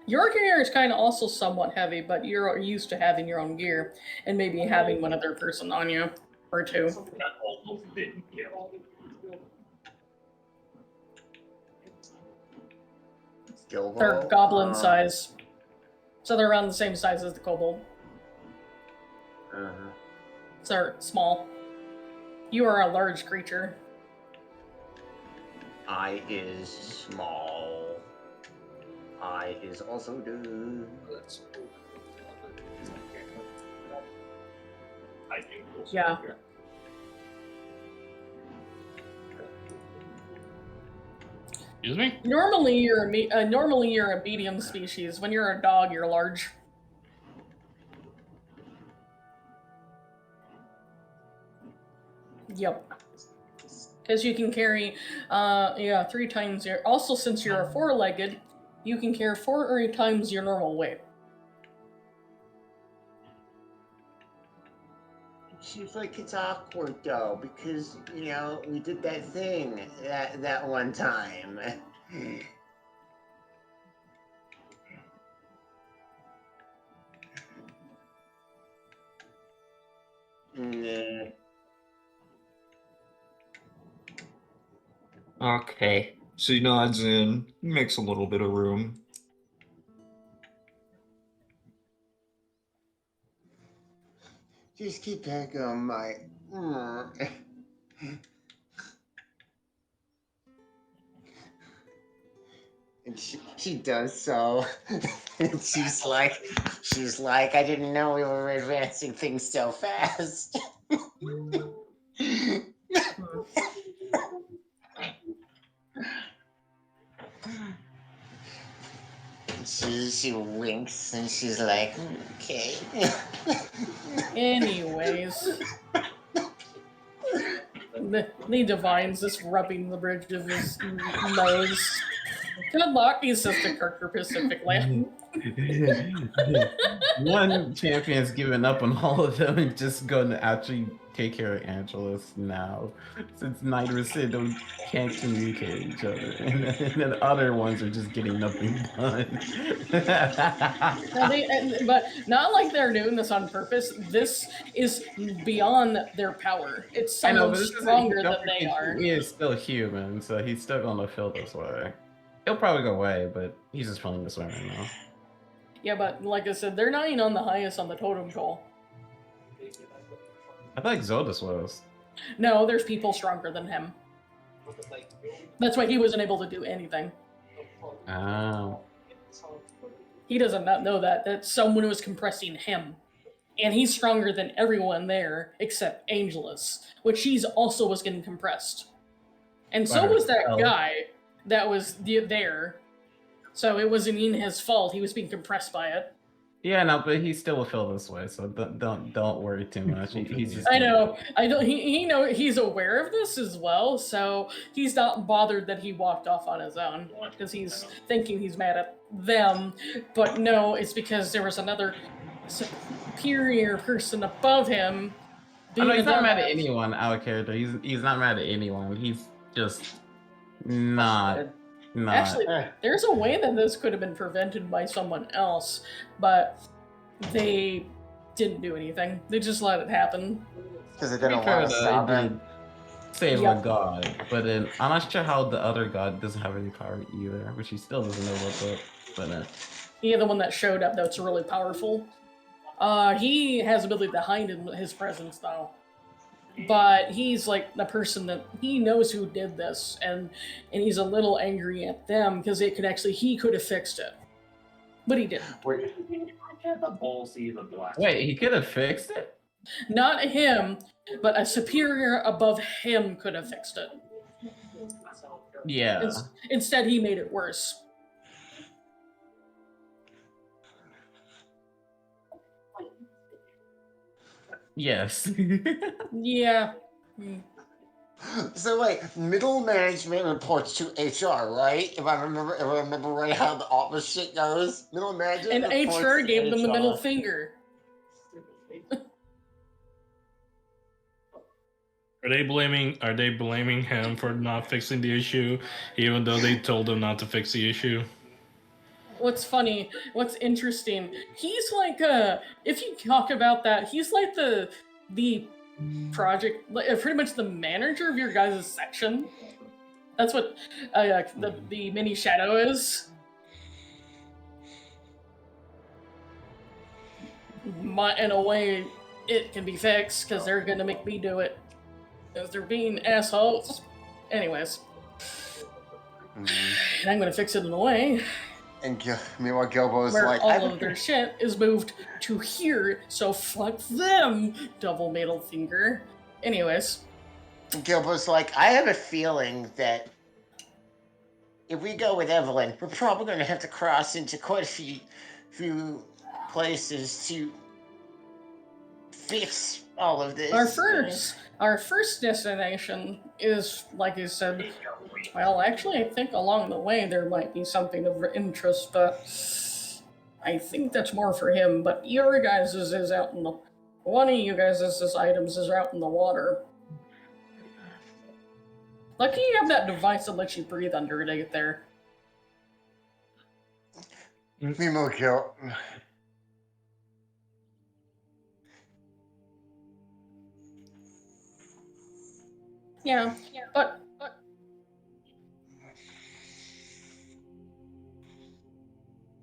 Your gear is kind of also somewhat heavy, but you're used to having your own gear, and maybe having one other person on you, or two. Gilbo? They're goblin size. So they're around the same size as the kobold. Uh, So they're small. You are a large creature. I is small. I is also good. Yeah. Excuse me? Normally you're a medium species. When you're a dog, you're large. Yep. Because you can carry, 3 times your. Also, since you're a 4-legged, you can carry 4 times your normal weight. Seems like it's awkward though, because you know we did that thing that one time. Nah. Okay. She nods in, makes a little bit of room. Just keep back on my. And she does so. And she's like, I didn't know we were advancing things so fast. She winks and she's like, okay. Anyways. He divines this rubbing the bridge of his nose. Good luck, he says to Kirker Pacifically. One champion's given up on all of them and just going to actually take care of Angelus now, since neither of them can't communicate with each other, and then other ones are just getting nothing done. But not like they're doing this on purpose. This is beyond their power. It's someone stronger than they are. He is still human, so he's still gonna feel this way. He'll probably go away, but he's just feeling this way right now. Yeah, but like I said, they're not even on the highest on the totem pole. I thought Exodus was. No, there's people stronger than him. That's why he wasn't able to do anything. Oh. He doesn't not know that someone was compressing him. And he's stronger than everyone there except Angelus, which she's also was getting compressed. And so was that guy that was there. So it wasn't even his fault. He was being compressed by it. Yeah, no, but he still will feel this way, so don't worry too much. He's just I know. He's aware of this as well, so he's not bothered that he walked off on his own because he's thinking he's mad at them. But no, it's because there was another superior person above him. I know he's not mad at anyone out of character. He's not mad at anyone. He's just not. Actually, there's a way that this could have been prevented by someone else, but they didn't do anything. They just let it happen. Because they didn't want to stop it. Save a god, but then I'm not sure how the other god doesn't have any power either, which he still doesn't know what's up. But yeah, the one that showed up that's really powerful. He has ability to hide his presence though. But he's like the person that he knows who did this, and he's a little angry at them because he could have fixed it, but he didn't. Wait, he could have fixed it? Not him, but a superior above him could have fixed it. Yeah. Instead, he made it worse. Yes. Yeah. So wait, middle management reports to HR, right? If I remember right how the office shit goes. Middle management. And HR gave them the middle finger. Are they blaming him for not fixing the issue, even though they told him not to fix the issue? What's funny, what's interesting, he's like, if you talk about that, he's like the project, pretty much the manager of your guys' section. That's what the mini shadow is. in a way, it can be fixed because they're gonna make me do it. Because they're being assholes. Anyways. And I'm gonna fix it in a way And meanwhile, Gilbo's where like, all of their shit is moved to here, so fuck them, double middle finger. Anyways. Gilbo's like, I have a feeling that if we go with Evelyn, we're probably going to have to cross into quite a few places to fix all of this. Our first destination is, like you said, well, actually, I think along the way there might be something of interest, but I think that's more for him. But your guys' is out in the, one of you guys' items is out in the water. Lucky you have that device that lets you breathe underneath there. Mimo Gil. Yeah, but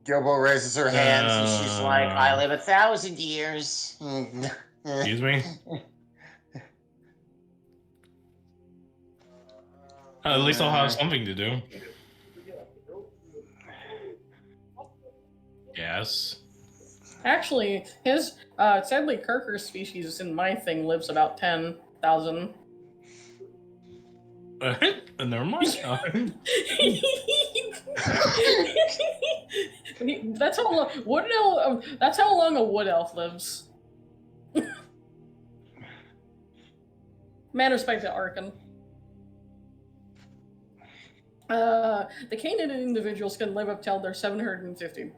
Gilbo raises her hands and she's like, I live 1,000 years. Excuse me? At least I'll have something to do. Yes. actually, his sadly Kirker's species in my thing lives about 10,000. Never mind. That's how long wood elf. That's how long a wood elf lives. Man, respect to Arkan. The Canaan individuals can live up till they're 750.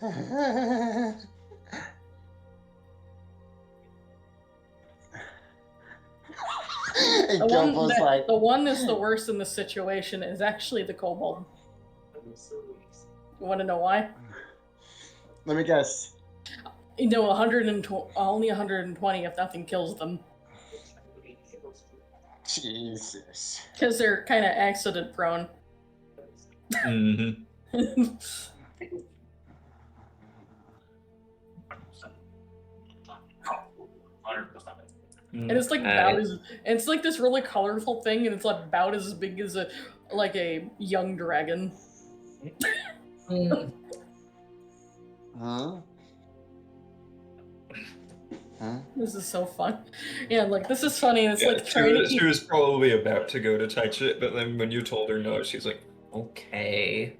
The one that's the worst in this situation is actually the kobold. You want to know why? Let me guess. You know, only 120 if nothing kills them. Jesus. Because they're kind of accident prone. Mm-hmm. And it's like about as, it's like this really colorful thing, and it's like about as big as a young dragon. Huh? This is so fun. Yeah, like this is funny. It's like she was probably about to go to touch it, but then when you told her no, she's like, okay.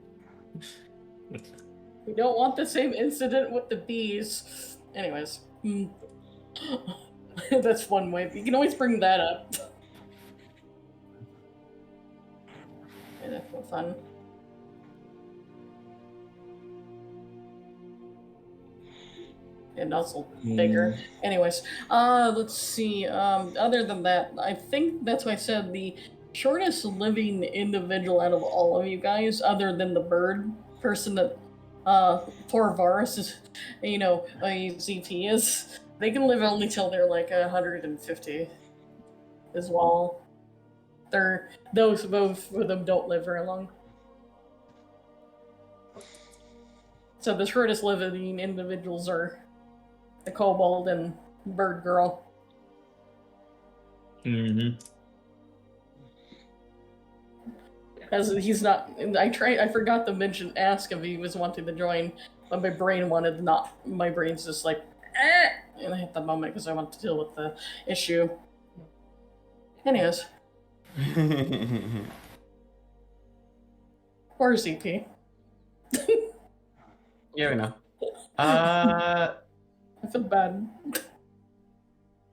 We don't want the same incident with the bees. Anyways. That's one way. You can always bring that up. Yeah, that's for fun. And also bigger. Anyways, let's see. Other than that, I think that's why I said the shortest living individual out of all of you guys, other than the bird person that poor Varus is, you know, a ZP is. They can live only till they're like 150 as well. Both of them don't live very long. So the shortest living individuals are the kobold and bird girl. Mm-hmm. As he's not, I forgot to ask if he was wanting to join, but my brain wanted not. My brain's just like, and I hit the moment because I want to deal with the issue. Anyways. Or ZP. Yeah, we know. I feel bad.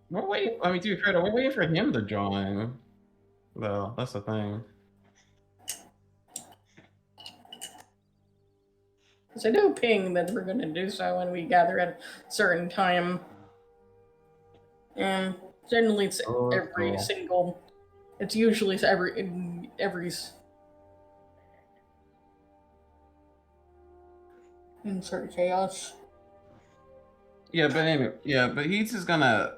We're waiting. I mean, to be fair, we're waiting for him to join. Though, that's the thing. Because I do ping that we're going to do so when we gather at a certain time. And generally it's every single... It's usually every... Insert chaos. Yeah, but anyway, but he's just gonna...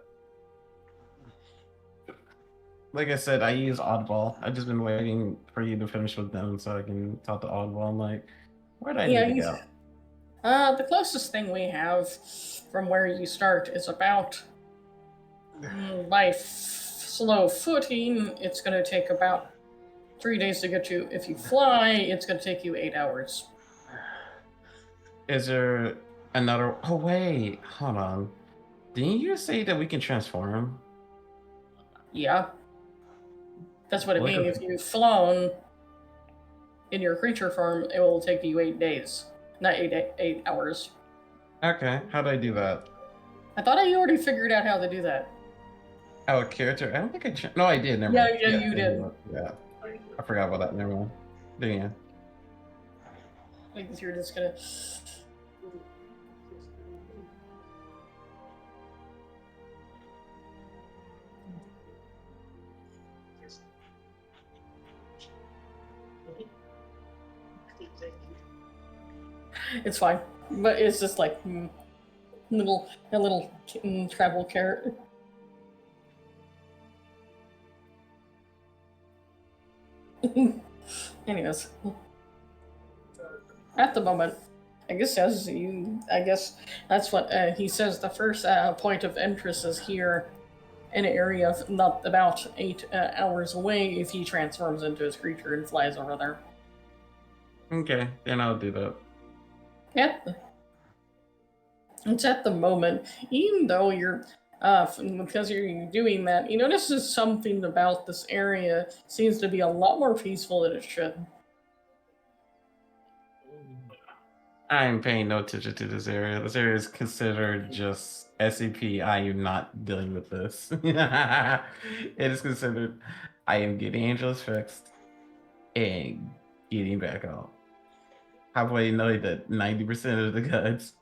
like I said, I use Oddball. I've just been waiting for you to finish with them so I can talk to Oddball. I'm like, where do I Yeah, need to he's- go? The closest thing we have from where you start is about by slow footing. It's going to take about 3 days to get you. If you fly, it's going to take you 8 hours. Is there another? Oh wait, hold on. Didn't you say that we can transform? Yeah. That's what it Look means. at- If you've flown in your creature form, it will take you 8 days, not 8 hours. Okay, how do I do that? I thought I already figured out how to do that. Oh, a character? I don't think I. No, I did. Never Yeah, mind. yeah, you did. Yeah, I forgot about that. Never mind. Yeah. Because you're just gonna. It's fine, but it's just like a little travel carrot. Anyways, at the moment, I guess that's what he says. The first point of interest is here, in an area of not about 8 hours away. If he transforms into his creature and flies over there. Okay, then I'll do that. Yeah. It's at the moment, even though you're, because you're doing that, you notice there's something about this area seems to be a lot more peaceful than it should. I'm paying no attention to this area. This area is considered just SCP. I am not dealing with this. It is considered I am getting Angelus fixed and getting back out. How do I know that 90% of the gods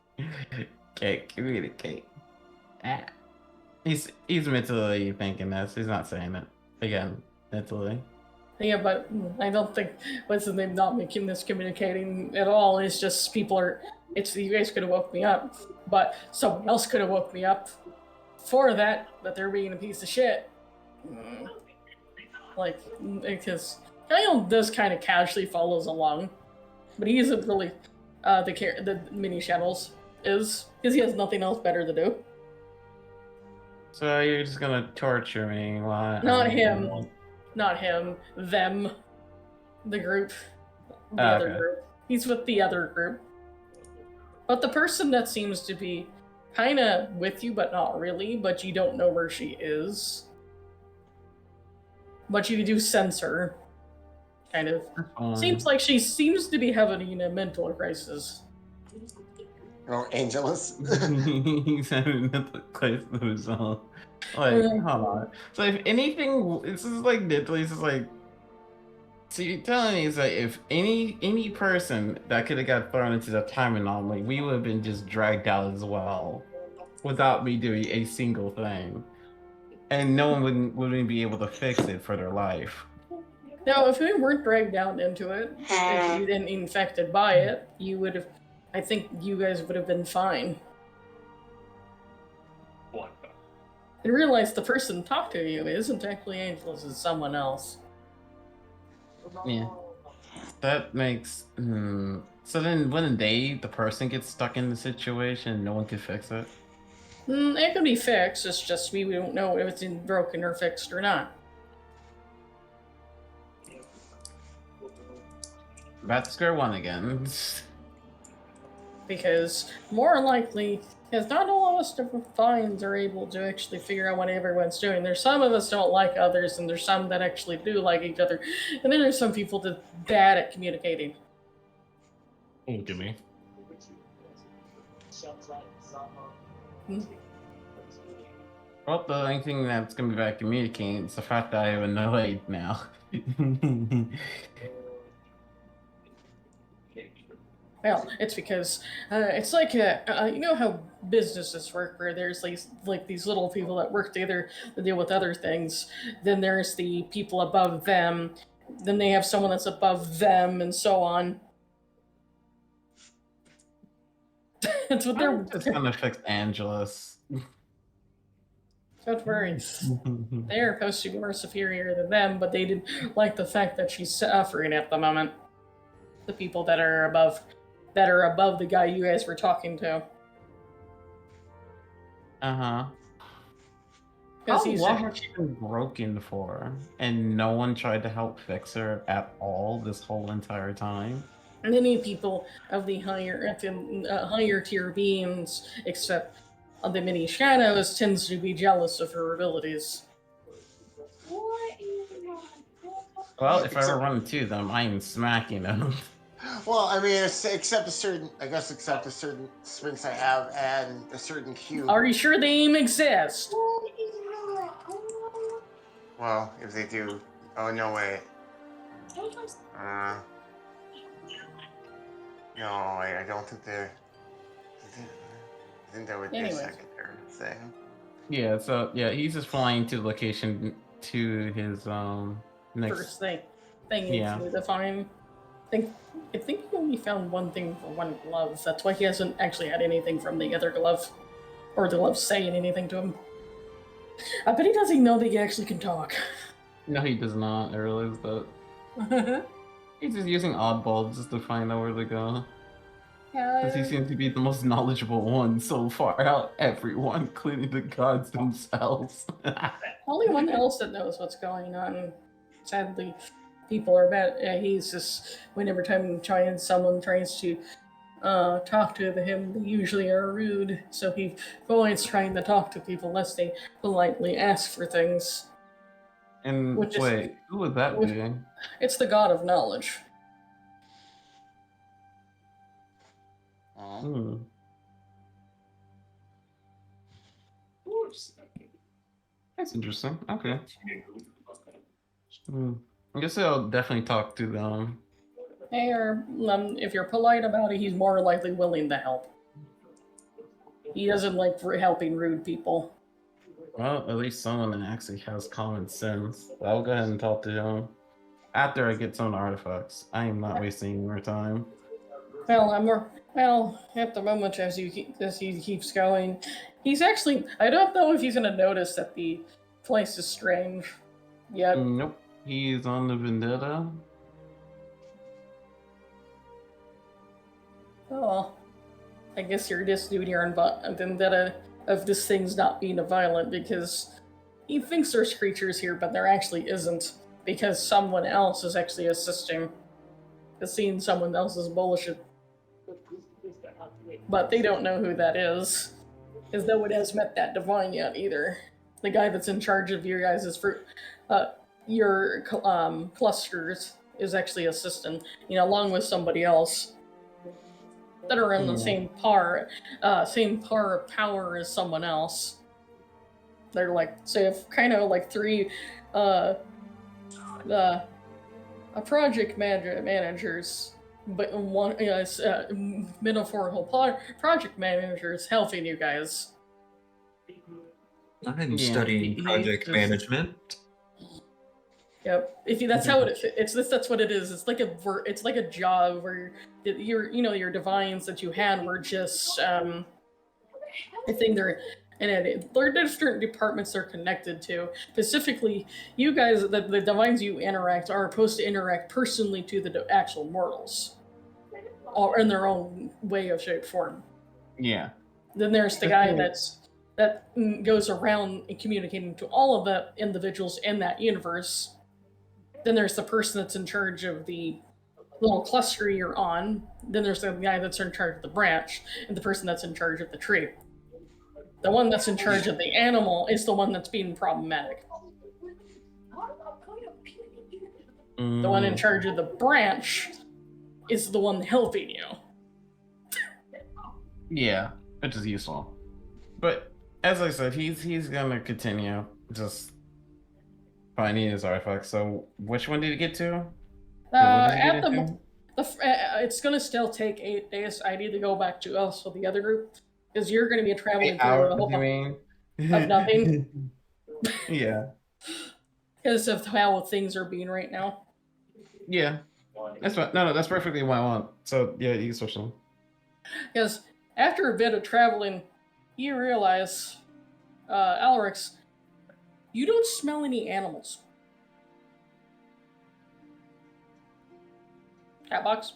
can't communicate? Ah. He's mentally thinking this. He's not saying it. Again, mentally. Yeah, but I don't think what's his name not making this communicating at all. It's just people are. It's you guys could have woke me up, but someone else could have woke me up for that. But they're being a piece of shit. Like because Kyle does kind of casually follows along, but he isn't really the mini shadows is because he has nothing else better to do. So you're just gonna torture me? Why? Not him. Not him. Them. The group. The other Okay. group. He's with the other group. But the person that seems to be kind of with you, but not really, but you don't know where she is. But you do sense her. Kind of. Seems like she seems to be having a mental crisis. Oh, Angelus. He's having a mental crisis of his own. Like, hold on. So if anything, this is like literally, this is like. So you're telling me is that if any person that could have got thrown into the time anomaly, we would have been just dragged out as well, without me doing a single thing, and no one wouldn't be able to fix it for their life. Now, if we weren't dragged down into it, if you didn't infected by it, you would have. I think you guys would have been fine. What? And realize the person talked to you isn't actually Angelus, it's someone else. Yeah, that makes. So then, wouldn't the person gets stuck in the situation, no one can fix it? It can be fixed. It's just we don't know if it's broken or fixed or not. Back to square one again. Because more likely, because not all of us different finds are able to actually figure out what everyone's doing. There's some of us don't like others, and there's some that actually do like each other. And then there's some people that's bad at communicating. Look at me. Well, the only thing that's gonna be bad at communicating is the fact that I have annoyed now. Well, it's because it's like you know how businesses work, where there's like these little people that work together to deal with other things. Then there's the people above them. Then they have someone that's above them, and so on. That's what they're just gonna fix Angelus. Don't worry. They are supposed to be more superior than them, but they didn't like the fact that she's suffering at the moment. The people that are above the guy you guys were talking to. Uh-huh. Because How he's long has she been broken for? And no one tried to help fix her at all this whole entire time? many people of the higher tier beings, except the many shadows, tends to be jealous of her abilities. Well, if I ever run into them, I am smacking them. Well, I mean, except a certain Sphinx I have and a certain cube. Are you sure they even exist? Well, if they do. Oh, no way. No, I don't think they're... I think that would be a Anyways. secondary thing. Yeah, so, yeah, he's just flying to the location to his, next... First thing Yeah. to define. I think he only found one thing for one glove. That's why he hasn't actually had anything from the other glove. Or the glove saying anything to him. I bet he doesn't know that he actually can talk. No, he does not. I realize that. He's just using oddballs just to find out where to go. Because he seems to be the most knowledgeable one so far out everyone, including the gods themselves. Only one else that knows what's going on. Sadly, people are bad. He's just, whenever someone tries to talk to him, they usually are rude. So he avoids trying to talk to people unless they politely ask for things. And Which is- wait, who would that which- be? It's the god of knowledge. Hmm. That's interesting. Okay. I guess I'll definitely talk to them. Or if you're polite about it, he's more likely willing to help. He doesn't like helping rude people. Well, at least someone that actually has common sense. I'll go ahead and talk to him after I get some artifacts. I am not wasting more time. Well, at the moment, as he keeps going, he's actually. I don't know if he's gonna notice that the place is strange. Yet. Nope. He's on the vendetta. Oh, I guess you're just doing your vendetta of this thing's not being violent because he thinks there's creatures here, but there actually isn't because someone else is actually assisting. Has seen someone else's bullshit. But they don't know who that is, as though it has met that divine yet either. The guy that's in charge of your guys' your clusters is actually assistant, along with somebody else that are in the same par of power as someone else. They're like, so if kind of like three, project managers. But one metaphorical project managers helping you guys. I'm studying project management. Yep. That's how that's what it is. It's like a job where your divines that you had were just I think they're different departments they're connected to. Specifically, you guys, the divines you interact are supposed to interact personally to the actual mortals, or in their own way of shape form. Yeah. Then there's the guy that goes around communicating to all of the individuals in that universe. Then there's the person that's in charge of the little cluster you're on. Then there's the guy that's in charge of the branch, and the person that's in charge of the tree. The one that's in charge of the animal is the one that's being problematic. The one in charge of the branch is the one helping you. Yeah, which is useful. But as I said, he's gonna continue just finding his artifacts. So which one did he get to? It's gonna still take 8 days. I need to go back to also the other group because you're gonna be traveling 8 through hours, a whole you mean? of nothing. Yeah. Because of how things are being right now. Yeah. That's fine. No, that's perfectly what I want. So yeah, you can switch them. Because after a bit of traveling, you realize, Alrix, You don't smell any animals. Catbox?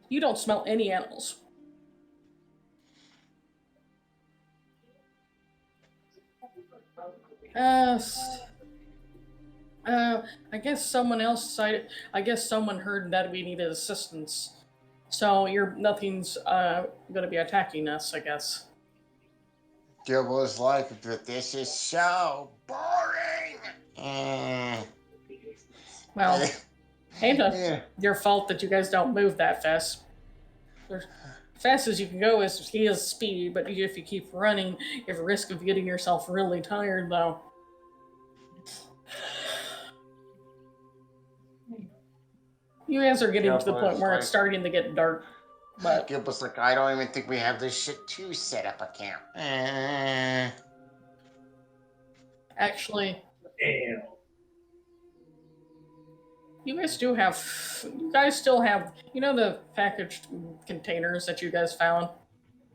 You don't smell any animals. I guess someone else cited. I guess someone heard that we needed assistance. So nothing's gonna be attacking us, I guess. Gilbo's like, but this is so boring. Well, ain't your fault that you guys don't move that fast. As fast as you can go is speedy, but if you keep running, you have a risk of getting yourself really tired, though. You guys are getting to the point where it's starting to get dark. But Gilbo's like, I don't even think we have this shit to set up a camp. Actually, Damn. you guys still have, you know, the packaged containers that you guys found?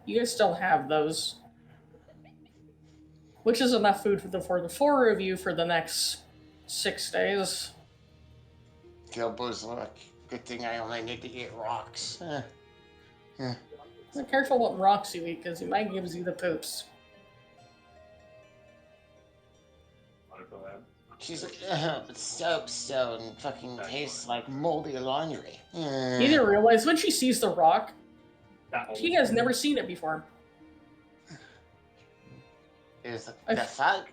You guys still have those. Which is enough food for the four of you for the next 6 days. Gilbo's like, good thing I only need to eat rocks. Be careful what rocks you eat, because he might give you the poops. She's like, but soapstone fucking tastes like moldy laundry. You didn't realize when she sees the rock, she has never seen it before. Is the fuck?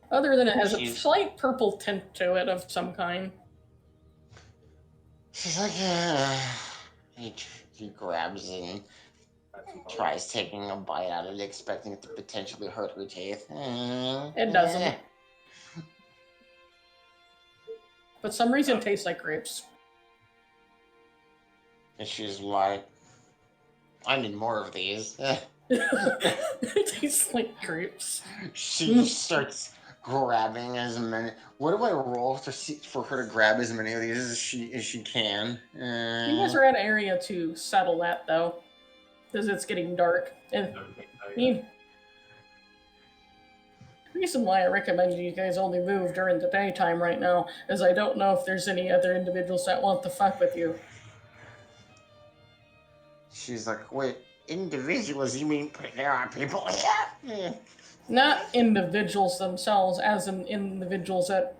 Other than it has a slight purple tint to it of some kind. She's like, he grabs it and tries taking a bite out of it, expecting it to potentially hurt her teeth. It doesn't. But some reason it tastes like grapes. And she's like, I need more of these. It tastes like grapes. She starts grabbing as many. What do I roll for her to grab as many of these as she can? You guys are at an area to settle that, though, because it's getting dark. And the reason why I recommend you guys only move during the daytime right now is I don't know if there's any other individuals that want to fuck with you. She's like, wait, individuals? You mean there are people here? Not individuals themselves, as in individuals that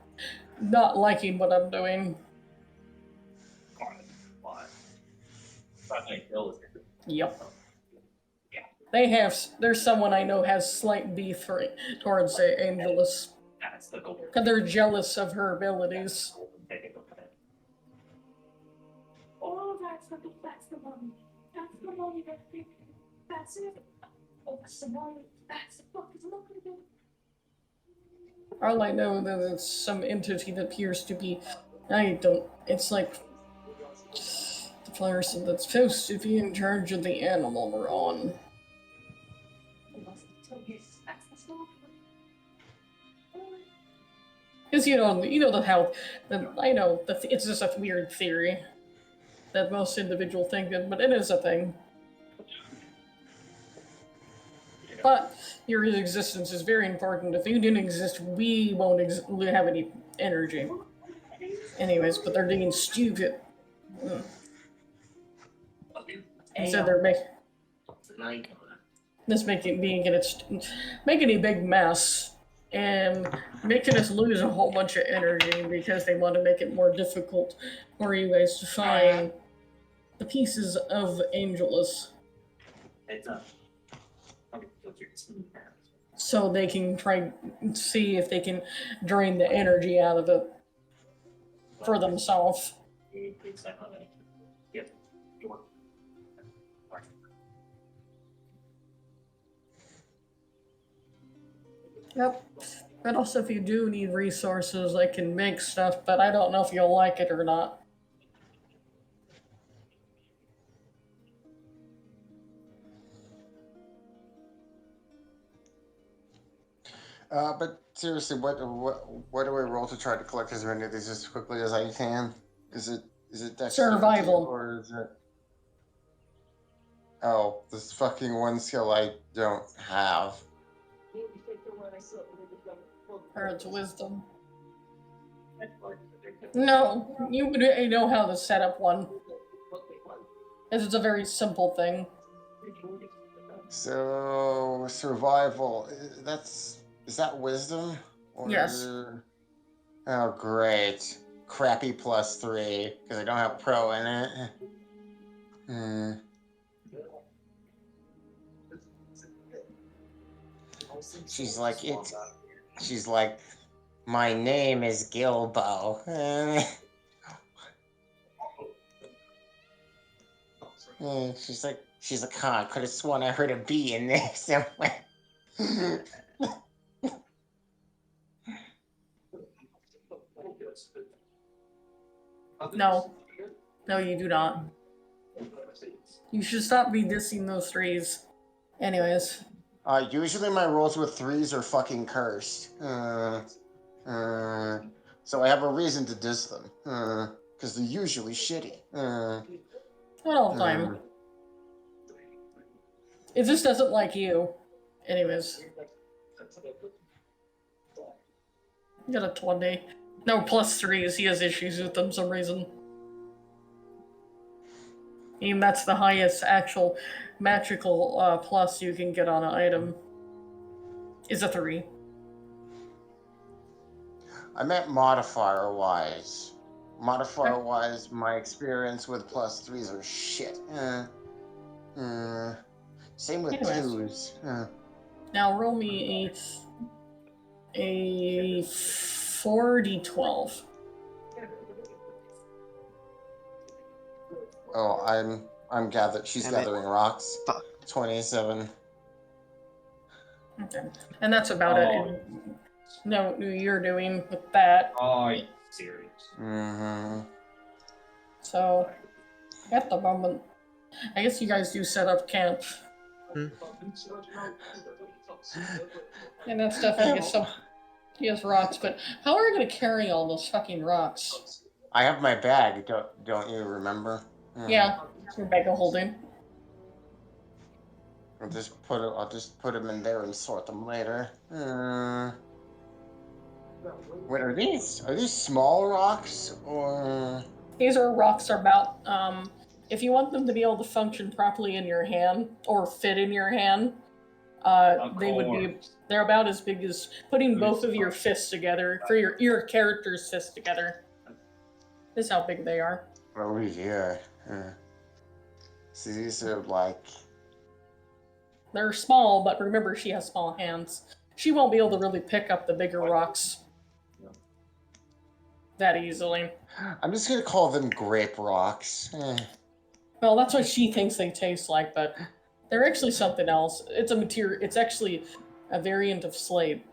not liking what I'm doing. Yep. There's someone I know has slight beef towards Angelus. Because they're jealous of her abilities. Oh, that's the money. That's the money that's it. Oh, that's the money. That's the fucking money. All I know that it's some entity that appears to be, it's like the person that's supposed to be in charge of the animal we're on. Because it's just a weird theory that most individuals think of, but it is a thing. But your existence is very important. If you didn't exist, we won't have any energy. Anyways, but they're being stupid. So they're making a big mess and making us lose a whole bunch of energy because they want to make it more difficult for you guys to find the pieces of Angelus. So they can try and see if they can drain the energy out of it for themselves. Yep. But also, if you do need resources, I can make stuff, but I don't know if you'll like it or not. But seriously, what do I roll to try to collect as many of these as quickly as I can? Is it dexterity Survival. or is it? Oh, this fucking one skill I don't have. Or it's wisdom. No, you would know how to set up one. Because it's a very simple thing. So survival. Is that wisdom? Or... Yes. Oh great. Crappy +3 because I don't have pro in it. She's like it. She's like, my name is Gilbo. She's like, huh, I could have sworn I heard a B in there somewhere. No. No, you do not. You should stop be dissing those threes. Anyways. Usually my rolls with 3s are fucking cursed. So I have a reason to diss them. Because they're usually shitty. Not all the time. It just doesn't like you. Anyways. You got a 20. No, +3s. He has issues with them for some reason. I mean, that's the highest actual magical plus you can get on an item. Is a 3. I meant modifier-wise. Modifier-wise, my experience with +3s are shit. Same with 2s. Now roll me a 4d12. Oh, I'm gathered. She's gathering rocks. 27. Okay, and that's about it. No, you're doing with that. Oh, serious. So, at the moment, I guess you guys do set up camp. And that stuff, I guess he has rocks, but how are you gonna carry all those fucking rocks? I have my bag, don't you remember? Yeah, your bag of holding. I'll just put them in there and sort them later. Wait, are these small rocks or? These are rocks are about if you want them to be able to function properly in your hand or fit in your hand, they're about as big as putting both of your fists together for your character's fists together. This is how big they are. Oh yeah. See, these are like. They're small, but remember she has small hands. She won't be able to really pick up the bigger rocks that easily. I'm just gonna call them grape rocks. Well, that's what she thinks they taste like, but they're actually something else. It's a material. It's actually a variant of slate.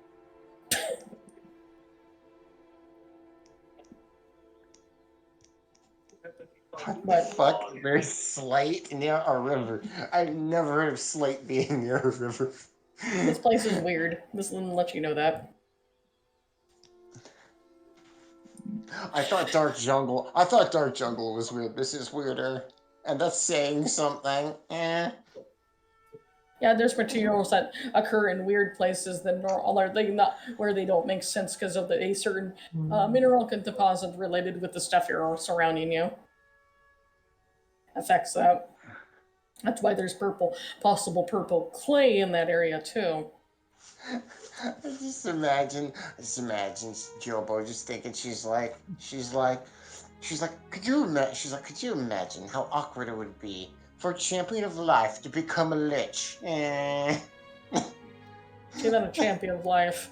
What the fuck? There's slate near a river. I've never heard of slate being near a river. This place is weird. This will let you know that. I thought Dark Jungle was weird. This is weirder. And that's saying something. Yeah, there's materials that occur in weird places than normal, or they not where they don't make sense because of a certain mineral deposit related with the stuff you're surrounding you. Affects that. That's why there's possible purple clay in that area too. I just imagine Jobo just thinking she's like, could you imagine how awkward it would be for a champion of life to become a lich? She's not a champion of life.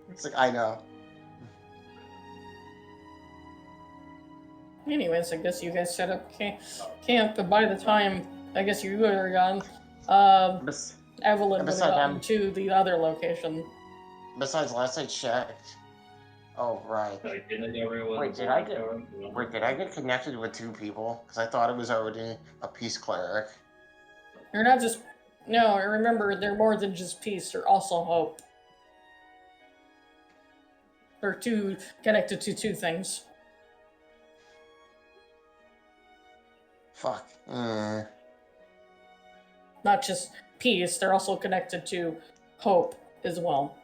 It's like, I know. Anyways, I guess you guys set up camp, but by the time I guess you are gone, Evelyn would have gone to the other location. Besides, last I checked. Oh right. Wait, did I get connected with 2 people? Because I thought it was already a peace cleric. You're not just no. Remember, they're more than just peace. They're also hope. They're two connected to two things. Fuck. Not just peace, they're also connected to hope as well.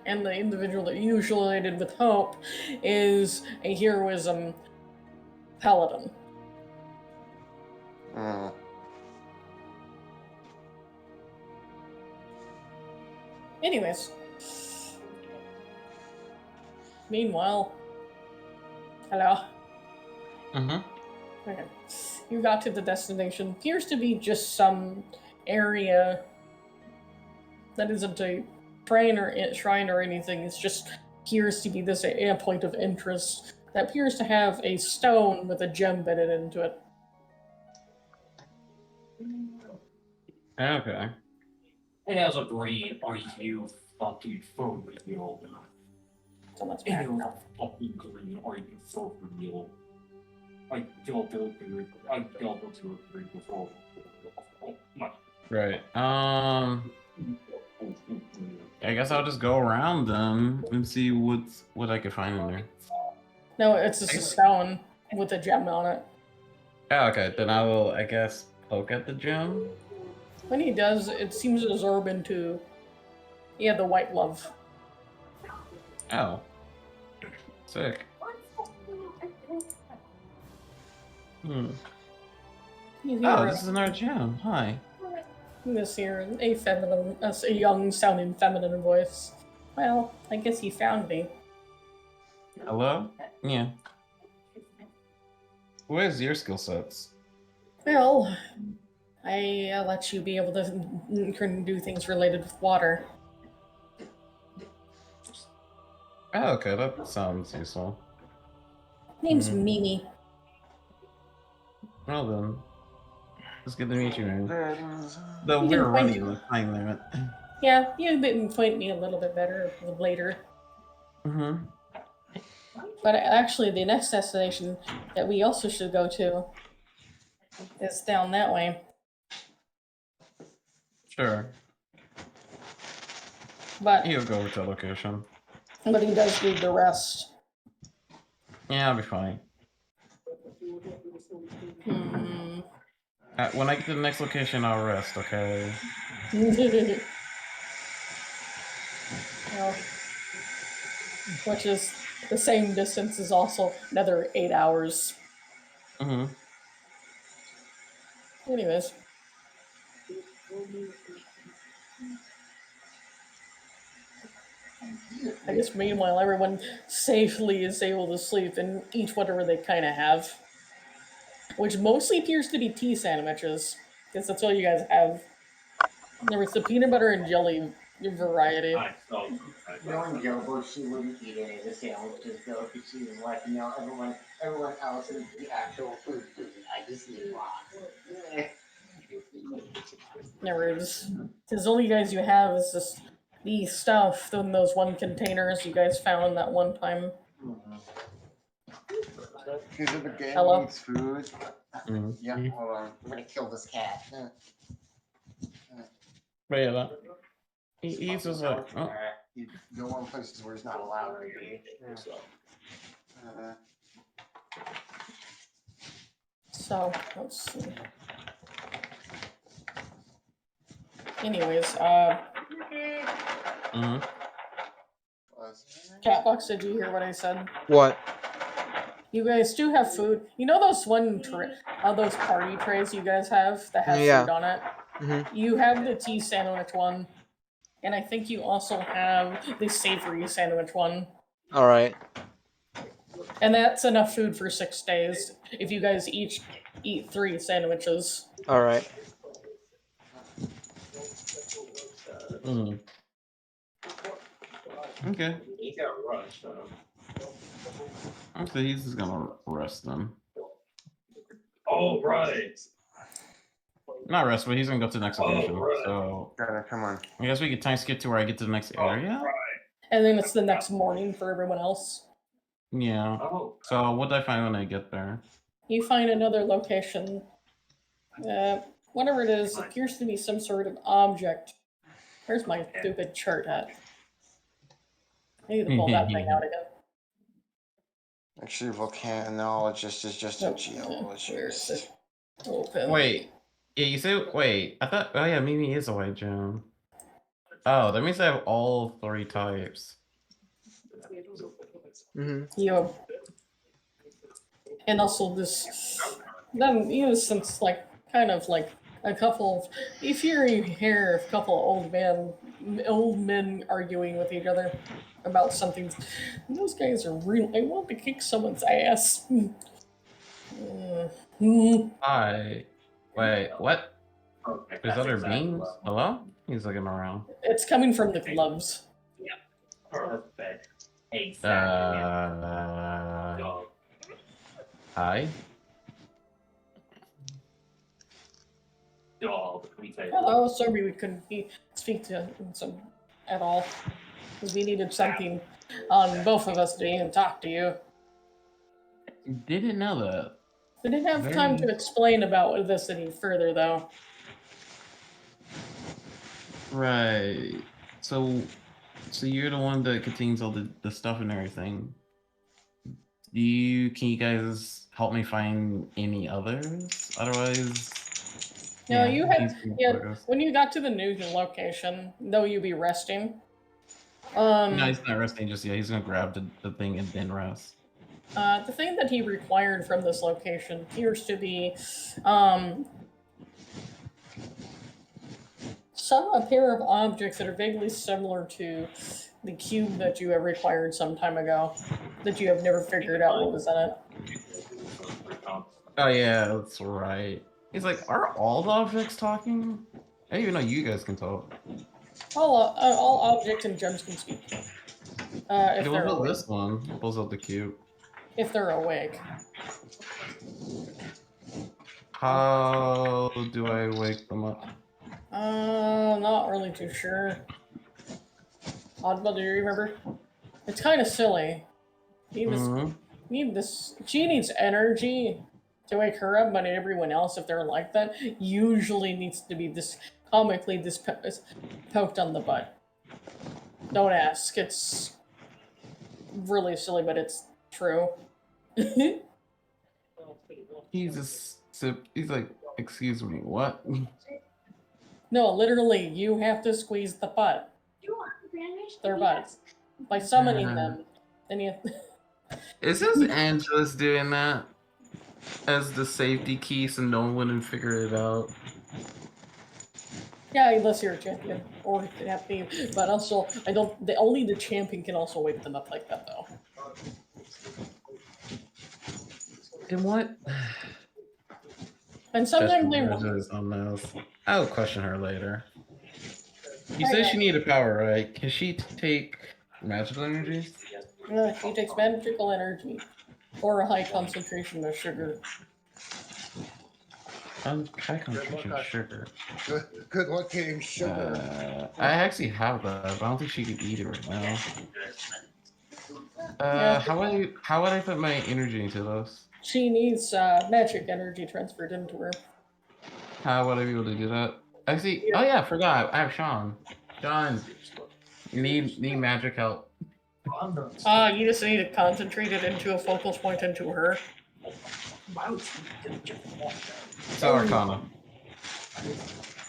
And the individual that usually related with hope is a heroism paladin. Anyways. Meanwhile. Hello. Mm-hmm. Okay. You got to the destination. Appears to be just some area that isn't a shrine or anything. It's just appears to be this a point of interest that appears to have a stone with a gem embedded into it. Okay. As a brain, are you fucking for real? So that's As bad. a fucking green, are you for real? I don't do it. I don't go to a green before. Oh my. Right. I guess I'll just go around them and see what I can find in there. No, it's just a stone with a gem on it. Oh, okay. Then I will, I guess, poke at the gem. When he does, it seems to absorb into the white love. Oh. Sick. Hmm. You Oh, hear this is another gem. Hi. this here, a young sounding feminine voice. Well, I guess he found me. Hello? Yeah. What is your skill sets? Well, I let you be able to do things related with water. Oh, okay, that sounds useful. Name's Mimi. Well then. It's good to meet you, man. Though You we're didn't running find- the time limit. Yeah, you didn't point me a little bit better later. Mm-hmm. But actually, the next destination that we also should go to is down that way. Sure. But He'll go to the location. he does need the rest. Yeah, I'll be fine. When I get to the next location, I'll rest, okay? Well, which is the same distance as also another 8 hours. Mm-hmm. Anyways. I guess meanwhile everyone safely is able to sleep and eat whatever they kind of have. Which mostly appears to be tea sandwiches. Because that's all you guys have. There was the peanut butter and jelly variety. Knowing Jobo, she wouldn't eat any of the sandwiches though, because she was like, everyone else is the actual food. I just need lots. Because all you guys you have is just the stuff in those one containers you guys found that one time. Because if a game Hello? needs food. Yeah, hold on. I'm gonna kill this cat. But yeah, he's just like, oh. You go on places where he's not allowed to be. So, let's see. Anyways, Catbox, did you hear what I said? What? You guys do have food. You know those those party trays you guys have that have Yeah. food on it? Mm-hmm. You have the tea sandwich one, and I think you also have the savory sandwich one. All right. And that's enough food for 6 days if you guys each eat 3 sandwiches. All right. Okay. He got rushed. Okay, he's just gonna rest then. Oh, right. Not rest, but he's gonna go to the next location. right. So Come on. I guess we could time skip to where I get to the next area. And then it's the next morning for everyone else. Yeah. Oh. So what do I find when I get there? You find another location. Whatever it is, appears to be some sort of object Where's my stupid chart at? I need to pull that thing out again. Actually, volcanologist is just a Nope. Where is geologist. it? Open. Wait. Yeah, you said wait. I thought. Oh yeah, Mimi is a white gem. Oh, that means I have all 3 types. Yeah. And also this, then since like kind of like a couple of, if you hear a couple of old men arguing with each other about something, those guys are real. I want to kick someone's ass. Hi. Wait, what? There's other beings? Hello? He's looking around. It's coming from the gloves. Perfect. Hi. Hello, sorry we couldn't speak to some at all. We needed something on both of us to even talk to you. Didn't know that. We didn't have time to explain about this any further, though. Right. So you're the one that contains all the stuff and everything. Can you guys help me find any others? Otherwise, No, you had photos. when you got to the new location, though you be resting. No, he's not resting just yet. He's gonna grab the thing and then rest. The thing that he required from this location appears to be a pair of objects that are vaguely similar to the cube that you have required some time ago, that you have never figured out what was in it. Oh yeah, that's right. He's like, are all the objects talking? I didn't even know you guys can talk. All objects and gems can speak. If What they're about awake. this one? Pulls out the cube. If they're awake. How do I wake them up? Not really too sure. Oddball, do you remember? It's kind of silly. She needs energy to wake her up, but everyone else, if they're like that, usually needs to be comically poked on the butt. Don't ask. It's really silly, but it's true. He's like, excuse me, what? No, literally, you have to squeeze the butt. Their butts. By summoning them. Then you... Is this Angelus doing that as the safety key so no one wouldn't figure it out? Yeah, unless you're a champion. Or it have to be. But also, only the champion can also wake them up like that, though. And what? And sometimes they... I'll question her later. You said she needed power, right? Can she take magical energy? No, she takes magical energy. Or a high concentration of sugar. High concentration of sugar. Good luck getting sugar. I actually have that, but I don't think she can eat it right now. How would I put my energy into those? She needs magic energy transferred into her. How would I be able to do that? Actually, oh yeah, I forgot. I have Sean. Sean, you need magic help. You just need to concentrate it into a focal point into her. So Arcana.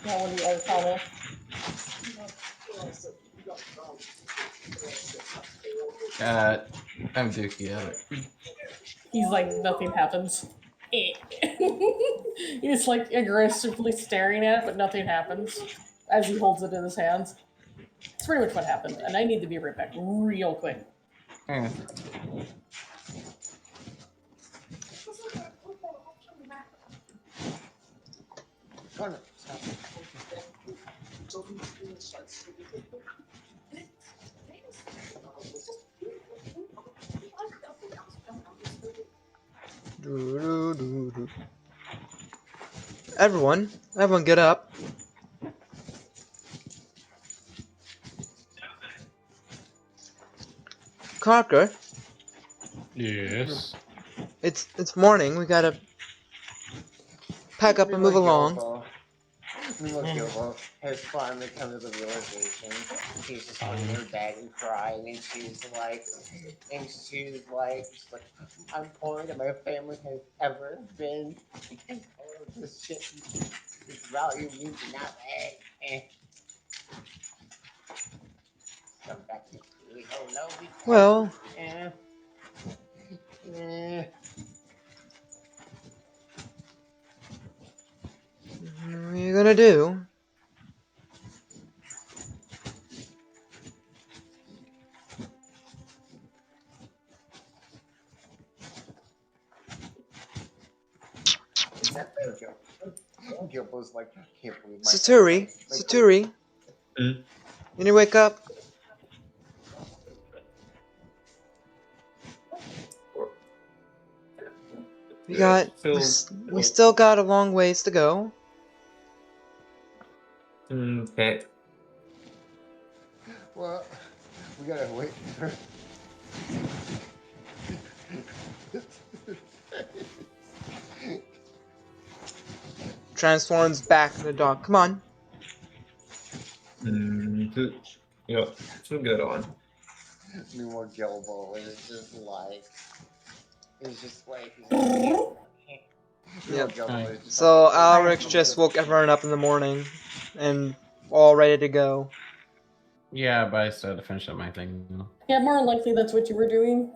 Yeah, what do you Arcana? I'm Dookie at it. He's like, nothing happens. He's like aggressively staring at it, but nothing happens as he holds it in his hands. It's pretty much what happened, and I need to be right back real quick. Everyone get up. Carker. Yes. It's morning. We gotta pack up and move along. Meanwhile, Gilbo has finally come to the realization. She's just laying in her bed and crying, and she's like, I'm poorer than my family has ever been because all of this shit, this value means nothing. Come back to me, hello, Well, eh. what are you gonna do? Gilbo's like, I can't believe my Saturi, Hmm? you need to wake up. We still got a long ways to go. Okay. Well, we gotta wait for. Transforms back in the dog. Come on. Yeah, so good on. Meanwhile, Gilbo is just like, Yep. Gilbo is just So like, Alrix just woke everyone up in the morning, and all ready to go. Yeah, but I still have to finish up my thing. Yeah, more likely that's what you were doing.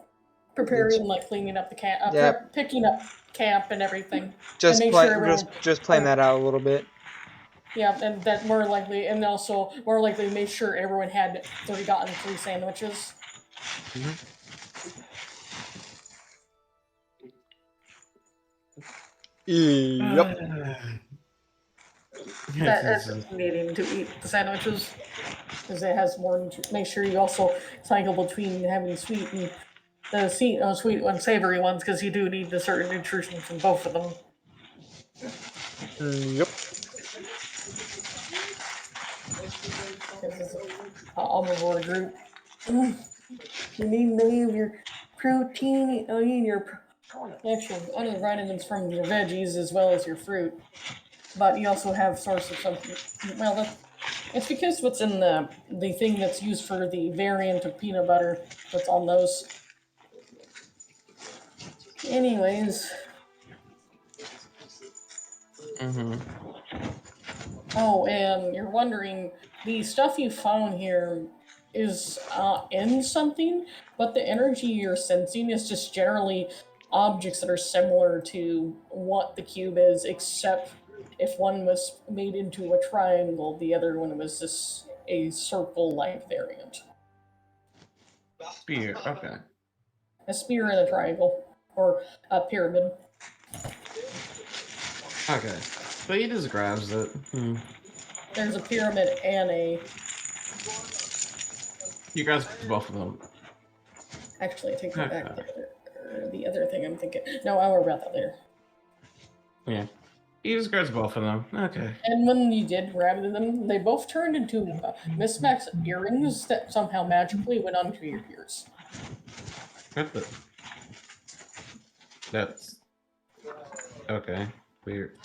Preparing, like cleaning up the camp, Yep. picking up camp and everything. Just and make play, sure everyone, just playing that out a little bit. Yeah, and that more likely, and also more likely to make sure everyone had gotten 3 sandwiches. Yep. That's needing to eat the sandwiches because it has more. Make sure you also cycle between having sweet and the sweet and savory ones because you do need the certain nutrition from both of them. Yep. This is an omnivore group. You need many of your protein. I mean your actual other vitamins from your veggies as well as your fruit. But you also have source of something. Well, it's because what's in the thing that's used for the variant of peanut butter that's on those. Anyways. Oh, and you're wondering, the stuff you found here is in something, but the energy you're sensing is just generally objects that are similar to what the cube is, except if one was made into a triangle, the other one was just a circle-like variant. Spear, okay. A spear and a triangle, or a pyramid. Okay, so he just grabs it. There's a pyramid and a... You grabs both of them. Actually, I take that back. The other thing I'm thinking... No, I'll worry about that later. Yeah. He just grabs both of them. Okay. And when you did grab them, they both turned into mismatched earrings that somehow magically went onto your ears. What the? That's... Okay. Weird.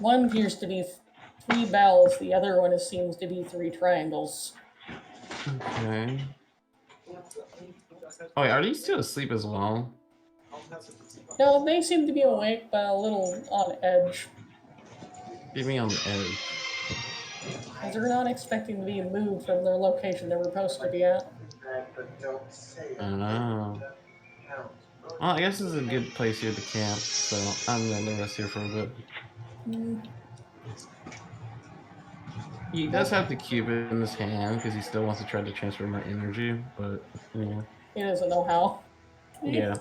One appears to be 3 bells, the other one seems to be 3 triangles. Okay. Oh, wait, are these still asleep as well? No, they seem to be awake, but a little on edge. Get me on the edge. Because they're not expecting to be moved from their location they were supposed to be at. I don't know. Well, I guess this is a good place here to camp, so I'm gonna rest here for a bit. He does have the cube in his hand because he still wants to try to transfer my energy, but yeah. He doesn't know how. Yeah.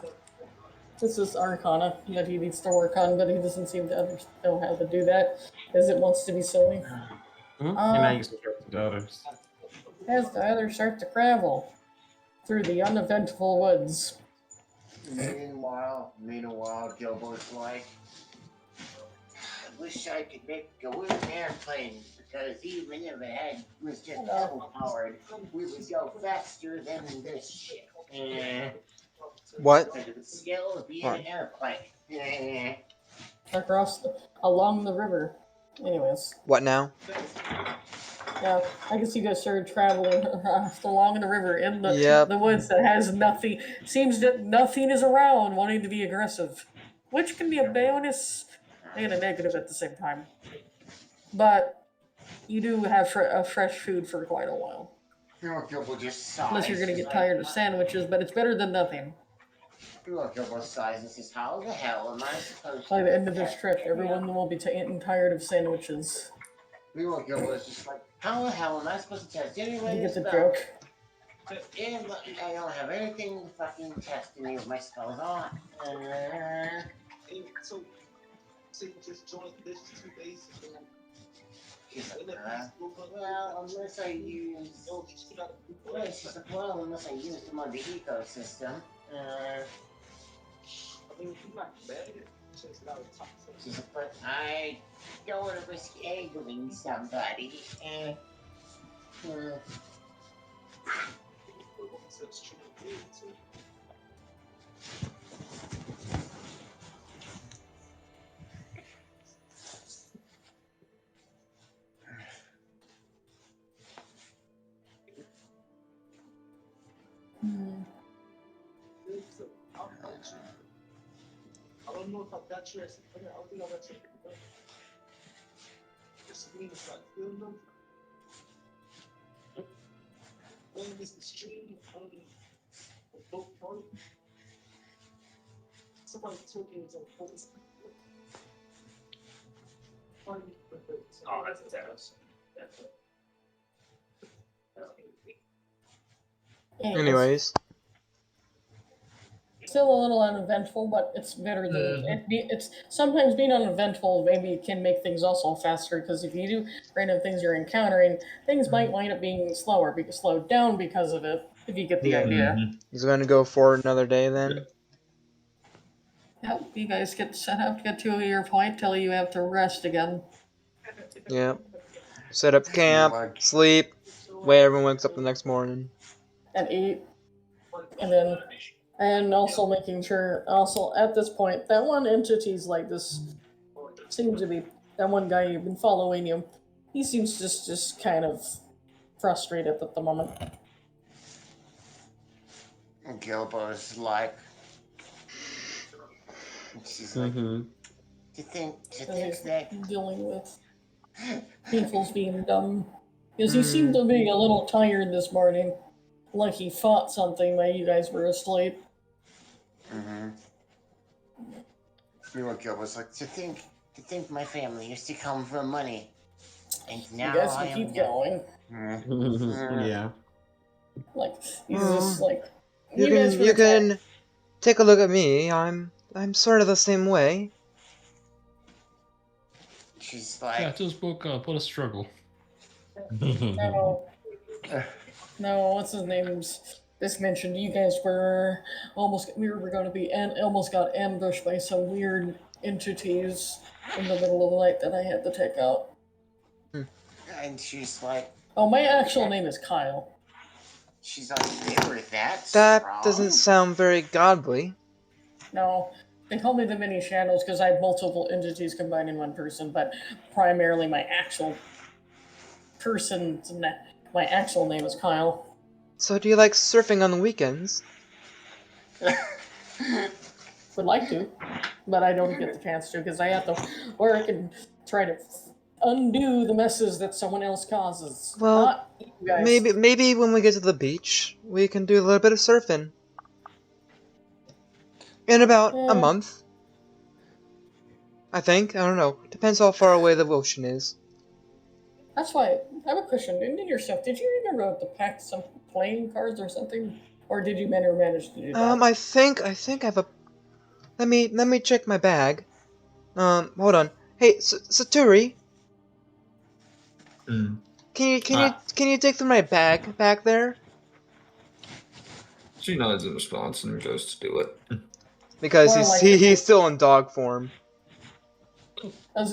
This is Arcana that he needs to work on, but he doesn't seem to know how to do that, as it wants to be silly. And now you can start the others. As the others start to travel through the uneventful woods. Meanwhile, Gilbo's like, I wish I could go in an airplane because even if it was just metal powered, we would go faster than this ship. What? But it would still be an airplane. Along the river. Anyways, What now? yeah, I guess you guys started traveling along the river in the Yep. the woods that has nothing. Seems that nothing is around, wanting to be aggressive, which can be a bonus and a negative at the same time. But you do have fresh food for quite a while. Gilbo just sighs. Unless you're gonna get tired of sandwiches, but it's better than nothing. Gilbo sighs and says, "How the hell am I supposed By to?" the end of this trip, everyone will be getting tired of sandwiches. Gilbo is just like, "How the hell am I supposed to test anyway?" You get the joke. And I don't have anything to fucking test any of my spells on. So you just joined this 2 days ago. She's like, well, unless I use. Well, she's like, well, unless I use them on the ecosystem. I mean, you're not bad. She's like, but I don't want to risk angling somebody. I don't know if I got you as a player. I don't think I got you. Just means like, you know. When is the stream on both parties? Somebody took it as a voice. Oh, that's a terrace. Anyways. Still a little uneventful, but it's better than it's sometimes being uneventful. Maybe it can make things also faster because if you do random things you're encountering, things might wind up being slowed down because of it. If you get the idea. He's going to go for another day then. Yep, you guys get set up, get to your point till you have to rest again. Yep. Set up camp, sleep, wait everyone wakes up the next morning. And eat. And also making sure, also at this point, that one entity's like this seems to be, that one guy you've been following you, he seems just kind of frustrated at the moment. And Gilbo's like, she's like, to think that dealing with people's being dumb. Because he seemed to be a little tired this morning. Like he fought something while you guys were asleep. Gilbo's like, to think my family used to come from money. And now you guys I can am keep going. Yeah. Like, he's just like, You can take a look at me. I'm sort of the same way. She's like, yeah, just woke up. What a struggle. No, what's his name's? This mentioned you guys were we were going to be almost got ambushed by some weird entities in the middle of the night that I had to take out. and she's like, oh, my actual name is Kyle. She's like, they were that doesn't sound very godly. No, they call me the Many Shadows because I have multiple entities combined in one person, but primarily my actual my actual name is Kyle. So do you like surfing on the weekends? Would like to, but I don't get the chance to because I have to work and try to undo the messes that someone else causes. Well, not you guys. maybe when we get to the beach, we can do a little bit of surfing. In about a month. I think. I don't know. Depends how far away the ocean is. That's why I have a question. In your stuff, did you remember to pack some playing cards or something, or did you manage to do that? I think I have a. Let me check my bag. Hold on. Hey, Saturi. Can you dig through my bag back there? She nods in response and goes to do it. Because he's still in dog form.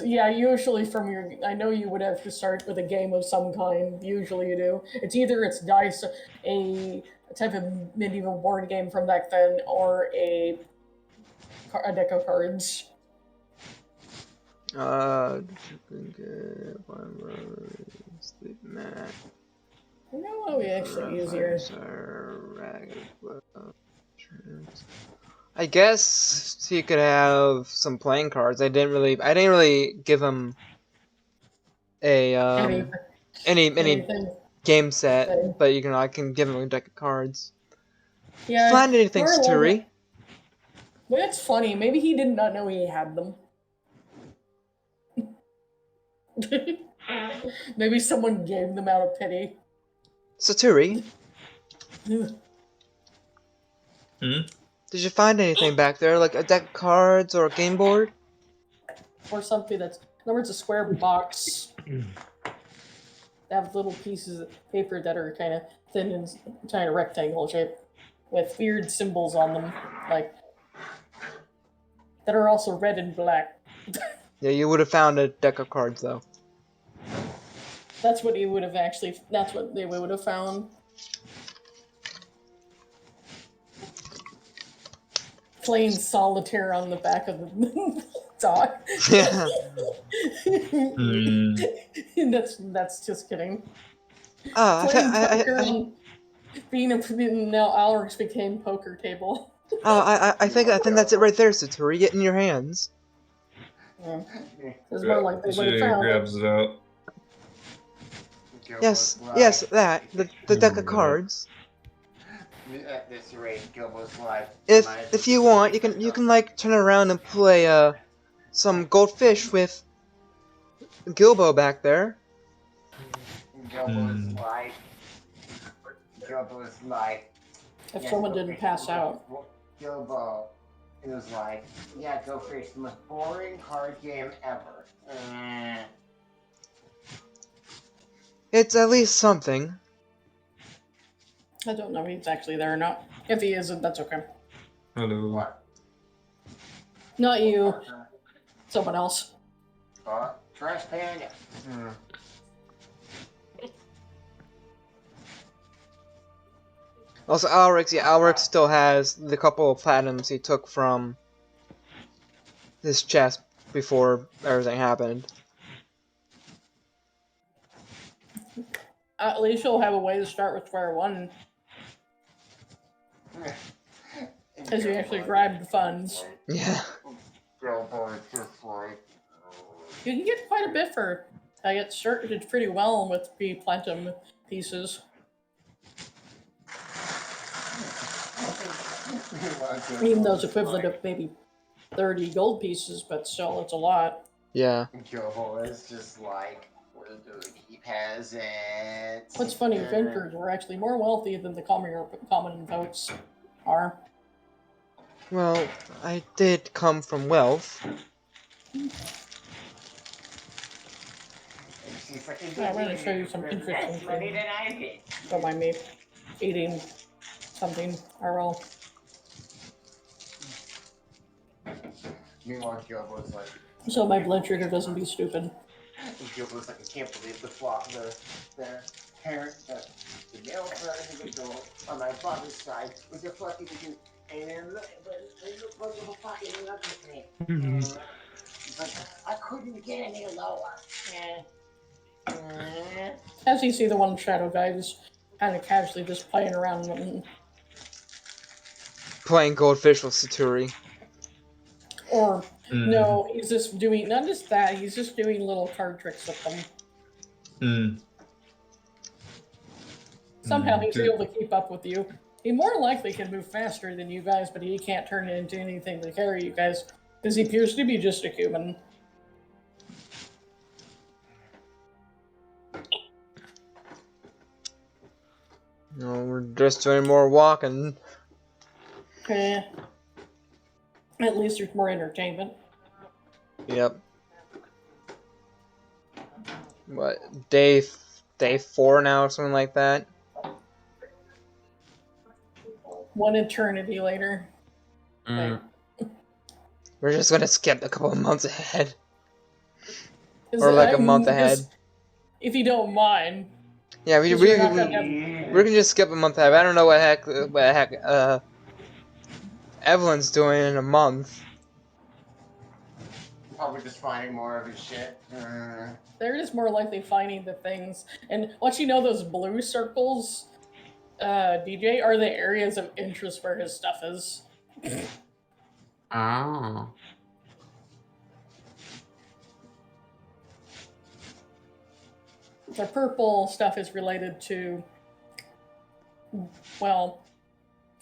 Yeah, usually I know you would have to start with a game of some kind. Usually you do. It's dice, a type of medieval board game from back then, or a deck of cards. Sleep mat. You know what we actually use here? I guess he could have some playing cards. I didn't really give him a any Anything. game set, but I can give him a deck of cards. Yeah. Find anything, more or less- Saturi? Well, that's funny. Maybe he did not know he had them. Maybe someone gave them out of pity. Saturi, Hmm? did you find anything back there, like a deck of cards or a game board? Or something that's. In other words, a square box. They have little pieces of paper that are kind of thin and kind of rectangle shape with weird symbols on them, like that are also red and black. Yeah, you would have found a deck of cards though. That's what you would have actually. That's what they would have found. Playing solitaire on the back of the dog. Yeah. That's just kidding. Oh, Playing poker on being a now Alex became poker table. I think that's it right there, Saturi. Get in your hands. Yeah. It's more like they would have She found it. grabs it out. Yes, that the deck of cards. At this rate, Gilbo's life. If you want, you can like turn around and play some goldfish with Gilbo back there. Gilbo's life. Gilbo's life. If someone didn't pass out. Gilbo, it was like, yeah, Go Fish, the most boring card game ever. It's at least something. I don't know if he's actually there or not. If he isn't, that's okay. Hello. What? Not you. Someone else. Trash Panda. Also, Alrix still has the couple of platinums he took from his chest before everything happened. At least he'll have a way to start with square one. As you actually grab the funds. Yeah. Gilbo is just like. You can get quite a bit for. I get started pretty well with the platinum pieces. Even though it's equivalent of maybe 30 gold pieces, but still, it's a lot. Yeah. Gilbo is just like, we're dirty peasants. What's funny, adventurers were actually more wealthy than the common folks are. Well, I did come from wealth. I'm going to show you some interesting things. Don't mind me eating something. I will. Meanwhile, Gilbo's like. So my blood sugar doesn't be stupid. Gilbo's like, I can't believe the parent, the male individual on my father's side was a fucking dude. And look at the fucking thing. But I couldn't get any lower. As you see, the one shadow guy is kind of casually just playing around and Playing goldfish with Saturi. or no, he's just doing not just that, he's just doing little card tricks with them. Somehow he's able to keep up with you. He more likely can move faster than you guys, but he can't turn it into anything to carry you guys because he appears to be just a human. No, we're just doing more walking. Eh. At least there's more entertainment. Yep. What, day 4 now or something like that? One eternity later. We're just gonna skip a couple of months ahead. Is Or it- like a I'm month ahead. just- If you don't mind. Yeah, we 'Cause you're not gonna have- can just skip a month ahead. I don't know what the heck Evelyn's doing in a month. probably just finding more of his shit. They're just more likely finding the things. And once you know those blue circles, DJ, are the areas of interest where his stuff is. Oh. The purple stuff is related to, well,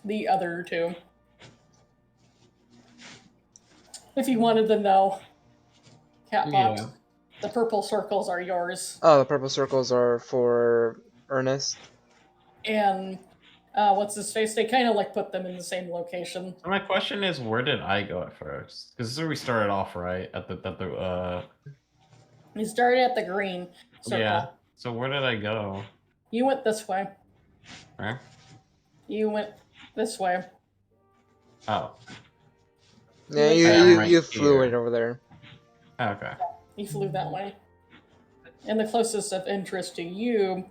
the other two. If you wanted to know, Catbox, Yeah. the purple circles are yours. Oh, the purple circles are for Ernest. And what's his face? They kind of like put them in the same location. So my question is, where did I go at first? Because this is where we started off, right? At the You started at the green circle. yeah. So where did I go? You went this way. Where? You went this way. Oh. Yeah, I'm right you flew here. right over there. Okay. You flew that way. And the closest of interest to you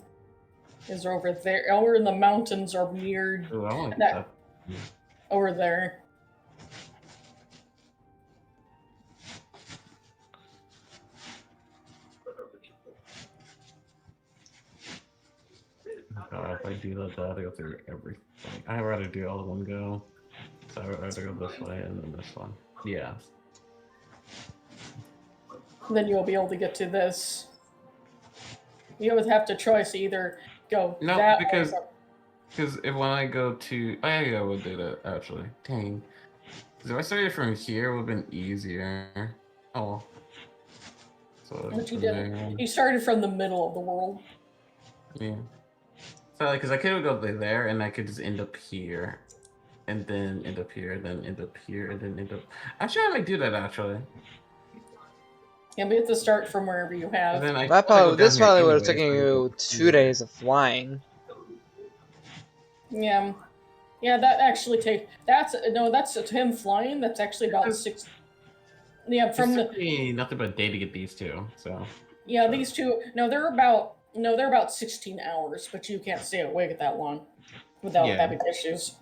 is over there. Over in the mountains or near Ooh, I like that. that. Over there. If I do that, I have to go through everything. I'd rather do all in one go. So I'd rather go this way and then this one. Yeah. Then you'll be able to get to this. You would have to choice either go No, that because way. if when I go to, I would do that actually. Dang. Because if I started from here, it would have been easier. Oh. So But you from didn't. there- You started from the middle of the world. Yeah. So like, because I could go there and I could just end up here, and then end up here, then end up here, and then end up. Actually, I might do that actually. Yeah, but you have to start from wherever you have. And then I That probably probably, go this down here probably would have anyway, taken so you 2 days of flying. Yeah. Yeah, that actually that's him flying. That's actually about 6. Yeah, from It the took me nothing but a day to get these two. So yeah, these two. No, they're about 16 hours, but you can't stay awake that long without Yeah. having issues.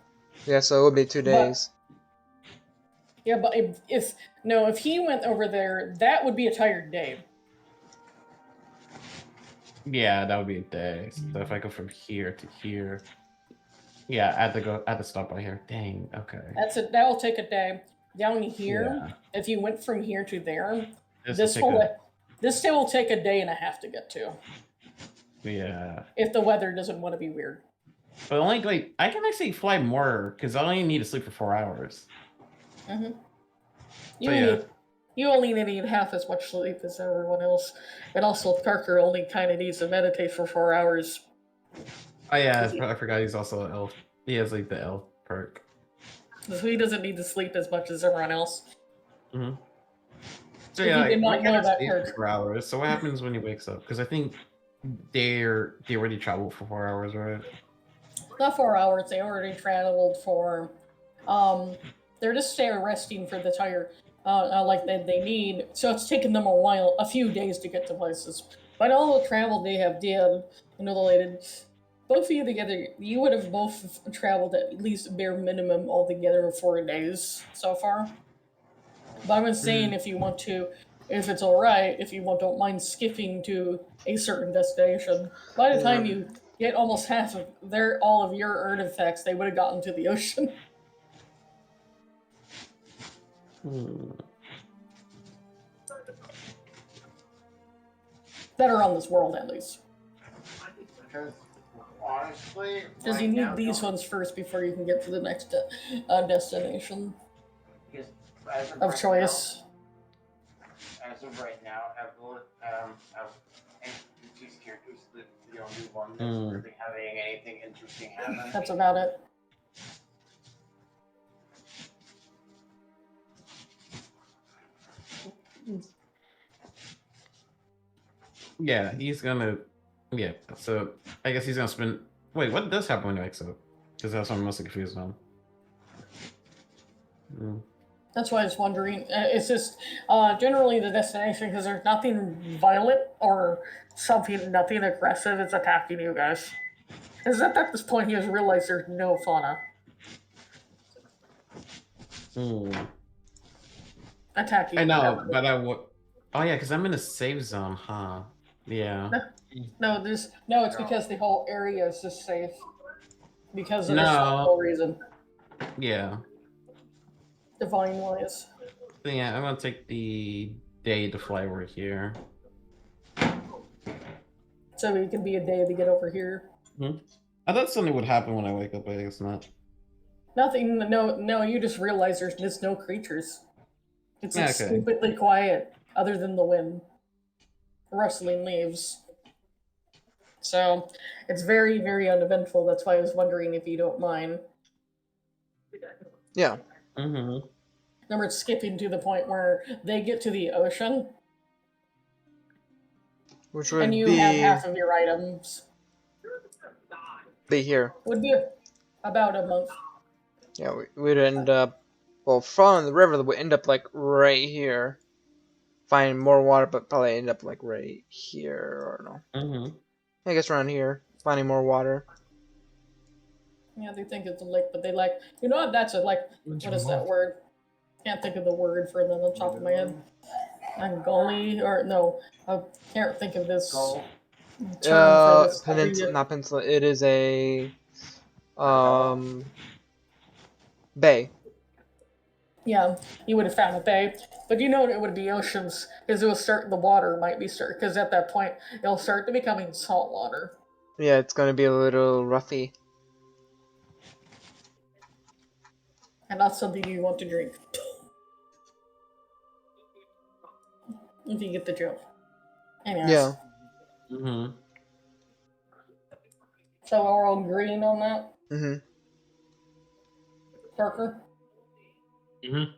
Yeah, so it would be 2 days. Yeah, but if he went over there, that would be a tired day. yeah, that would be a day. So if I go from here to here, yeah, I had to stop by here. Dang. Okay. That will take a day. Down here, Yeah. if you went from here to there, This will take this day will take a day and a half to get to. Yeah. If the weather doesn't want to be weird. But only like I can actually fly more because I only need to sleep for 4 hours. Mm-hmm. You only need half as much sleep as everyone else, and also Parker only kind of needs to meditate for 4 hours. Oh yeah, I forgot he's also an elf. He has like the elf perk. So he doesn't need to sleep as much as everyone else. Mm-hmm. So If yeah, you did not my cat know that sleeps for perk. 4 hours. So what happens when he wakes up? Because I think they already traveled for 4 hours, right? Not 4 hours. They already traveled for. They're just there resting for the tire, like they need. So it's taken them a few days to get to places. But all the travel they have did, both of you together, you would have both traveled at least bare minimum altogether 4 days so far. But I was saying if it's alright, if you don't mind skipping to a certain destination, by the time you get almost half of all of your artifacts, they would have gotten to the ocean. That are on this world, at least. Because honestly, Because you need these ones first before you can get to the next destination of choice. As of right now, I've introduced these characters the only one that's really having anything interesting happen. That's about it. Yeah, he's gonna. Yeah, so I guess he's gonna spend. Wait, what does happen when you exit? Because that's what I'm mostly confused on. That's why I was wondering. It's just generally the destination, because there's nothing violent or nothing aggressive is attacking you guys. Is that at this point he has realized there's no fauna. attack you. I know, whatever. but I would. Oh yeah, because I'm in a safe zone, huh? Yeah. No, it's because the whole area is just safe. Because of the No. whole reason. Yeah. Divine wise. So yeah, I'm gonna take the day to fly over here. So it could be a day to get over here. I thought something would happen when I wake up, but I guess not. Nothing. No. You just realize there's just no creatures. It's like Okay. stupidly quiet, other than the wind, rustling leaves. So it's very, very uneventful. That's why I was wondering if you don't mind. Yeah. Mm-hmm. Remember, it's skipping to the point where they get to the ocean, Which would and you be have half of your items. be here. Would be about a month. Yeah, we'd end up, well, following the river, we'd end up like right here, finding more water, but probably end up like right here or no. Mm-hmm. I guess around here, finding more water. Yeah, they think it's a lake, but they like, you know what? That's a like. What is that word? Can't think of the word for it on the top of my head. Angoli or no, I can't think of this term for this. Peninsula, not peninsula. It is a bay. Yeah, you would have found a bay, but you know it would be oceans because it will start. The water might be start because at that point it'll start to becoming salt water. Yeah, it's gonna be a little roughy. And not something you want to drink. If you get the joke. Anyways. Yeah. Mm-hmm. So we're all agreeing on that? Mm-hmm. Parker? Mm-hmm.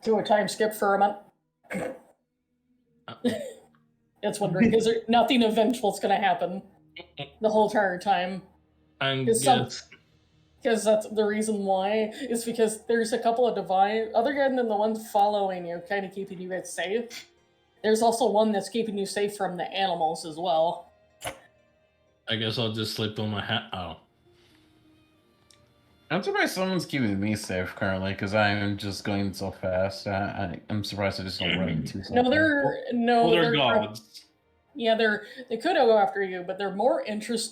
Do a time skip for a month? It's wondering, because nothing eventful is going to happen the whole entire time. Because that's the reason why, is because there's a couple of divine, other than the ones following you, kind of keeping you guys safe, there's also one that's keeping you safe from the animals as well. I guess I'll just slip on my hat. Oh. I'm surprised someone's keeping me safe currently, because I am just going so fast. I'm surprised I just don't run into something. They're gods. Yeah, they could go after you, but they're more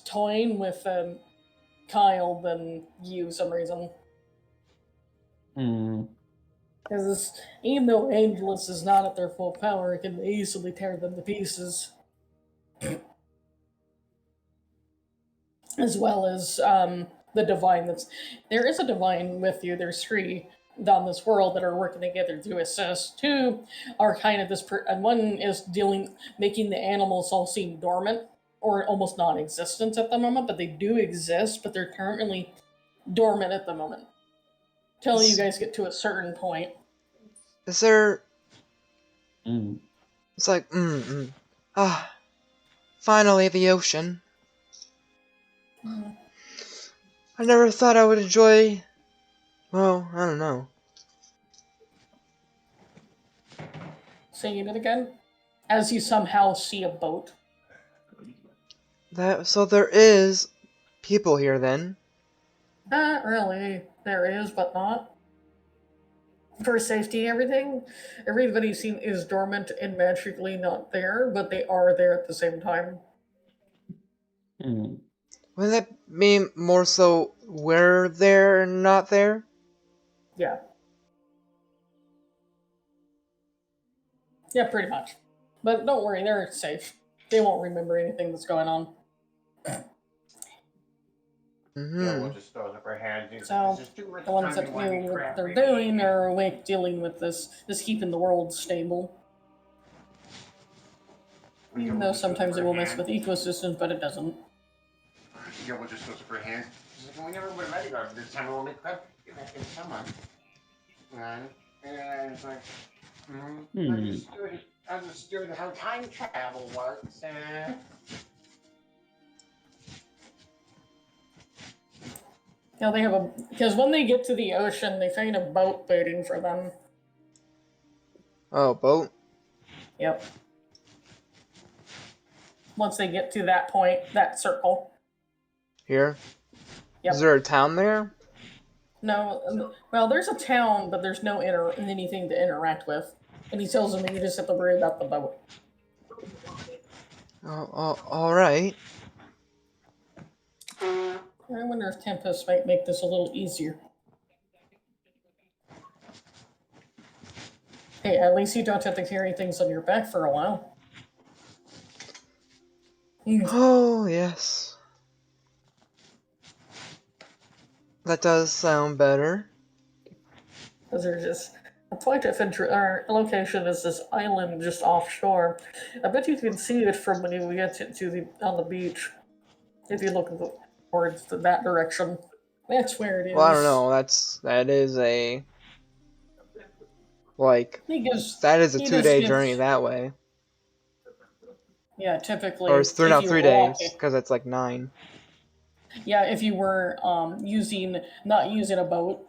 toying with Kyle than you, some reason. Because even though Angelus is not at their full power, it can easily tear them to pieces. As well as the divine there is a divine with you. There's 3 on this world that are working together to assist. 2 are kind of and one is making the animals all seem dormant or almost non-existent at the moment, but they do exist, but they're currently dormant at the moment. Till you guys get to a certain point. Is there... It's like, finally the ocean. I never thought I would enjoy... Well, I don't know. Saying it again? As you somehow see a boat. So there is people here then? Not really. There is, but not. For safety, everybody is dormant and magically not there, but they are there at the same time. Wouldn't that mean more so we're there and not there? Yeah. Yeah, pretty much. But don't worry, they're safe. They won't remember anything that's going on. Yeah, we'll just throw up our hands. So, the ones that know what they're doing are awake dealing with this, just keeping the world stable. Even though sometimes it will mess with ecosystems, but it doesn't. Yeah, we'll just throw up our hands. We never would have let it go this time. We'll only cut someone. And it's like, understood how time travel works. Yeah, they have because when they get to the ocean, they find a boat waiting for them. Oh, boat? Yep. Once they get to that point, that circle. Here? Yep. Is there a town there? No, well, there's a town, but there's no anything to interact with. And he tells him that you just have to worry about the boat. All right. I wonder if Tempest might make this a little easier. Hey, at least you don't have to carry things on your back for a while. Oh yes. That does sound better. Because there's just a point of interest. Our location is this island just offshore. I bet you can see it from when you get on the beach. If you look towards that direction, that's where it is. Well, I don't know. That is a like that is a 2-day journey that way. Yeah, typically. Or it's 3 days because it's like 9. Yeah, if you were not using a boat.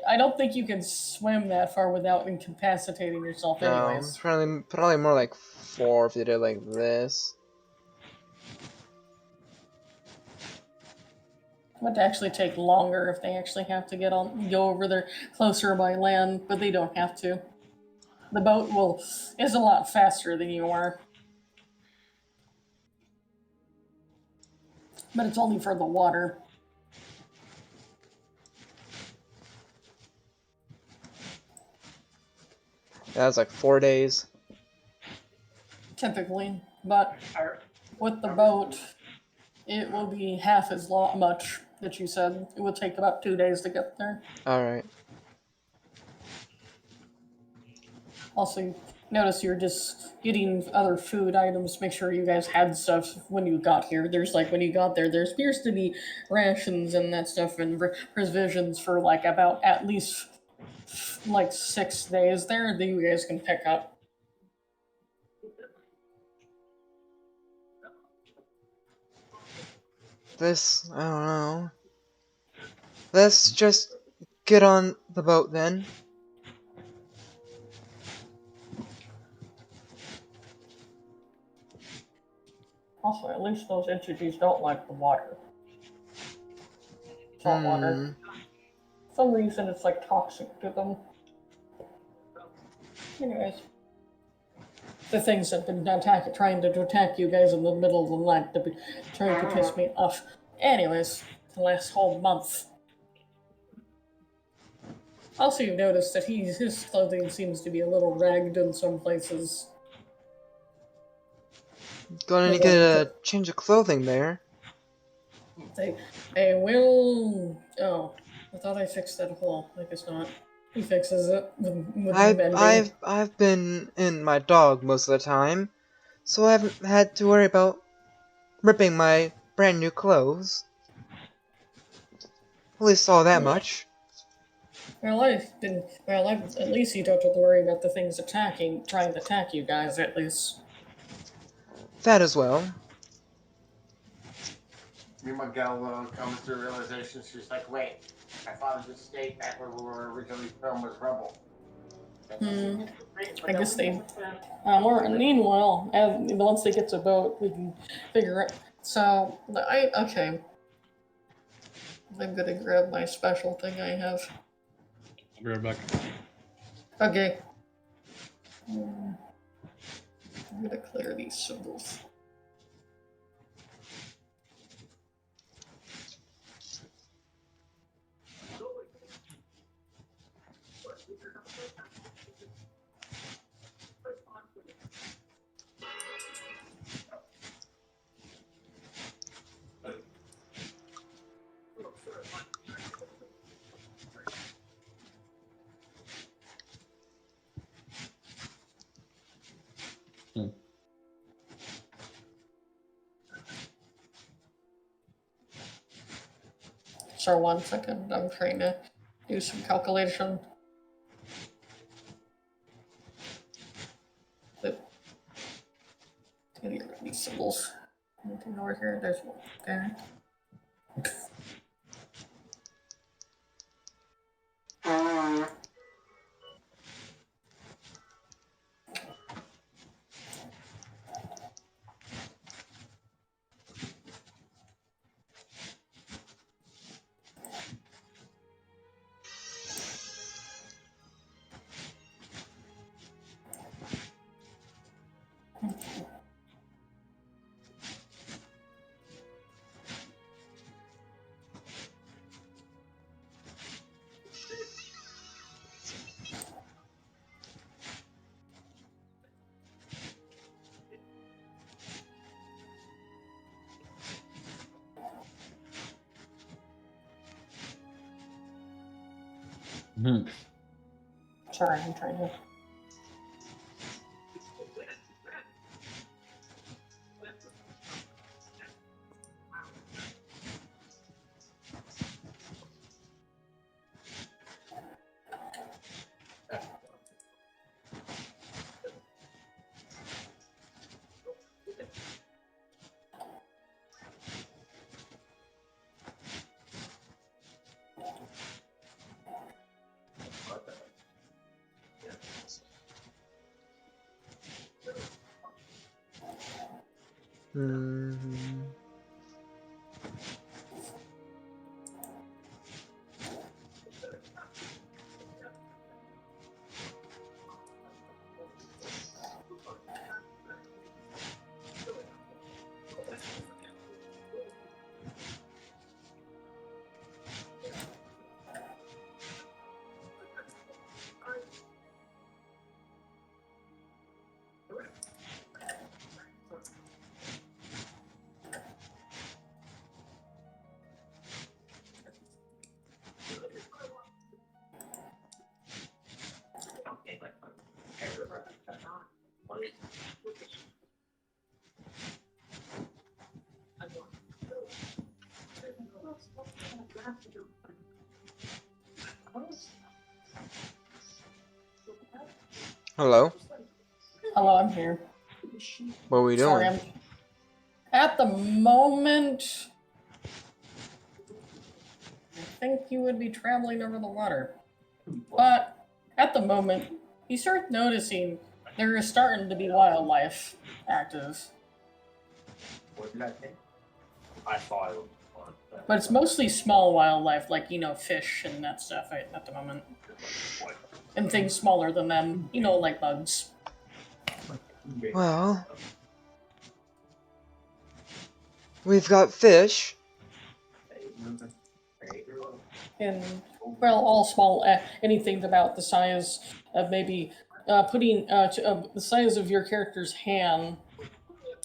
I don't think you can swim that far without incapacitating yourself. No, Anyways, it's probably more like 4 if you did like this. It would actually take longer if they actually have to go over there closer by land, but they don't have to. The boat is a lot faster than you are. But it's only for the water. That was like 4 days. Typically, but with the boat, it will be half as much that you said. It will take about 2 days to get there. Alright. Also, notice you're just getting other food items. Make sure you guys had stuff when you got here. There's when you got there, there appears to be rations and that stuff and provisions for about at least 6 days there that you guys can pick up. This, I don't know. Let's just get on the boat then. Also, at least those entities don't like the water. Salt water. For some reason, it's toxic to them. Anyways. The things that have been trying to attack you guys in the middle of the night, trying to piss me off. Anyways, the last whole month. Also, you notice that his clothing seems to be a little ragged in some places. Gonna need to get a change of clothing there. They will. Oh, I thought I fixed that hole. I guess not. He fixes it with I've been in my dog most of the time, so I haven't had to worry about ripping my brand new clothes. At least all that much. Well, at least you don't have to worry about the things trying to attack you guys, at least. That as well. Miguel comes to a realization, she's like, wait, my father's estate back where we were originally from was rubble. I guess they... meanwhile, once they get to boat, we can figure it. So, okay. I'm gonna grab my special thing I have. I'll be right back. Okay. I'm gonna clear these symbols. So 1 second, I'm trying to do some calculation. These symbols. Anything over here? There's one there. Sorry, I'm trying to. Hmm. Hello. Hello, I'm here. What are we Sorry, doing? at the moment, I think you would be traveling over the water. But at the moment, you start noticing there is starting to be wildlife active. I thought it was fun. But it's mostly small wildlife, like, fish and that stuff at the moment. And things smaller than them, like bugs. Well, we've got fish. And, well, all small, anything about the size of maybe the size of your character's hand,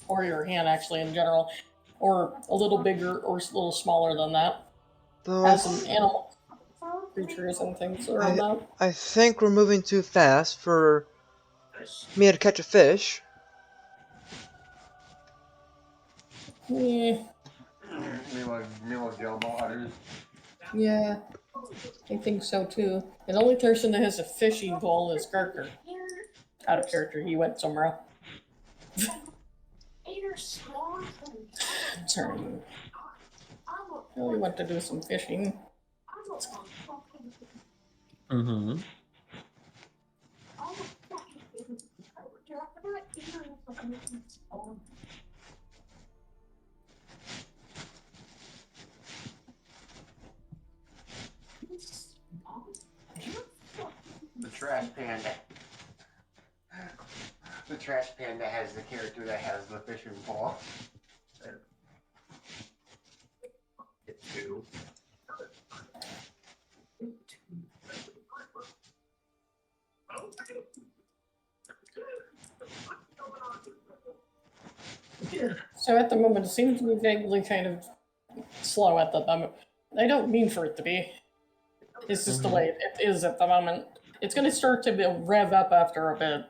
or your hand actually in general, or a little bigger or a little smaller than that. Though Has some animal creatures and things around that. I think we're moving too fast for me to catch a fish. Yeah. Milo Gelbo otters. Yeah, I think so too. The only person that has a fishing pole is Garker. Out of character, he went somewhere else. Sorry. Oh, we went to do some fishing. Mm-hmm. The trash panda. The trash panda has the character that has the fishing pole. Two. So at the moment, it seems to be vaguely kind of slow at the moment. I don't mean for it to be. It's just the way it is at the moment. It's going to start to rev up after a bit.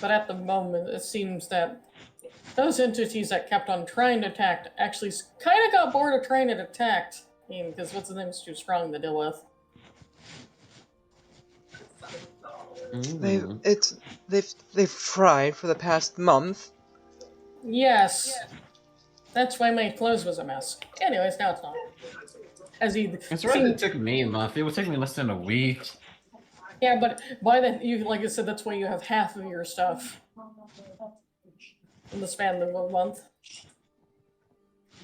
But at the moment, it seems that those entities that kept on trying to attack actually kind of got bored of trying to attack. I mean, because what's the name's too strong to deal with. They've tried for the past month. Yes. That's why my clothes was a mess. Anyways, now it's not. It's right. It took me a month. It would take me less than a week. Yeah, but by then, like I said, that's why you have half of your stuff in the span of a month.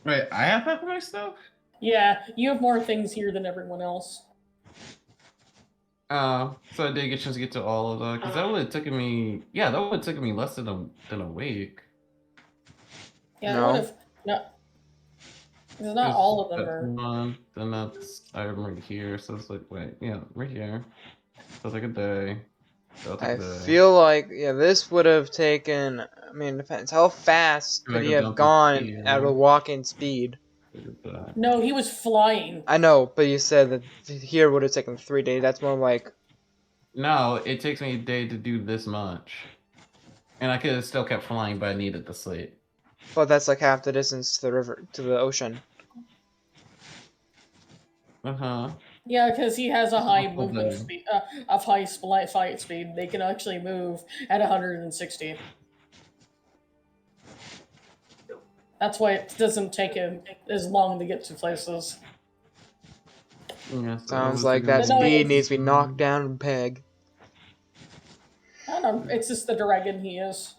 Wait, I have half of my stuff? Yeah, you have more things here than everyone else. So I did get a chance to get to all of that, because that would have taken me. Yeah, that would have taken me less than a week. Yeah, no. It would have. No. Because not all of them are. One, then that's I'm right here, so it's like wait, yeah, right here. So it's like a day. I feel like this would have taken. I mean, it depends. How fast could he have gone at a walking speed? No, he was flying. I know, but you said that here would have taken 3 days. That's more like No, it takes me a day to do this much. And I could have still kept flying, but I needed to sleep. well, that's like half the distance to the river to the ocean. Uh-huh. Yeah, because he has a high Awful movement day. speed, of high flight speed. They can actually move at 160. That's why it doesn't take him as long to get to places. Yeah, so Sounds it like was that But no, speed it's- needs to be knocked down and peg. I don't know. It's just the dragon he is.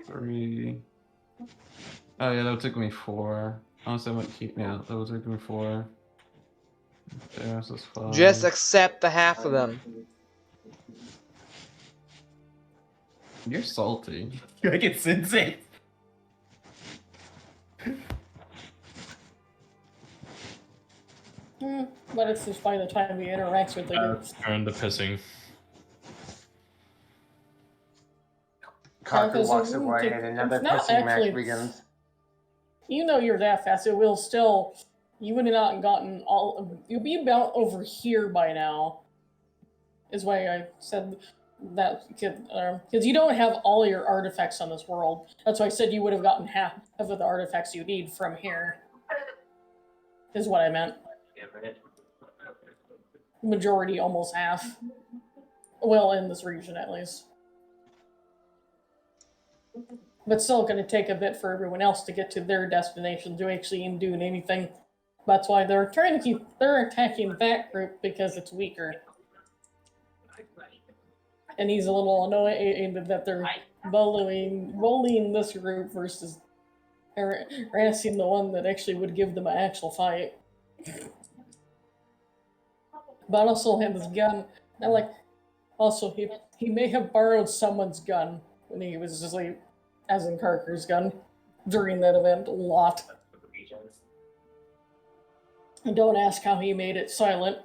3. Oh yeah, that took me 4. Honestly, yeah, that would take me 4. There's this 5. Just accept the half of them. You're salty. I get sensei. But it's just by the time he interacts with it. And the pissing. Kaku because it walks wouldn't away take- and another it's not pissing match actually- begins. Even though you're that fast, it will still. You would have not gotten all. You'll be about over here by now. Is why I said that because you don't have all your artifacts on this world. That's why I said you would have gotten half of the artifacts you need from here. Is what I meant. Majority, almost half. Well, in this region at least. But still going to take a bit for everyone else to get to their destination to actually even doing anything. That's why they're trying to keep. They're attacking that group because it's weaker. And he's a little annoyed that they're bullying this group versus harassing the one that actually would give them an actual fight. But also had his gun. And like, also he may have borrowed someone's gun when he was asleep, as in Carker's gun, during that event a lot. And don't ask how he made it silent.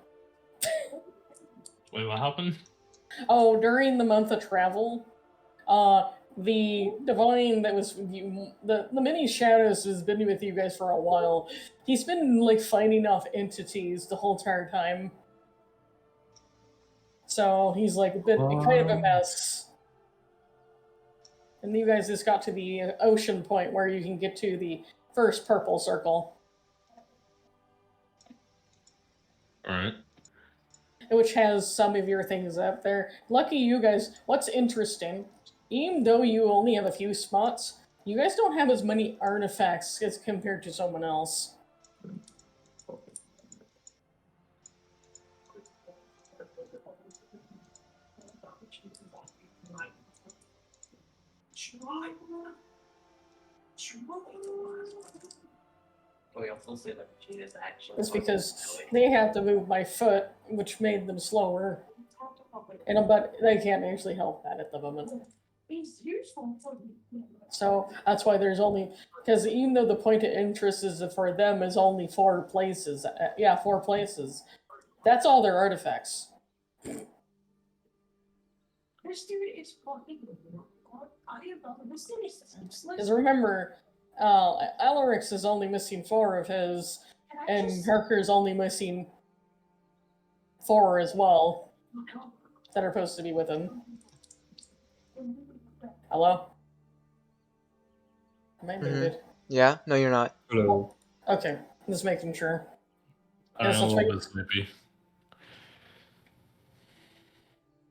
Wait, what happened? Oh, during the month of travel, the divine that was with you, the mini shadows has been with you guys for a while. He's been like fighting off entities the whole entire time. So he's like a bit kind of a mess. And you guys just got to the ocean point where you can get to the first purple circle. Alright. Which has some of your things up there. Lucky you guys. What's interesting, even though you only have a few spots, you guys don't have as many artifacts as compared to someone else. It's because they have to move by foot, which made them slower. But they can't actually help that at the moment. So that's why there's only, because even though the point of interest is for them is only 4 places, 4 places. That's all their artifacts. This dude is fucking. I am not a citizen. Because remember, Alarix is only missing 4 of his, and Harker's only missing 4 as well that are supposed to be with him. Hello? Am I muted? Yeah? No, you're not. Hello. Okay, just making sure. I'm a little bit sleepy.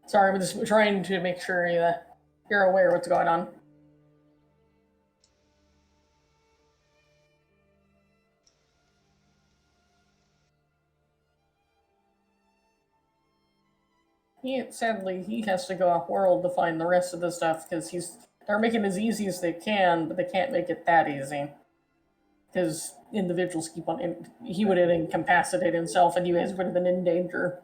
Sorry, I'm just trying to make sure that you're aware of what's going on. Sadly, he has to go off world to find the rest of the stuff because they're making it as easy as they can, but they can't make it that easy. Because individuals keep on, he would have incapacitated himself and you guys would have been in danger.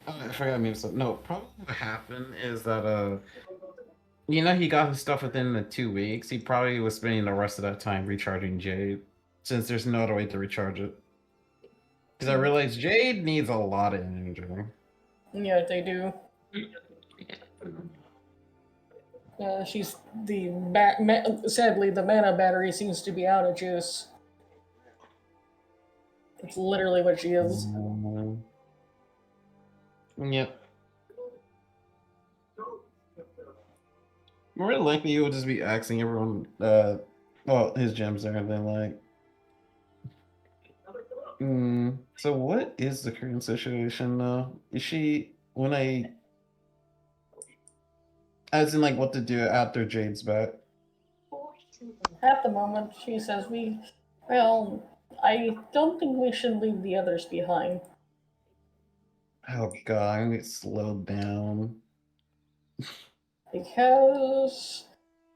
Oh, I forgot to mention something. No, probably what happened is that he got his stuff within the 2 weeks. He probably was spending the rest of that time recharging Jade, since there's no other way to recharge it. Because I realized Jade needs a lot of energy. Yeah, they do. She's the sadly the mana battery seems to be out of juice. It's literally what she is. Yep. More likely, he would just be asking everyone, well, his gems there, and then like, so what is the current situation now? Is she as in like what to do after Jade's back? At the moment, she says well, I don't think we should leave the others behind. Oh god, I'm gonna get slowed down. Because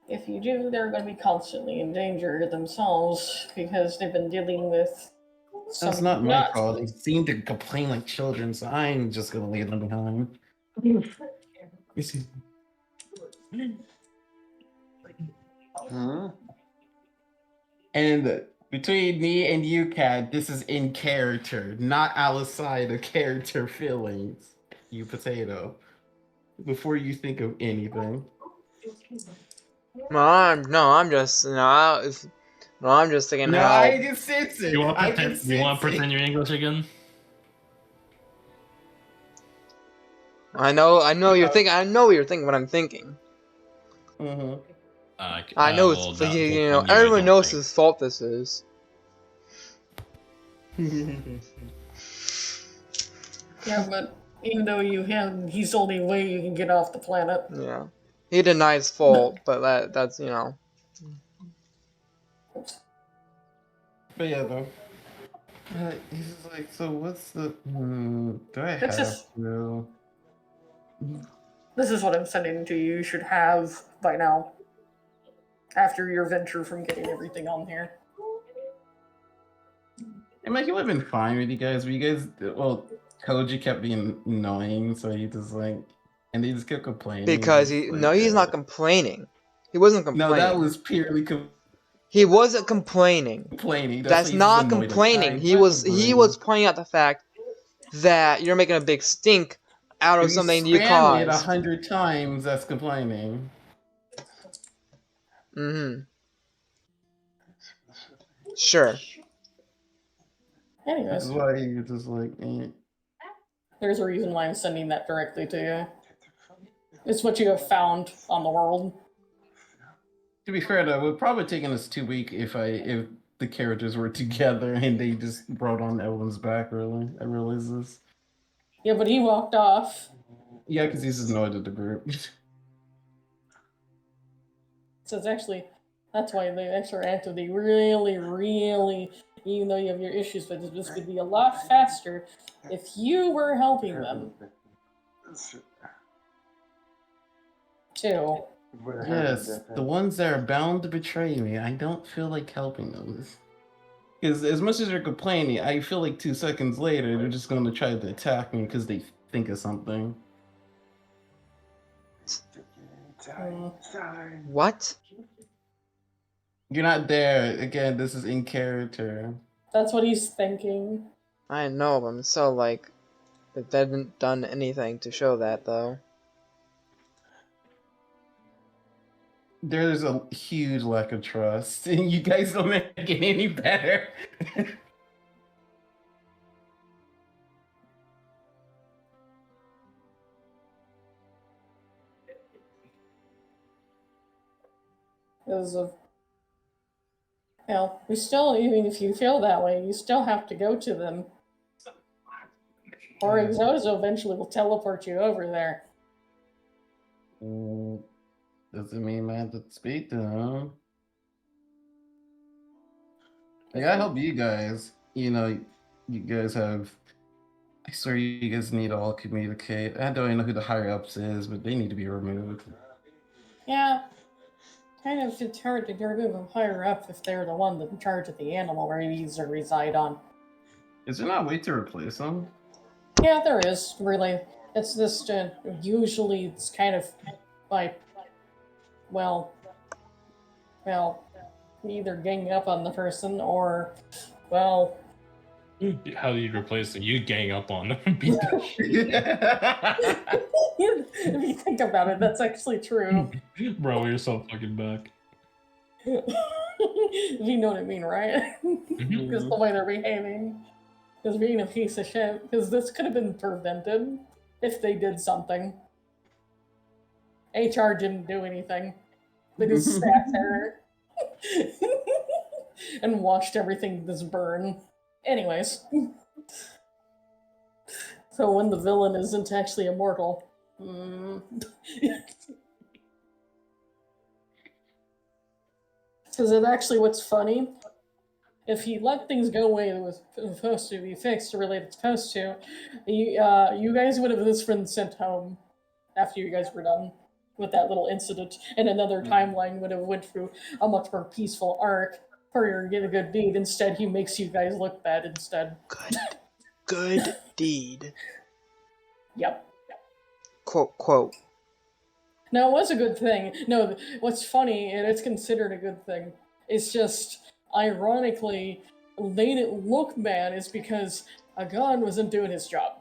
if you do, they're going to be constantly in danger themselves because they've been dealing with That's some not my nuts. fault. They seem to complain like children, so I'm just gonna leave them behind. And between me and you, Kat, this is in character, not outside of character feelings. You potato. Before you think of anything. I'm just I'm just thinking No, how I can sense it. You want I to can pretend? You want to sense pretend you're English again? I know you're thinking. I know what you're thinking. What I'm thinking. I know well, it's that you will know tell you I everyone don't knows think. whose fault this is. Yeah, but even though he's the only way you can get off the planet. Yeah, he denies fault, but that's you know. But yeah, though. He's just like, so what's the? Do I have to? This is what I'm sending to you. You should have by now. After your venture from getting everything on here. And like, it would have been fine with you guys, but you guys, well, Koji kept being annoying, so he just like, and they just kept complaining. Because he's not complaining. He wasn't complaining. No, that was purely he wasn't complaining. Complaining. That's not complaining. He was pointing out the fact that you're making a big stink out of something you caused. 100 times, that's complaining. Sure. Anyways. That's why you're just like, There's a reason why I'm sending that directly to you. It's what you have found on the world. To be fair, though, it would probably taken us 2 weeks if the characters were together and they just brought on everyone's back. Really, I realize this. Yeah, but he walked off. Yeah, because he's annoyed at the group. So it's actually that's why the extra activity really, even though you have your issues with it, this would be a lot faster if you were helping them. Too. Yes, the ones that are bound to betray me, I don't feel like helping them. Because as much as they're complaining, I feel like 2 seconds later, they're just going to try to attack me because they think of something. What? You're not there. Again, this is in character. That's what he's thinking. I know, but I'm so like, they haven't done anything to show that though. There's a huge lack of trust, and you guys don't make it any better. Because of, we still, even if you feel that way, you still have to go to them. Or Exozo eventually will teleport you over there. Doesn't mean I have to speak to them. Like, I hope you guys, you guys have. I swear you guys need to all communicate. I don't even know who the higher ups is, but they need to be removed. Yeah. Kind of, it's hard to remove them higher up if they're the one that's in charge of the animal rabies or reside on. Is there not a way to replace them? Yeah, there is, really. It's just, usually it's kind of like, well, either gang up on the person or, well, How do you replace them? You gang up on them and beat the shit. If you think about it, that's actually true. Bro, you're so fucking back. You know what I mean, right? Just the way they're behaving. Because being a piece of shit. Because this could have been prevented if they did something. HR didn't do anything. They just sat there and watched everything just burn. Anyways. So when the villain isn't actually immortal. Because it actually, what's funny, if he let things go away that was supposed to be fixed the way it's supposed to, you guys would have just been sent home after you guys were done with that little incident, and another timeline would have went through a much more peaceful arc for your get a good deed. Instead, he makes you guys look bad instead. Good deed. Yep. Quote. No, it was a good thing. No, what's funny, and it's considered a good thing, it's just, ironically, made it look bad is because Agon wasn't doing his job.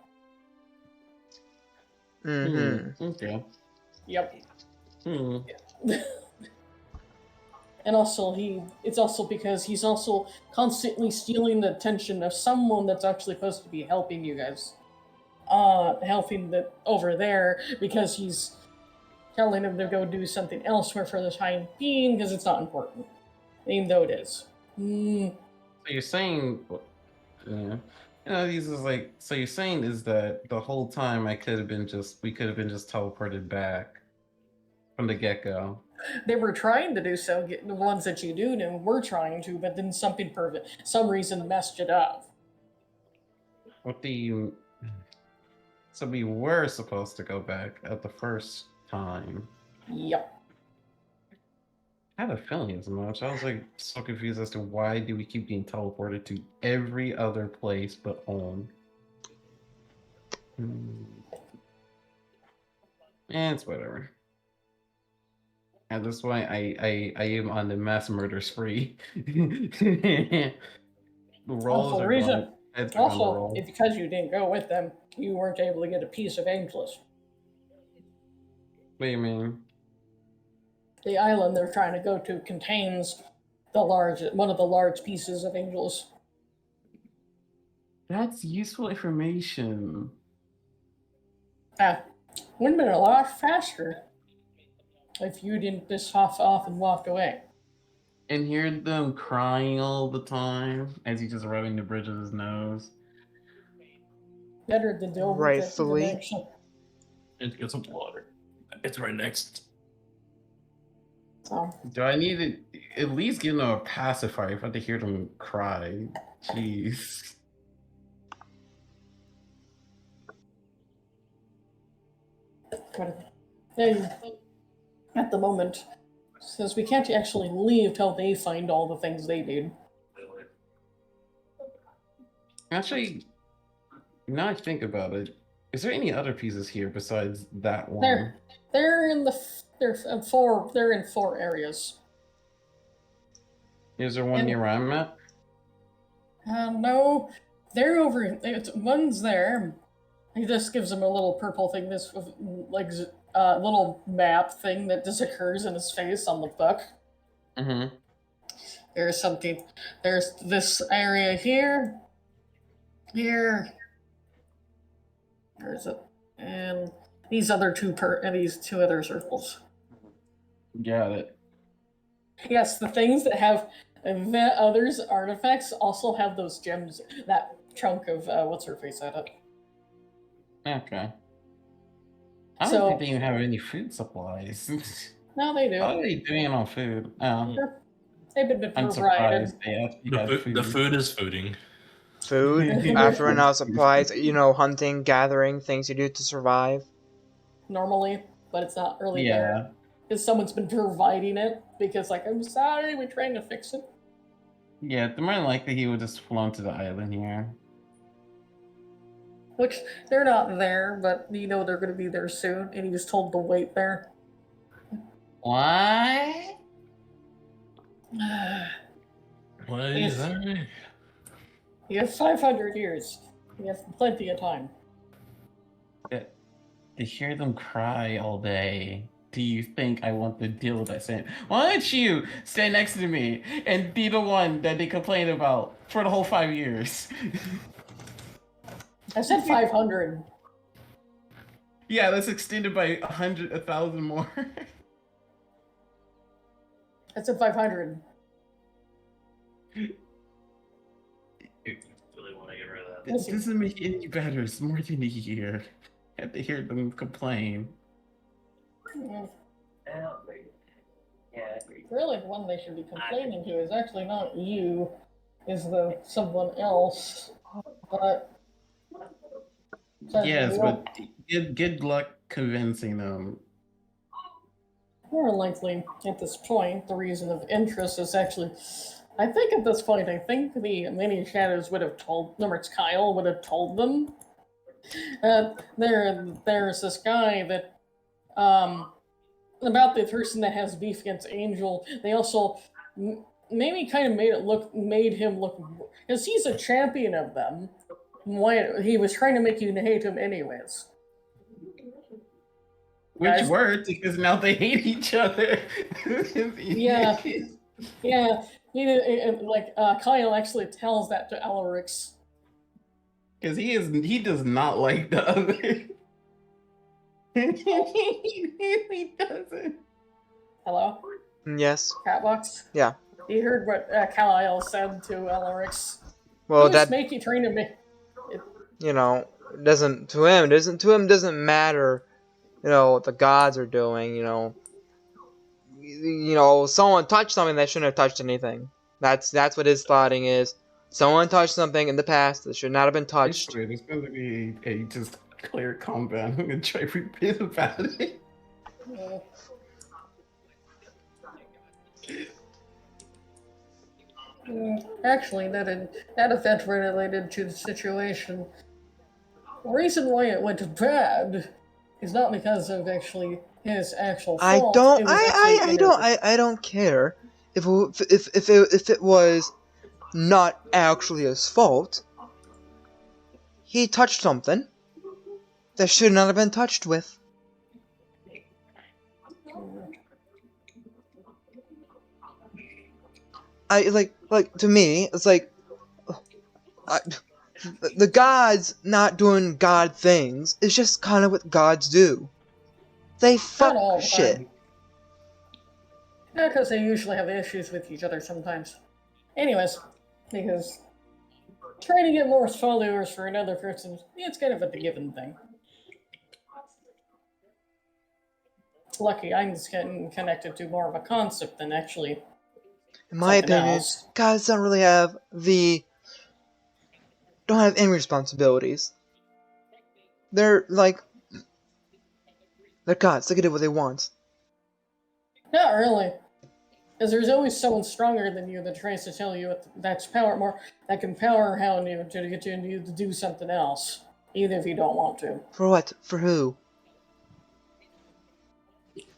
Okay. Yep. And also, it's also because he's also constantly stealing the attention of someone that's actually supposed to be helping you guys. Helping over there, because he's telling him to go do something elsewhere for the time being, because it's not important. Even though it is. So you're saying, these is like, so you're saying is that the whole time we could have been just teleported back from the get-go. They were trying to do so, the ones that you do know were trying to, but then some reason messed it up. What do you... So we were supposed to go back at the first time. Yep. I had a feeling as much. I was like so confused as to why do we keep getting teleported to every other place but home. And it's whatever. And that's why I am on the mass murder spree. The rolls are reason. going. Heads are Also, gonna roll. because you didn't go with them, you weren't able to get a piece of Angelus. What do you mean? The island they're trying to go to contains one of the large pieces of Angelus. That's useful information. Would have been a lot faster if you didn't just hop off and walk away. And hear them crying all the time as he's just rubbing the bridge of his nose. Better than deal with Rightfully. the action. And get some water. It's right next. So, Do I need to at least get a pacifier if I have to hear them cry? Jeez. at the moment, since we can't actually leave till they find all the things they need. Actually, now I think about it, is there any other pieces here besides that one? They're in four areas. Is there one near where I'm at? No, they're over. One's there. He just gives him a little purple thing, this little map thing that just occurs in his face on the book. Mm-hmm. There's this area here. There's it, and these two other circles. Got it. Yes, the things that have the others artifacts also have those gems. That chunk of what's her face at it. Okay. I don't think they even have any food supplies. No, they do. How are they doing on food? Oh. They've been I'm provided. surprised they actually had food. The food is fooding. Food, after running out of supplies, hunting, gathering, things you do to survive. Normally, but it's not really there. Because someone's been providing it, because I'm sorry, we're trying to fix it. Yeah, the more likely he would just flown to the island here. Which, they're not there, but they're going to be there soon, and he was told to wait there. What? What is that? You have 500 years. You have plenty of time. To hear them cry all day, do you think I want to deal with that? Saying, why don't you stand next to me and be the one that they complain about for the whole 5 years? I said 500. Yeah, let's extend it by 100, 1,000 more. I said 500. Really want to get rid of that. This doesn't make it any better. It's more than a year. I have to hear them complain. Really, the one they should be complaining to is actually not you, is the someone else. But Yes, but good luck convincing them. more likely at this point, the reason of interest is actually, I think at this point, I think the mini shadows would have told them, or it's Kyle would have told them. There's this guy that, about the person that has beef against Angel. They also maybe kind of made him look, because he's a champion of them. Why he was trying to make you hate him anyways. Which Guys? worked because now they hate each other. Yeah, yeah. Kyle actually tells that to Alarix. Because he does not like the other. He doesn't. Hello, Yes. Catbox. Yeah. You heard what Kyle said to Alarix. Well, He was trying to make. you know, doesn't matter, you know, what the gods are doing, you know. Someone touched something that shouldn't have touched anything. That's what his thoughting is. Someone touched something in the past that should not have been touched. There's going to be a just clear combat. I'm going to try to repeat about it. Actually, that event related to the situation. The reason why it went bad is not because of actually his actual fault. I don't care if it was not actually his fault. He touched something that should not have been touched with. To me, it's like the gods not doing god things is just kind of what gods do. They fuck shit. Yeah, because they usually have issues with each other sometimes. Anyways, because trying to get more followers for another person, it's kind of a given thing. Lucky I'm just getting connected to more of a concept than actually. In my opinion, gods don't really have don't have any responsibilities. They're gods. They can do what they want. Not really. Because there's always someone stronger than you that tries to tell you that can power hound you to get you to do something else, even if you don't want to. For what? For who?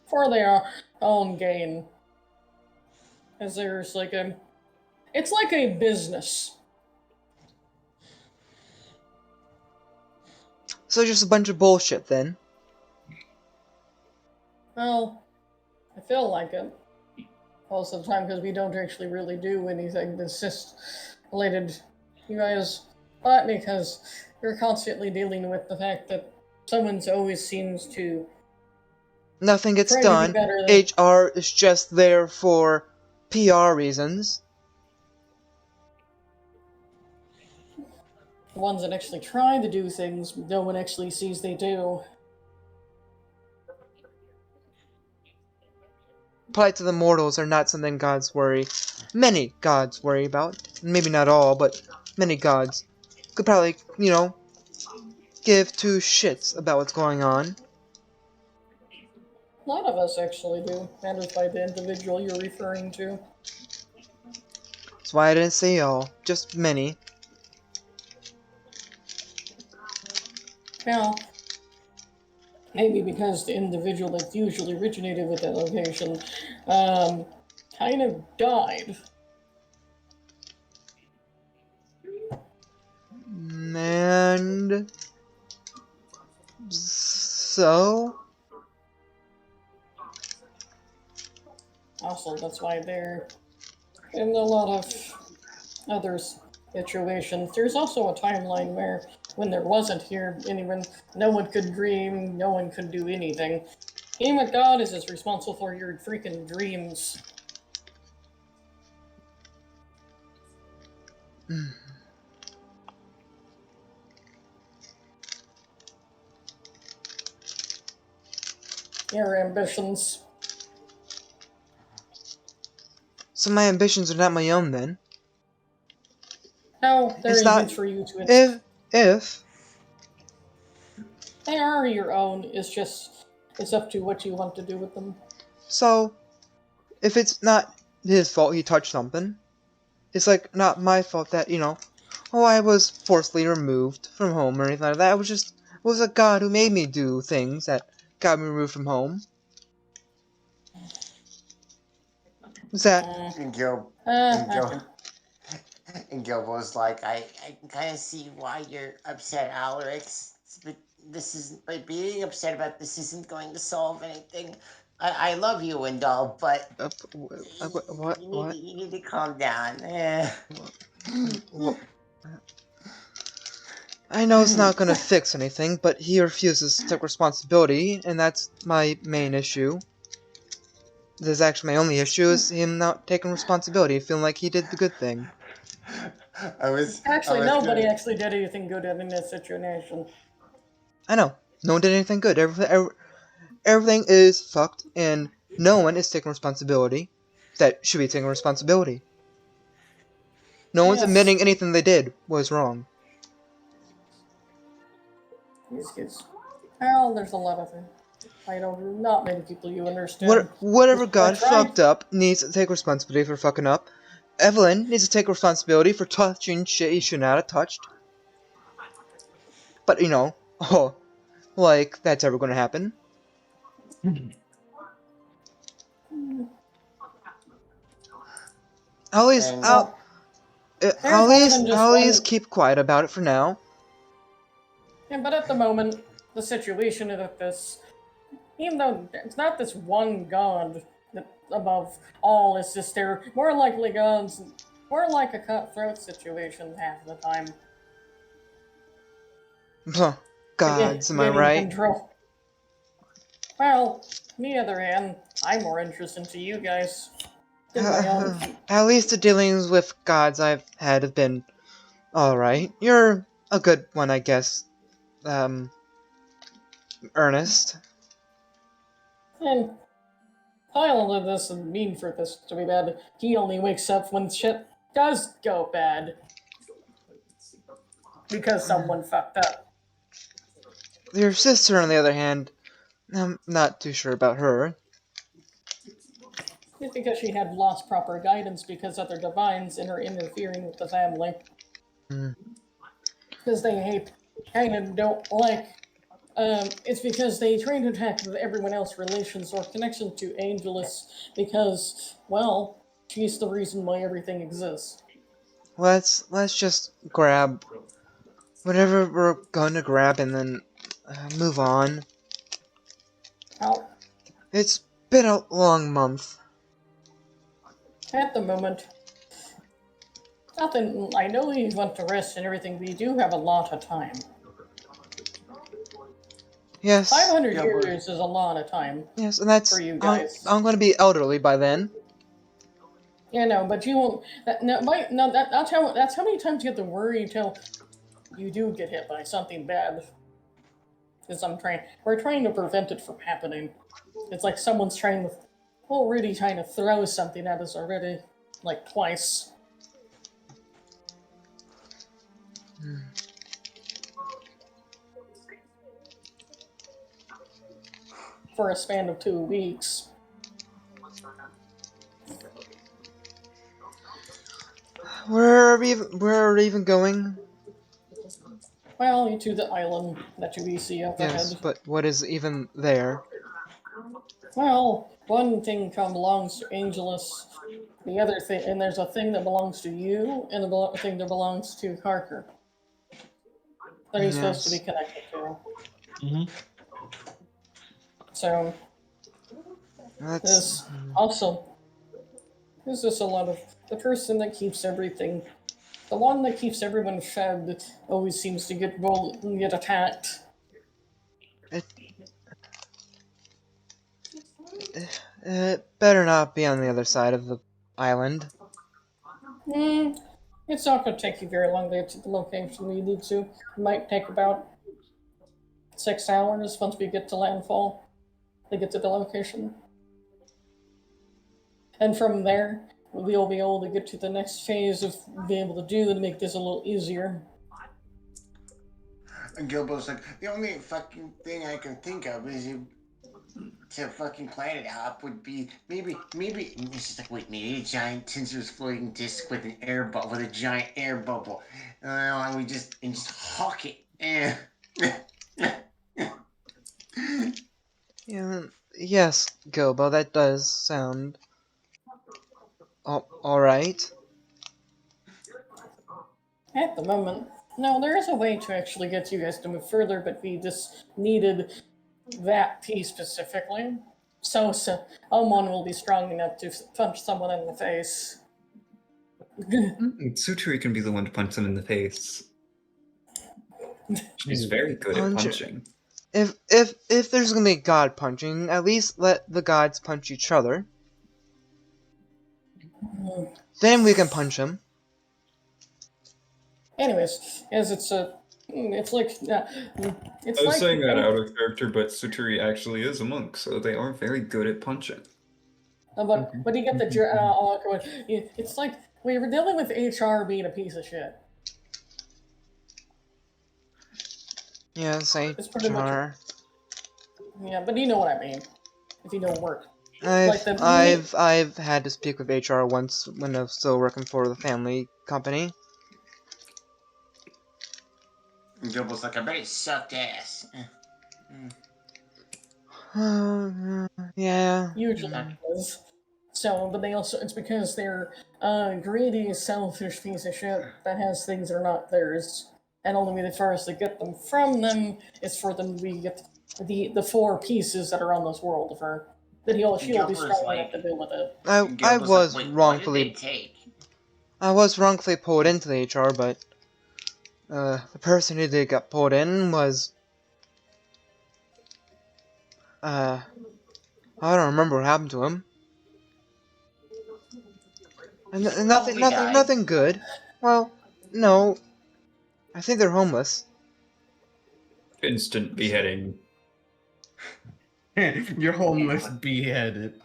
For their own gain. As there's it's like a business. So just a bunch of bullshit then. Well, I feel like it most of the time because we don't actually really do anything that's related. You guys, but because you're constantly dealing with the fact that someone's always seems to. Nothing gets done. HR is just there for PR reasons. The ones that actually try to do things, no one actually sees they do. Plights of the mortals are not something gods worry. Many gods worry about. Maybe not all, but many gods could probably, give two shits about what's going on. A lot of us actually do. That is by the individual you're referring to. That's why I didn't say all. Just many. Now, maybe because the individual that usually originated with that location, kind of died. So? Also, that's why they're in a lot of other situations. There's also a timeline where when there wasn't here anyone, no one could dream, no one could do anything. Game of God is as responsible for your freaking dreams. Your ambitions. So my ambitions are not my own then? No, they're It's a not- means for you to. If They are your own. It's up to what you want to do with them. so, if it's not his fault he touched something, it's like not my fault that, you know, oh, I was forcibly removed from home or anything like that. It was a God who made me do things that got me removed from home. Is that And Gil, Okay. and Gil was like, I can kind of see why you're upset, Alarix. But this isn't, by being upset about this isn't going to solve anything. I love you and all, but what? you need to calm down. Well, I know it's not gonna fix anything, but he refuses to take responsibility, and that's my main issue. This is actually my only issue, is him not taking responsibility, feeling like he did the good thing. Actually, nobody actually did anything good in this situation. I know. No one did anything good. Everything is fucked, and no one is taking responsibility that should be taking responsibility. No one's Yes. admitting anything they did was wrong. These kids. Well, there's a lot of them. I don't. Not many people you understand. Whatever I God tried. fucked up needs to take responsibility for fucking up. Evelyn needs to take responsibility for touching shit he should not have touched. But, you know, oh, like, that's ever gonna happen. At least, And- I'll There's more than just at least one- keep quiet about it for now. Yeah, but at the moment, the situation is that this, even though it's not this one god that above all, it's just they're more likely gods, more like a cutthroat situation half the time. Huh. Gods, am I Getting right? Control. Well, on the other hand, I'm more interested to you guys than my own. At least the dealings with gods I've had have been alright. You're a good one, I guess. Ernest. And Kyle did this and mean for this to be bad. He only wakes up when shit does go bad. Because someone fucked up. Your sister, on the other hand, I'm not too sure about her. It's because she had lost proper guidance because other divines are interfering with the family. Because they kind of don't like. It's because they try to attack everyone else's relations or connection to Angelus because, well, she's the reason why everything exists. Let's just grab whatever we're going to grab and then move on. Well, It's been a long month. at the moment, nothing. I know you want to rest and everything, but you do have a lot of time. Yes. 500 years is a lot of time. Yes, and that's for you guys. I'm going to be elderly by then. Yeah, no, but you won't. That's how many times you have to worry until you do get hit by something bad. Because we're trying to prevent it from happening. It's like someone's already trying to throw something at us already, like twice. For a span of 2 weeks. Where are we even going? Well, to the island that you see up Yes, ahead. but what is even there? Well, one thing belongs to Angelus, the other thing, and there's a thing that belongs to you, and a thing that belongs to Harker. That he's supposed to be connected to. Mhm. So That's there's also there's just a lot of the person that keeps everything, the one that keeps everyone fed, always seems to get attacked. it better not be on the other side of the island. It's not going to take you very long to get to the location we need to. It might take about 6 hours once we get to landfall to get to the location. And from there, we'll be able to get to the next phase of being able to do and make this a little easier. And Gilbo's like, the only fucking thing I can think of is to fucking planet hop would be maybe and this is like, wait, maybe a giant Tinser's floating disc with an with a giant air bubble. And we just hawk it. Yeah, yes, Gilbo, that does sound alright. At the moment, no, there is a way to actually get you guys to move further, but we just needed that piece specifically. So someone will be strong enough to punch someone in the face. Tsuturi can be the one to punch them in the face. She's very good at punching. If there's gonna be god punching, at least let the gods punch each other. Then we can punch them. Anyways, as it's like I was saying that out of character, but Tsuturi actually is a monk, so they are very good at punching. But you get the it's like we were dealing with HR being a piece of shit. Yes, It's pretty much HR. Yeah, but you know what I mean. If you know work. I've had to speak with HR once when I was still working for the family company. And Gilbo's like, I bet it sucked ass. Yeah. Usually it does. So, but they also, it's because they're greedy, selfish piece of shit that has things that are not theirs. And only way the first to get them from them is for them to get the 4 pieces that are on this world of her. That she'll be strong enough to deal with it. I was wrongfully pulled into the HR, but the person who did get pulled in was I don't remember what happened to him. Nothing good. Well, no. I think they're homeless. Instant beheading. You're homeless, beheaded.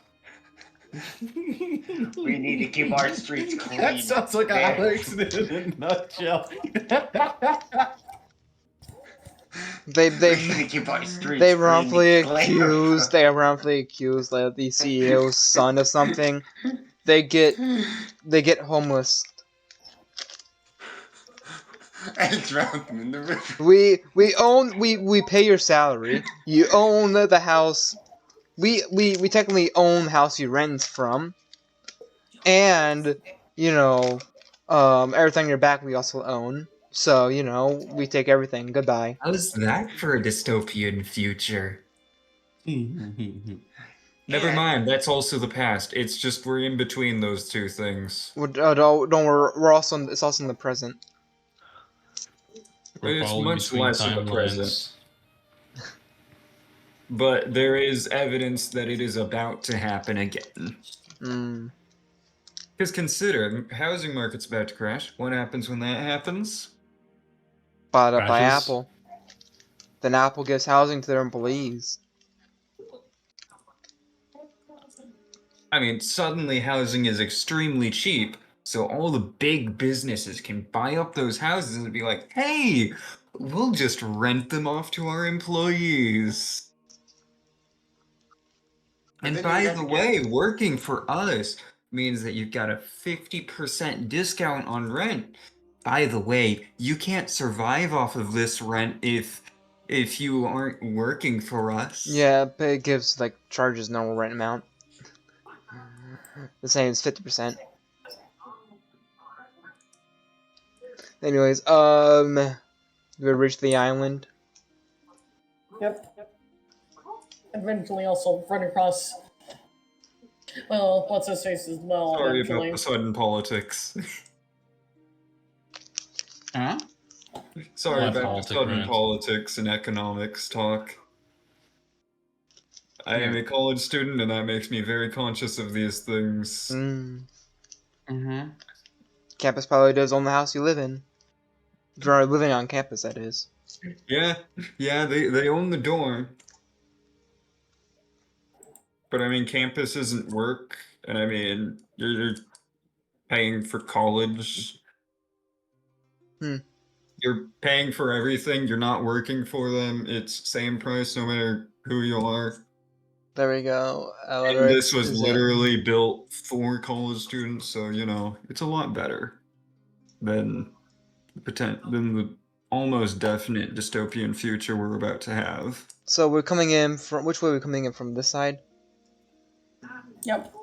We need to keep our streets clean. That sounds like Alex in a nutshell. They wrongfully accused like the CEO's son of something. They get homeless. And drown them in the river. We pay your salary. You own the house. We technically own the house you rent from. And everything on your back we also own. So, we take everything. Goodbye. How's that for a dystopian future? Never mind, that's also the past. It's just we're in between those two things. Don't worry, it's also in the present. It's much less in the present. But there is evidence that it is about to happen again. Because consider, housing market's about to crash. What happens when that happens? Bought up by Apple. Then Apple gives housing to their employees. I mean, suddenly housing is extremely cheap, so all the big businesses can buy up those houses and be like, hey, we'll just rent them off to our employees. And by the way, working for us means that you've got a 50% discount on rent. By the way, you can't survive off of this rent if you aren't working for us. Yeah, but it gives charges normal rent amount. The same as 50%. Anyways, we reached the island. Yep. Eventually, also run across. Well, what's his face as well. Sorry about Eventually. the sudden politics. Huh? Sorry What about the politic sudden rant? politics and economics talk. I am a college student, and that makes me very conscious of these things. Mm-hmm. Campus probably does own the house you live in. If you're living on campus, that is. Yeah, they own the dorm. But I mean, campus isn't work, and I mean, you're paying for college. Hmm. You're paying for everything. You're not working for them. It's same price no matter who you are. There we go. And this Alerix was is literally built for college students, so you know it's a lot better than than the almost definite dystopian future we're about to have. So we're coming in from which way are we coming in from? This side? Yep.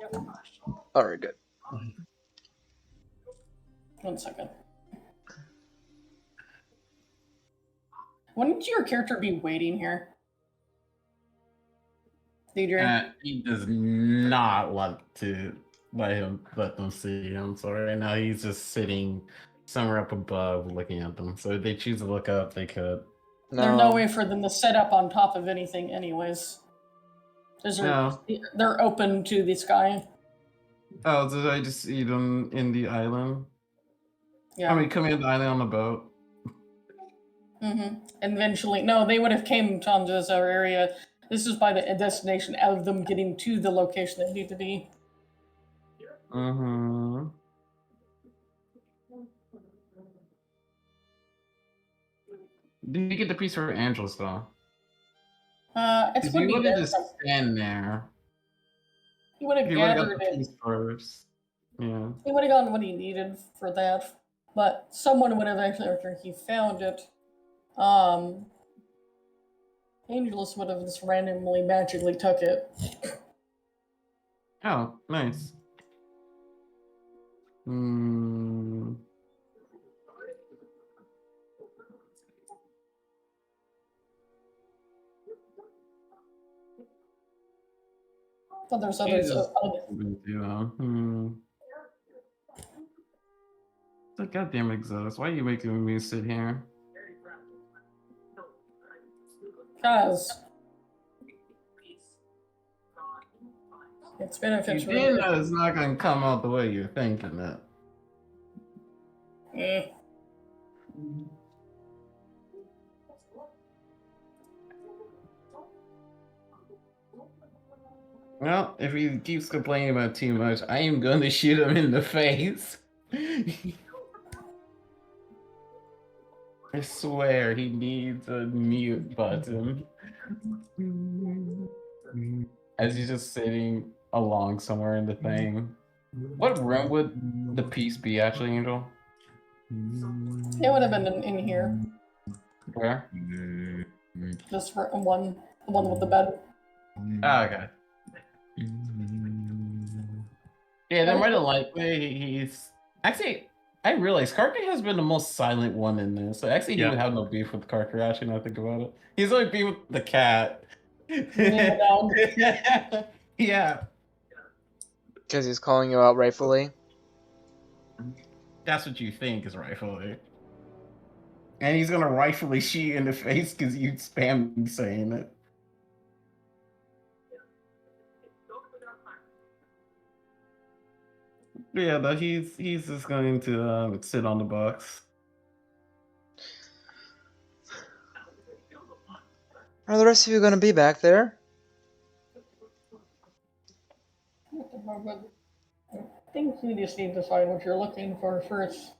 Alright, good. 1 second. Wouldn't your character be waiting here? Deidre? He does not want to let them see him. So right now he's just sitting somewhere up above looking at them. So if they choose to look up, they could. There's no way for them to set up on top of anything anyways. No. They're open to the sky. Oh, did I just see them in the island? Yeah. I mean, coming in the island on the boat. Mm-hmm. And eventually, no, they would have came to this other area. This is by the destination of them getting to the location they need to be. Mm-hmm. Did you get the piece for Angelus though? It's If going you to be would have there. just stand there. He would have He would have got gathered the it. piece first. Yeah. He would have gotten what he needed for that. But someone would have actually, after he found it, Angelus would have just randomly, magically took it. Oh, nice. Hmm. But there's others. The goddamn Exodus. Why are you making me sit here? Because it's benefits You did know it's not gonna come out the way you're thinking it. Well, if he keeps complaining about too much, I am going to shoot him in the face. I swear he needs a mute button. As he's just sitting along somewhere in the thing. What room would the piece be actually, Angel? It would have been in here. Where? Just for one, the one with the bed. Oh, okay. Yeah, they're more than likely he's actually. I realize Carker has been the most silent one in this. So actually, he would have no beef with Carker. Actually, now I think about it, he's only beef with the cat. Yeah. Because he's calling you out rightfully. That's what you think is rightfully. And he's gonna rightfully shoot you in the face because you spam saying it. Yeah, but he's just going to sit on the box. Are the rest of you going to be back there? I think you just need to decide what you're looking for first.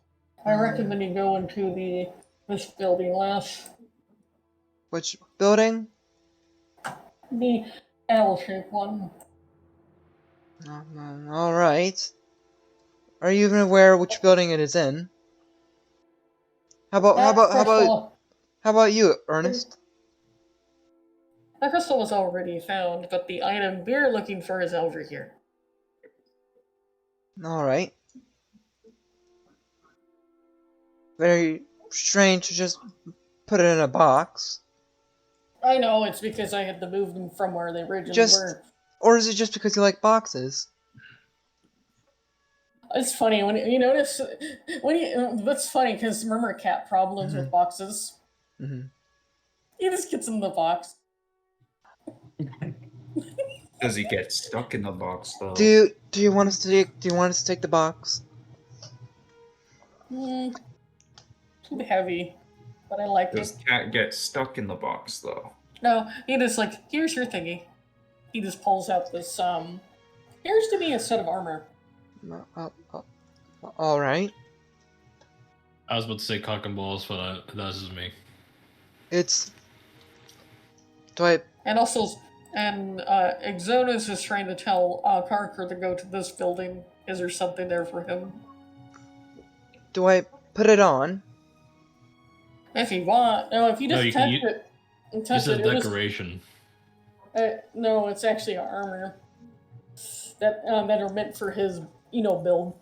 I recommend you go into this building last. Which building? The L-shaped one. Alright. Are you even aware which building it is in? How about you, Ernest? The crystal was already found, but the item we're looking for is over here. Alright. Very strange to just put it in a box. I know it's because I had to move them from where they originally Just- were. Or is it just because you like boxes? It's funny when you notice that's funny because remember cat problems with boxes. Hmm. He just gets in the box. Does he get stuck in the box though? Do you want us to take the box? Too heavy, but I like Does it. cat get stuck in the box though? No, he just like here's your thingy. He just pulls out this appears to be a set of armor. All right. I was about to say cock and balls, but that's just me. It's. Do I? And also, Exodus is trying to tell Karker to go to this building. Is there something there for him? Do I put it on? If you want. No, if you just No, you touch can it. This Touch is it. decoration. No, it's actually armor. That are meant for his, build.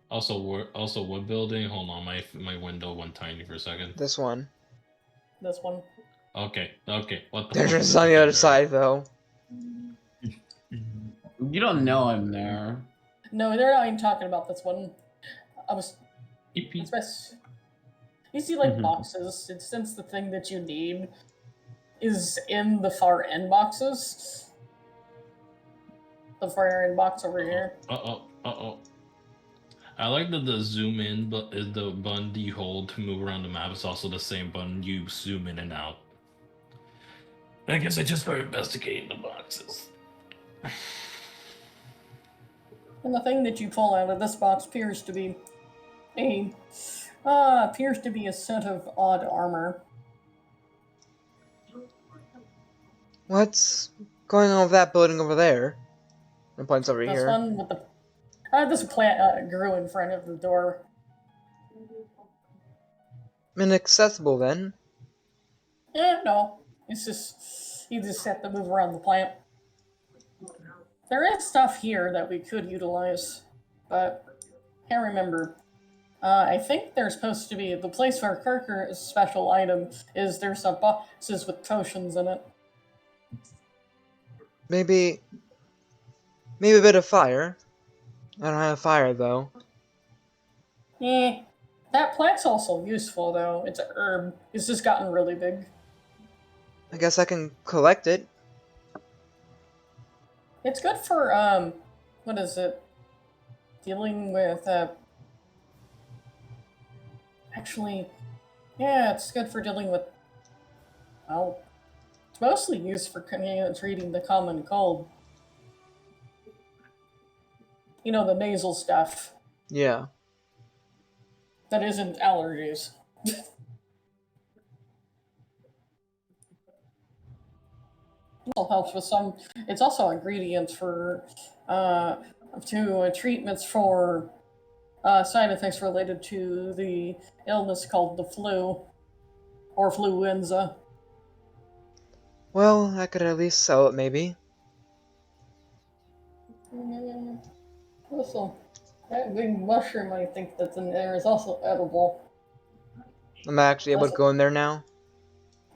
Also, what building? Hold on, my window went tiny for a second. This one. This one. Okay. What the? There's fuck just is on the that other there? side though. You don't know him there. No, they're not even talking about this one. I was. Eep, eep. It's best. You see, like Mhm. boxes. And since the thing that you need is in the far end boxes, the far end box over here. Uh-oh. I like that the zoom in but is the button you hold to move around the map is also the same button you zoom in and out. I guess I just started investigating the boxes. And the thing that you pull out of this box appears to be a set of odd armor. What's going on with that building over there? And points over This here. one with the this plant grew in front of the door. Inaccessible then. No, it's just you just have to move around the plant. There is stuff here that we could utilize, but can't remember. I think there's supposed to be the place where Kirker's special item is. There's some boxes with potions in it. Maybe a bit of fire. I don't have fire though. That plant's also useful though. It's a herb. It's just gotten really big. I guess I can collect it. It's good for what is it? Dealing with actually, yeah, it's good for dealing with. Well, it's mostly used for treating the common cold. The nasal stuff Yeah. that isn't allergies. Also helps with some. It's also ingredients for treatments for side effects related to the illness called the flu or fluenza. Well, I could at least sell it maybe. Also, that big mushroom I think that's in there is also edible. I'm actually able to go in there now.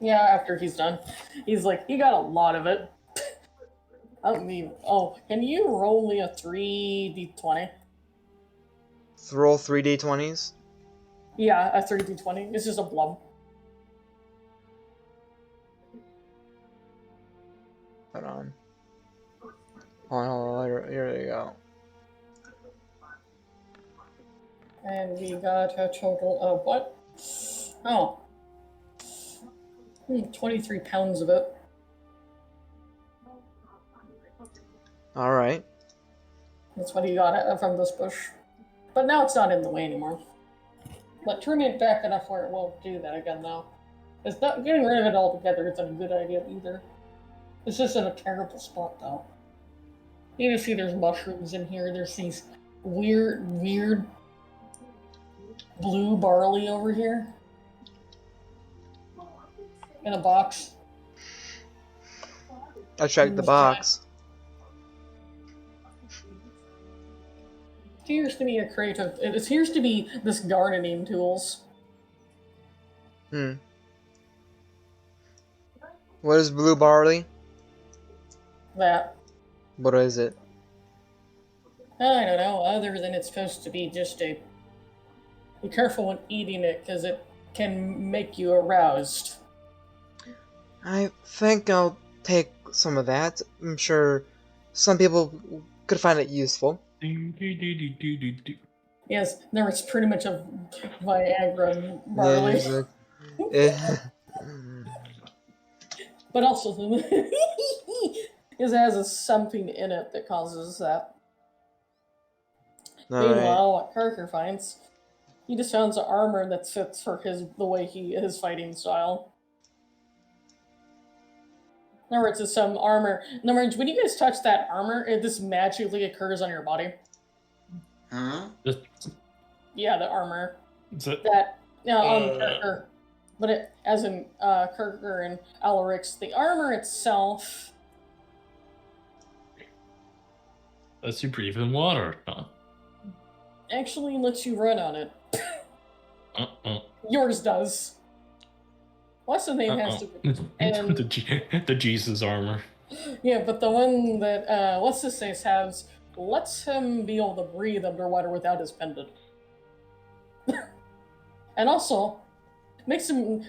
Yeah, after he's done. He's like, he got a lot of it. Can you roll me a 3d20? Roll 3d20s. Yeah, a 3d20. It's just a blub. Hold on. Hold on. Here we go. And we got a total of what? Oh. 23 pounds of it. Alright. That's what he got from this bush. But now it's not in the way anymore. But turning it back enough where it won't do that again now. It's not getting rid of it altogether isn't a good idea either. It's just in a terrible spot though. You can see there's mushrooms in here. There's these weird blue barley over here. In a box. I checked the box. It appears to be it appears to be this gardening tools. What is blue barley? That. What is it? I don't know, other than it's supposed to be just a... Be careful when eating it, because it can make you aroused. I think I'll take some of that. I'm sure some people could find it useful. Yes, there was pretty much a Viagra barley. There's a- eh, But also, it has something in it that causes that. Alright. Meanwhile, what Parker finds, he just finds an armor that fits for the way his fighting style. In other words, it's some armor. In other words, when you guys touch that armor, it just magically occurs on your body. Huh? Yeah, the armor. Is it- That, on Kirker. But it, as in Kirker and Alarix, the armor itself. Lets you breathe in water. Huh? Actually lets you run on it. Uh-uh. Yours does. What's the name has to be? And the Jesus armor. yeah, but the one that what's this face has lets him be able to breathe underwater without his pendant. And also makes him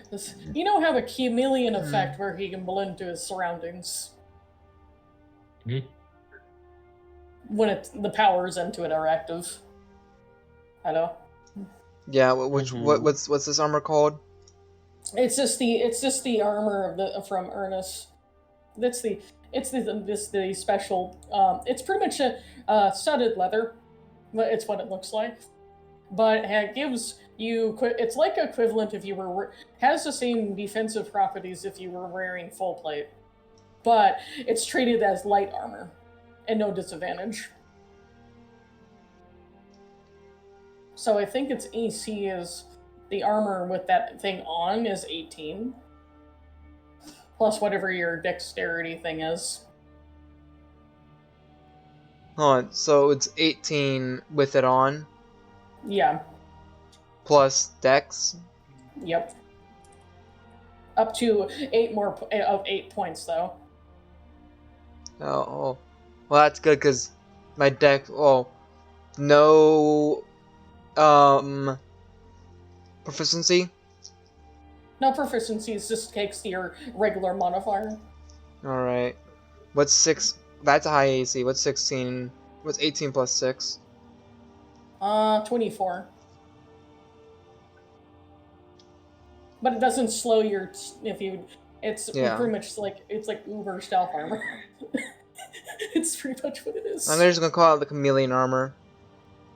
have a chameleon effect where he can blend to his surroundings. Mhm. When the powers into it are active. Hello? yeah, what's this armor called? It's just the armor of from Ernest. It's the special. It's pretty much a studded leather. It's what it looks like, but it gives you. It's like equivalent if you were has the same defensive properties if you were wearing full plate, but it's treated as light armor and no disadvantage. So I think its AC is. The armor with that thing on is 18. Plus whatever your dexterity thing is. Hold on, so it's 18 with it on, Yeah. plus dex? Yep. Up to 8 points though. Oh. Well, that's good, because my dex... Oh. No... Proficiency? No proficiencies, just takes your regular modifier. Alright. What's 6? That's a high AC. What's 16? What's 18 plus 6? 24. But it doesn't slow your it's Yeah. pretty much like uber stealth armor. It's pretty much what it is. I'm just gonna call it the chameleon armor.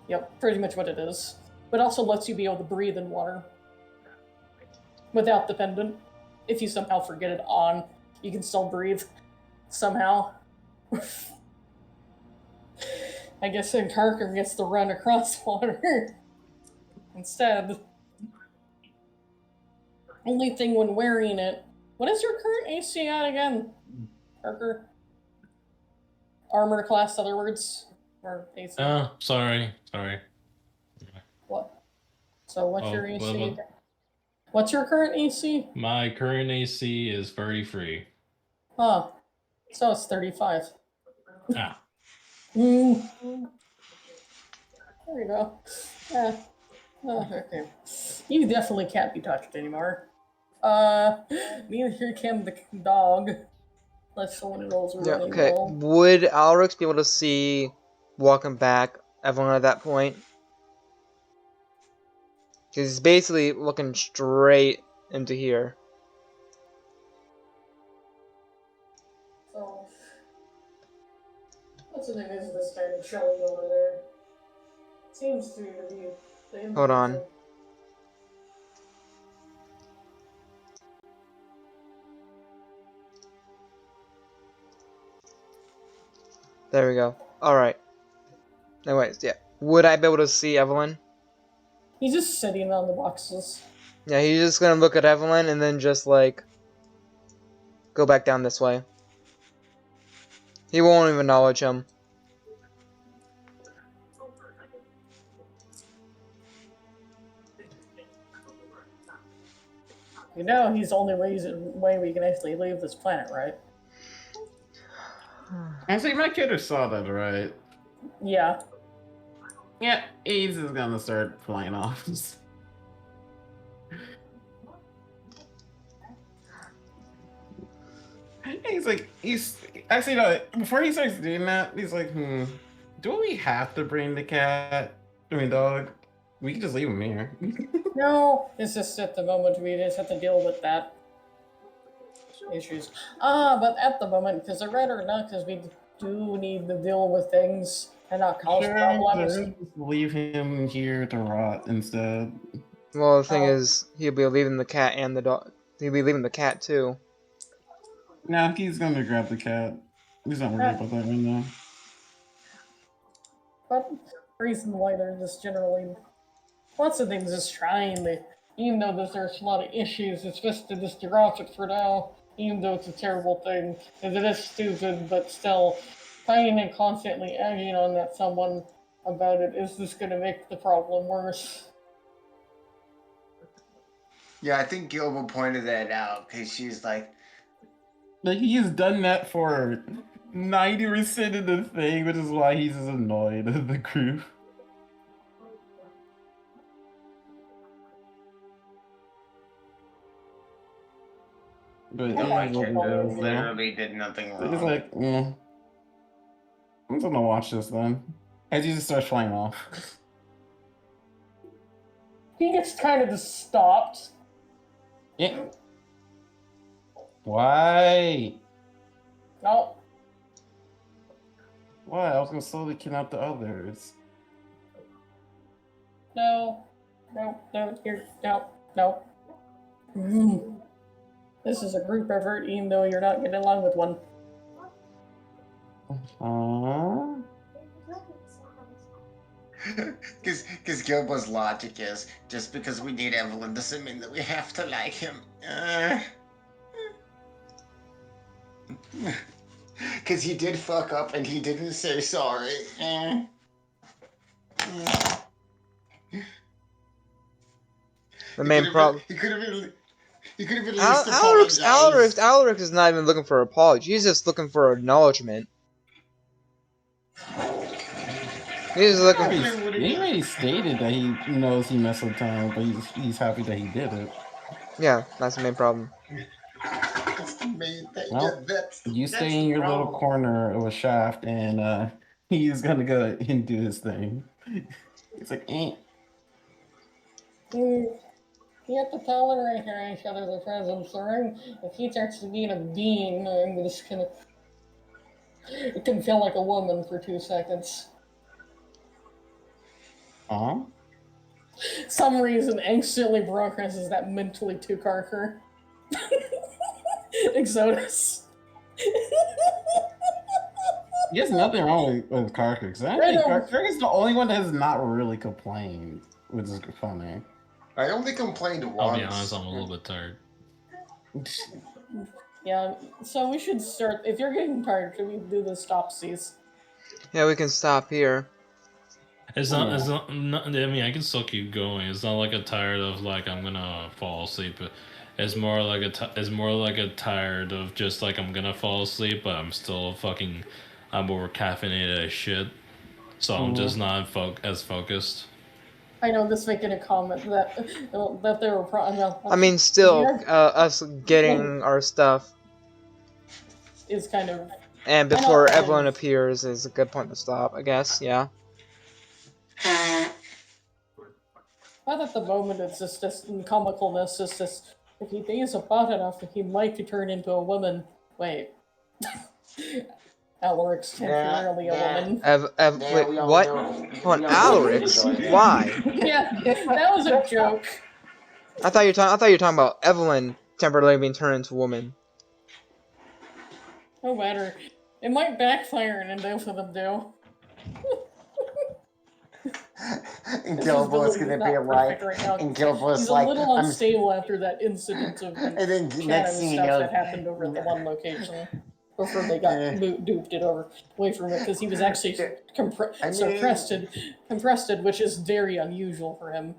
Yep, pretty much what it is. But also lets you be able to breathe in water. Without the pendant. If you somehow forget it on, you can still breathe. Somehow. I guess then Karker gets to run across water. Instead. Only thing when wearing it... What is your current AC at again, Karker? Armor class, other words? Or AC? Oh, sorry. What? So what's Oh, your AC? what? What's your current AC? My current AC is 33. Huh. So it's 35. Ah. There you go. Yeah. Oh, okay. You definitely can't be touched anymore. Neither can the dog. Unless someone rolls a Yeah, running okay. roll. Would Alrix be able to see walking back Evelyn at that point? Because he's basically looking straight into here. So, what's the name is this kind of chilling over there? Seems to be. The Hold on. There we go. Alright. Anyways, yeah. Would I be able to see Evelyn? He's just sitting on the boxes. Yeah, he's just gonna look at Evelyn and then just, like, go back down this way. He won't even acknowledge him. You know he's the only way we can actually leave this planet, right? Actually, my kidder saw that, right? Yeah. Yeah, he's just gonna start flying off. He's actually no. Before he starts doing that, he's like, do we have to bring the cat? I mean, dog. We can just leave him here. No, it's just at the moment we just have to deal with that issues. But at the moment, because I read or not, because we do need to deal with things and not cause problems. Just leave him here to rot instead. Well, the thing is, he'll be leaving the cat and the dog. He'll be leaving the cat too. Nah, he's gonna grab the cat. He's not worried about that right now. But the reason why they're just generally lots of things is trying to, even though there's a lot of issues, it's just to just drop it for now, even though it's a terrible thing, because it is stupid, but still, trying and constantly egging on that someone about it is just going to make the problem worse. Yeah, I think Gilba pointed that out because she's like, he's done that for 90% of the thing, which is why he's as annoyed at the crew. But oh, my kid is, literally did nothing wrong. He's like, I'm just gonna watch this then. As he just starts flying off. He gets kind of just stopped. Yeah. Why? No. Why? I was gonna slowly kill out the others. No. Here, no. This is a group effort, even though you're not getting along with one. Because Gilba's logic is, just because we need Evelyn doesn't mean that we have to like him. Because he did fuck up and he didn't say sorry. The main problem. He could have at least apologized. Alaric is not even looking for an apology. He's just looking for acknowledgement. He's looking. He already stated that he knows he messed up time, but he's happy that he did it. Yeah, that's the main problem. That's the main thing. Well, you that's stay in your little corner of a shaft, and he's gonna go and do his thing. It's like, You have to tolerate each other's presence, or if he starts to being a being, I'm just gonna. It can feel like a woman for 2 seconds. Some reason instantly progresses that mentally to Carker. Exodus. There's nothing wrong with Carker, because I think Carker is the only one that has not really complained, which is funny. I only complained once. I'll be honest, I'm a little bit tired. Yeah, so we should start. If you're getting tired, should we do the stopsies? Yeah, we can stop here. It's not. I mean, I can still keep going. It's not like a tired of like I'm gonna fall asleep. It's more like a tired of just like I'm gonna fall asleep, but I'm still fucking. I'm over caffeinated as shit, so I'm just not as focused. I know this making a comment that they were I mean, still, us getting our stuff is kind of. And before Evelyn appears is a good point to stop, I guess. Yeah. But at the moment, it's just in comicalness. It's just if he thinks about enough, he'd like to turn into a woman. Wait. Alaric's temporarily a woman. Wait, what? Hold on, Alaric's? Why? Yeah, that was a joke. I thought you were talking about Evelyn temporarily being turned into a woman. No matter. It might backfire, and both of them do. And Gilboa's gonna be like, and Gilboa's He's like, a little unstable after that incident of and then Shannon next thing you stuff know, that happened over at the one location. Before they got duped it over away from it, because he was actually compressed, which is very unusual for him.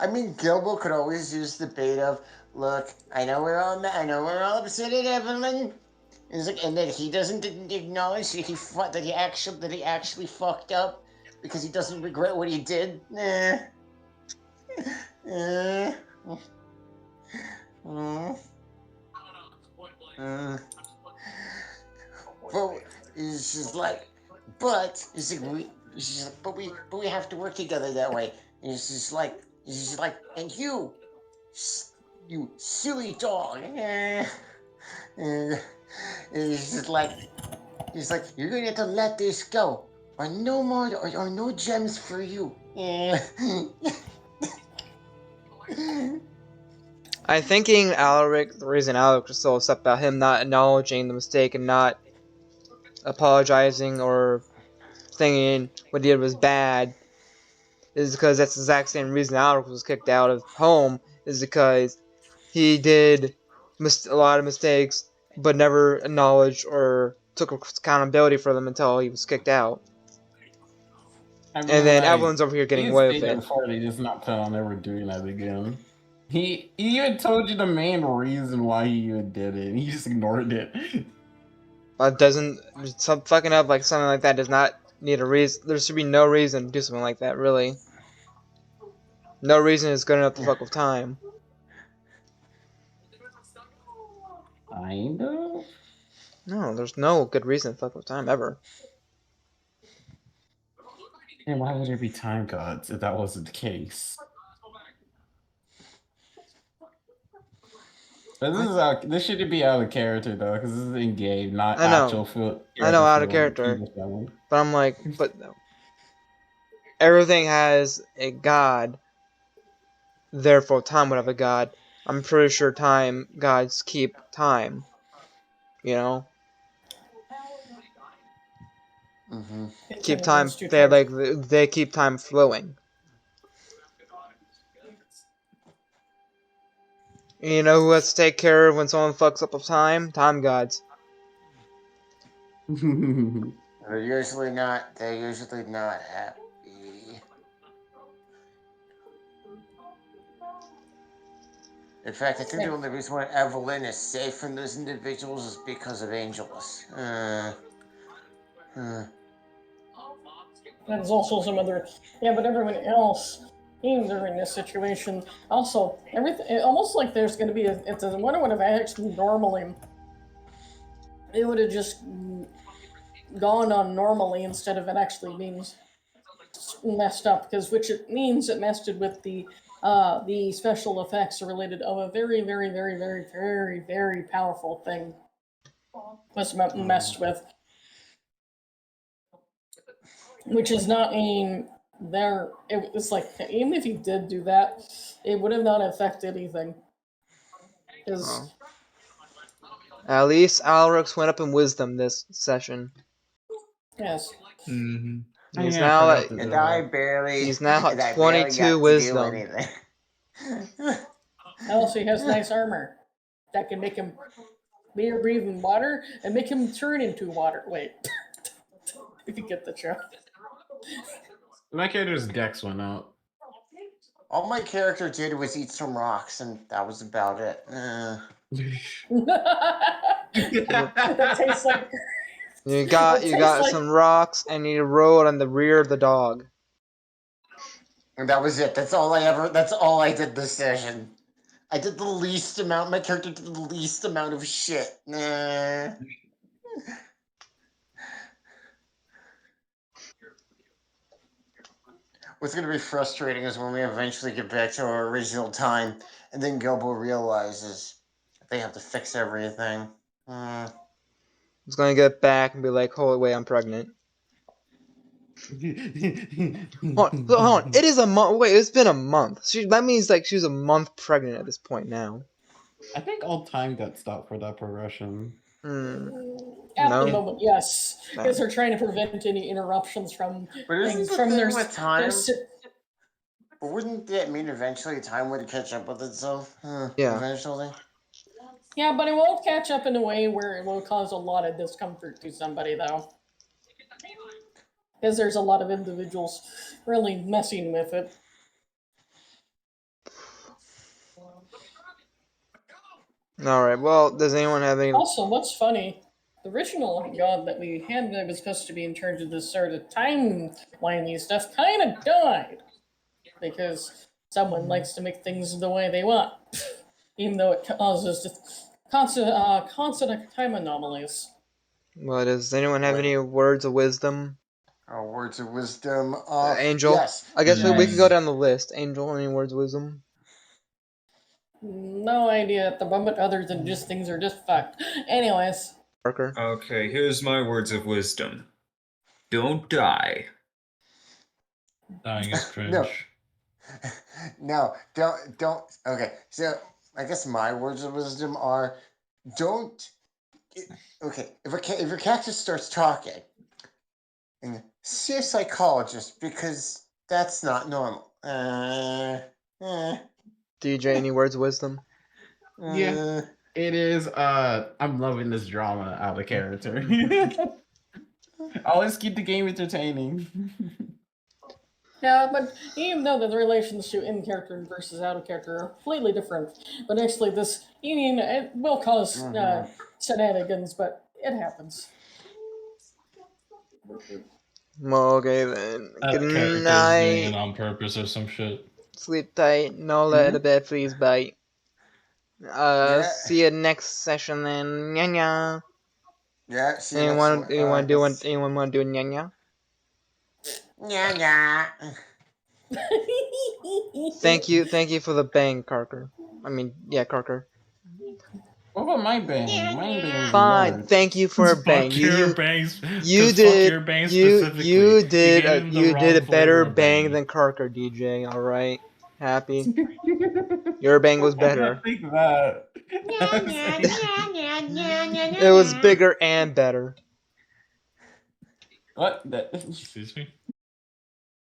I mean, Gilbo could always use the bait of, look, I know we're all upset at Evelyn. It's like, and that he doesn't acknowledge that he actually fucked up because he doesn't regret what he did. Nah. But it's just like, but we have to work together that way. And it's just like, and you silly dog. And it's just like, you're gonna have to let this go, or no more, or no gems for you. I'm thinking Alaric, the reason Alaric was so upset about him not acknowledging the mistake and not apologizing or thinking what he did was bad is because that's the exact same reason Alaric was kicked out of home, is because he did a lot of mistakes but never acknowledged or took accountability for them until he was kicked out. I mean, And then like, Evelyn's over here getting he away with stated it. before that he does not plan on ever doing that again. He even told you the main reason why he even did it, and he just ignored it. But doesn't some fucking up like something like that does not need a reason. There should be no reason to do something like that, really. No reason is good enough to fuck with time. Kind of. No, there's no good reason to fuck with time ever. And why would there be time gods if that wasn't the case? But this should be out of character though, because this is in game, not I know. actual. I know, out of character. But I'm like, but no. Everything has a god. Therefore, time would have a god. I'm pretty sure time gods keep time. You know, keep time. They keep time flowing. And you know who has to take care of when someone fucks up with time? Time gods. They're usually not happy. In fact, I think the only reason why Evelyn is safe from those individuals is because of Angelus. There's also some other, but everyone else, even during this situation, also everything, almost like there's going to be what it would have actually normally, it would have just gone on normally instead of it actually being messed up, because which it means it messed it with the special effects related of a very, very, very, very, very, very powerful thing was messed with. Which is not there. It's like, even if he did do that, it would have not affected anything. At least Alrix went up in wisdom this session. Yes. Mm-hmm. He's now at, and I barely. He's now at 22 wisdom. Also, he has nice armor that can make him breathe in water and make him turn into water. Wait, if you get the joke. My character's dex went out. All my character did was eat some rocks, and that was about it. That tastes like. You got some rocks, and you rode on the rear of the dog. And that was it. That's all I did this session. I did the least amount. My character did the least amount of shit. What's going to be frustrating is when we eventually get back to our original time, and then Gilbo realizes they have to fix everything. He's going to get back and be like, holy wait, I'm pregnant. Hold on. It is a month. Wait, it's been a month. That means like she's a month pregnant at this point now. I think all time got stopped for that progression. At the moment, yes, because they're trying to prevent any interruptions from things from their time. But wouldn't that mean eventually time would catch up with itself? Yeah. Eventually. Yeah, but it won't catch up in a way where it will cause a lot of discomfort to somebody, though. Because there's a lot of individuals really messing with it. Alright, well, does anyone have any... Also, what's funny, the original god that we had that was supposed to be in charge of this sort of time-winding stuff kind of died. Because someone likes to make things the way they want. Even though it causes constant time anomalies. Well, does anyone have any words of wisdom? Oh, words of wisdom. Angel? Yes. I guess we Yes. could go down the list. Angel, any words of wisdom? No idea at the moment, other than just things are just fucked. Anyways. Parker? Okay, here's my words of wisdom. Don't die. Dying is cringe. No. No, don't. Okay, so I guess my words of wisdom are, don't. Okay, if your cactus starts talking, and see a psychologist because that's not normal. DJ, any words of wisdom? Yeah. It is. I'm loving this drama out of character. Always keep the game entertaining. Yeah, but even though the relations to in-character versus out-of-character are completely different, but actually this union, it will cause shenanigans, but it happens. Well, okay then. That Good character is doing it night. on purpose or some shit. Sleep tight. No let the bed please bite. Yeah. See you next session then. Nya nya. Yeah. See you next one. Anyone want to do a nya nya? Yeah. Thank you for the bang, Carker. I mean, yeah, Carker. What about my bang? My bang is Fine. large. Thank you for a bang. Fuck your bangs. You Just fuck did. your bangs You specifically. did. gave him the You wrong did a better flavor of bang than Carker, DJ. All right. Happy. Your bang was better. I think that. It was bigger and better. What? Excuse me?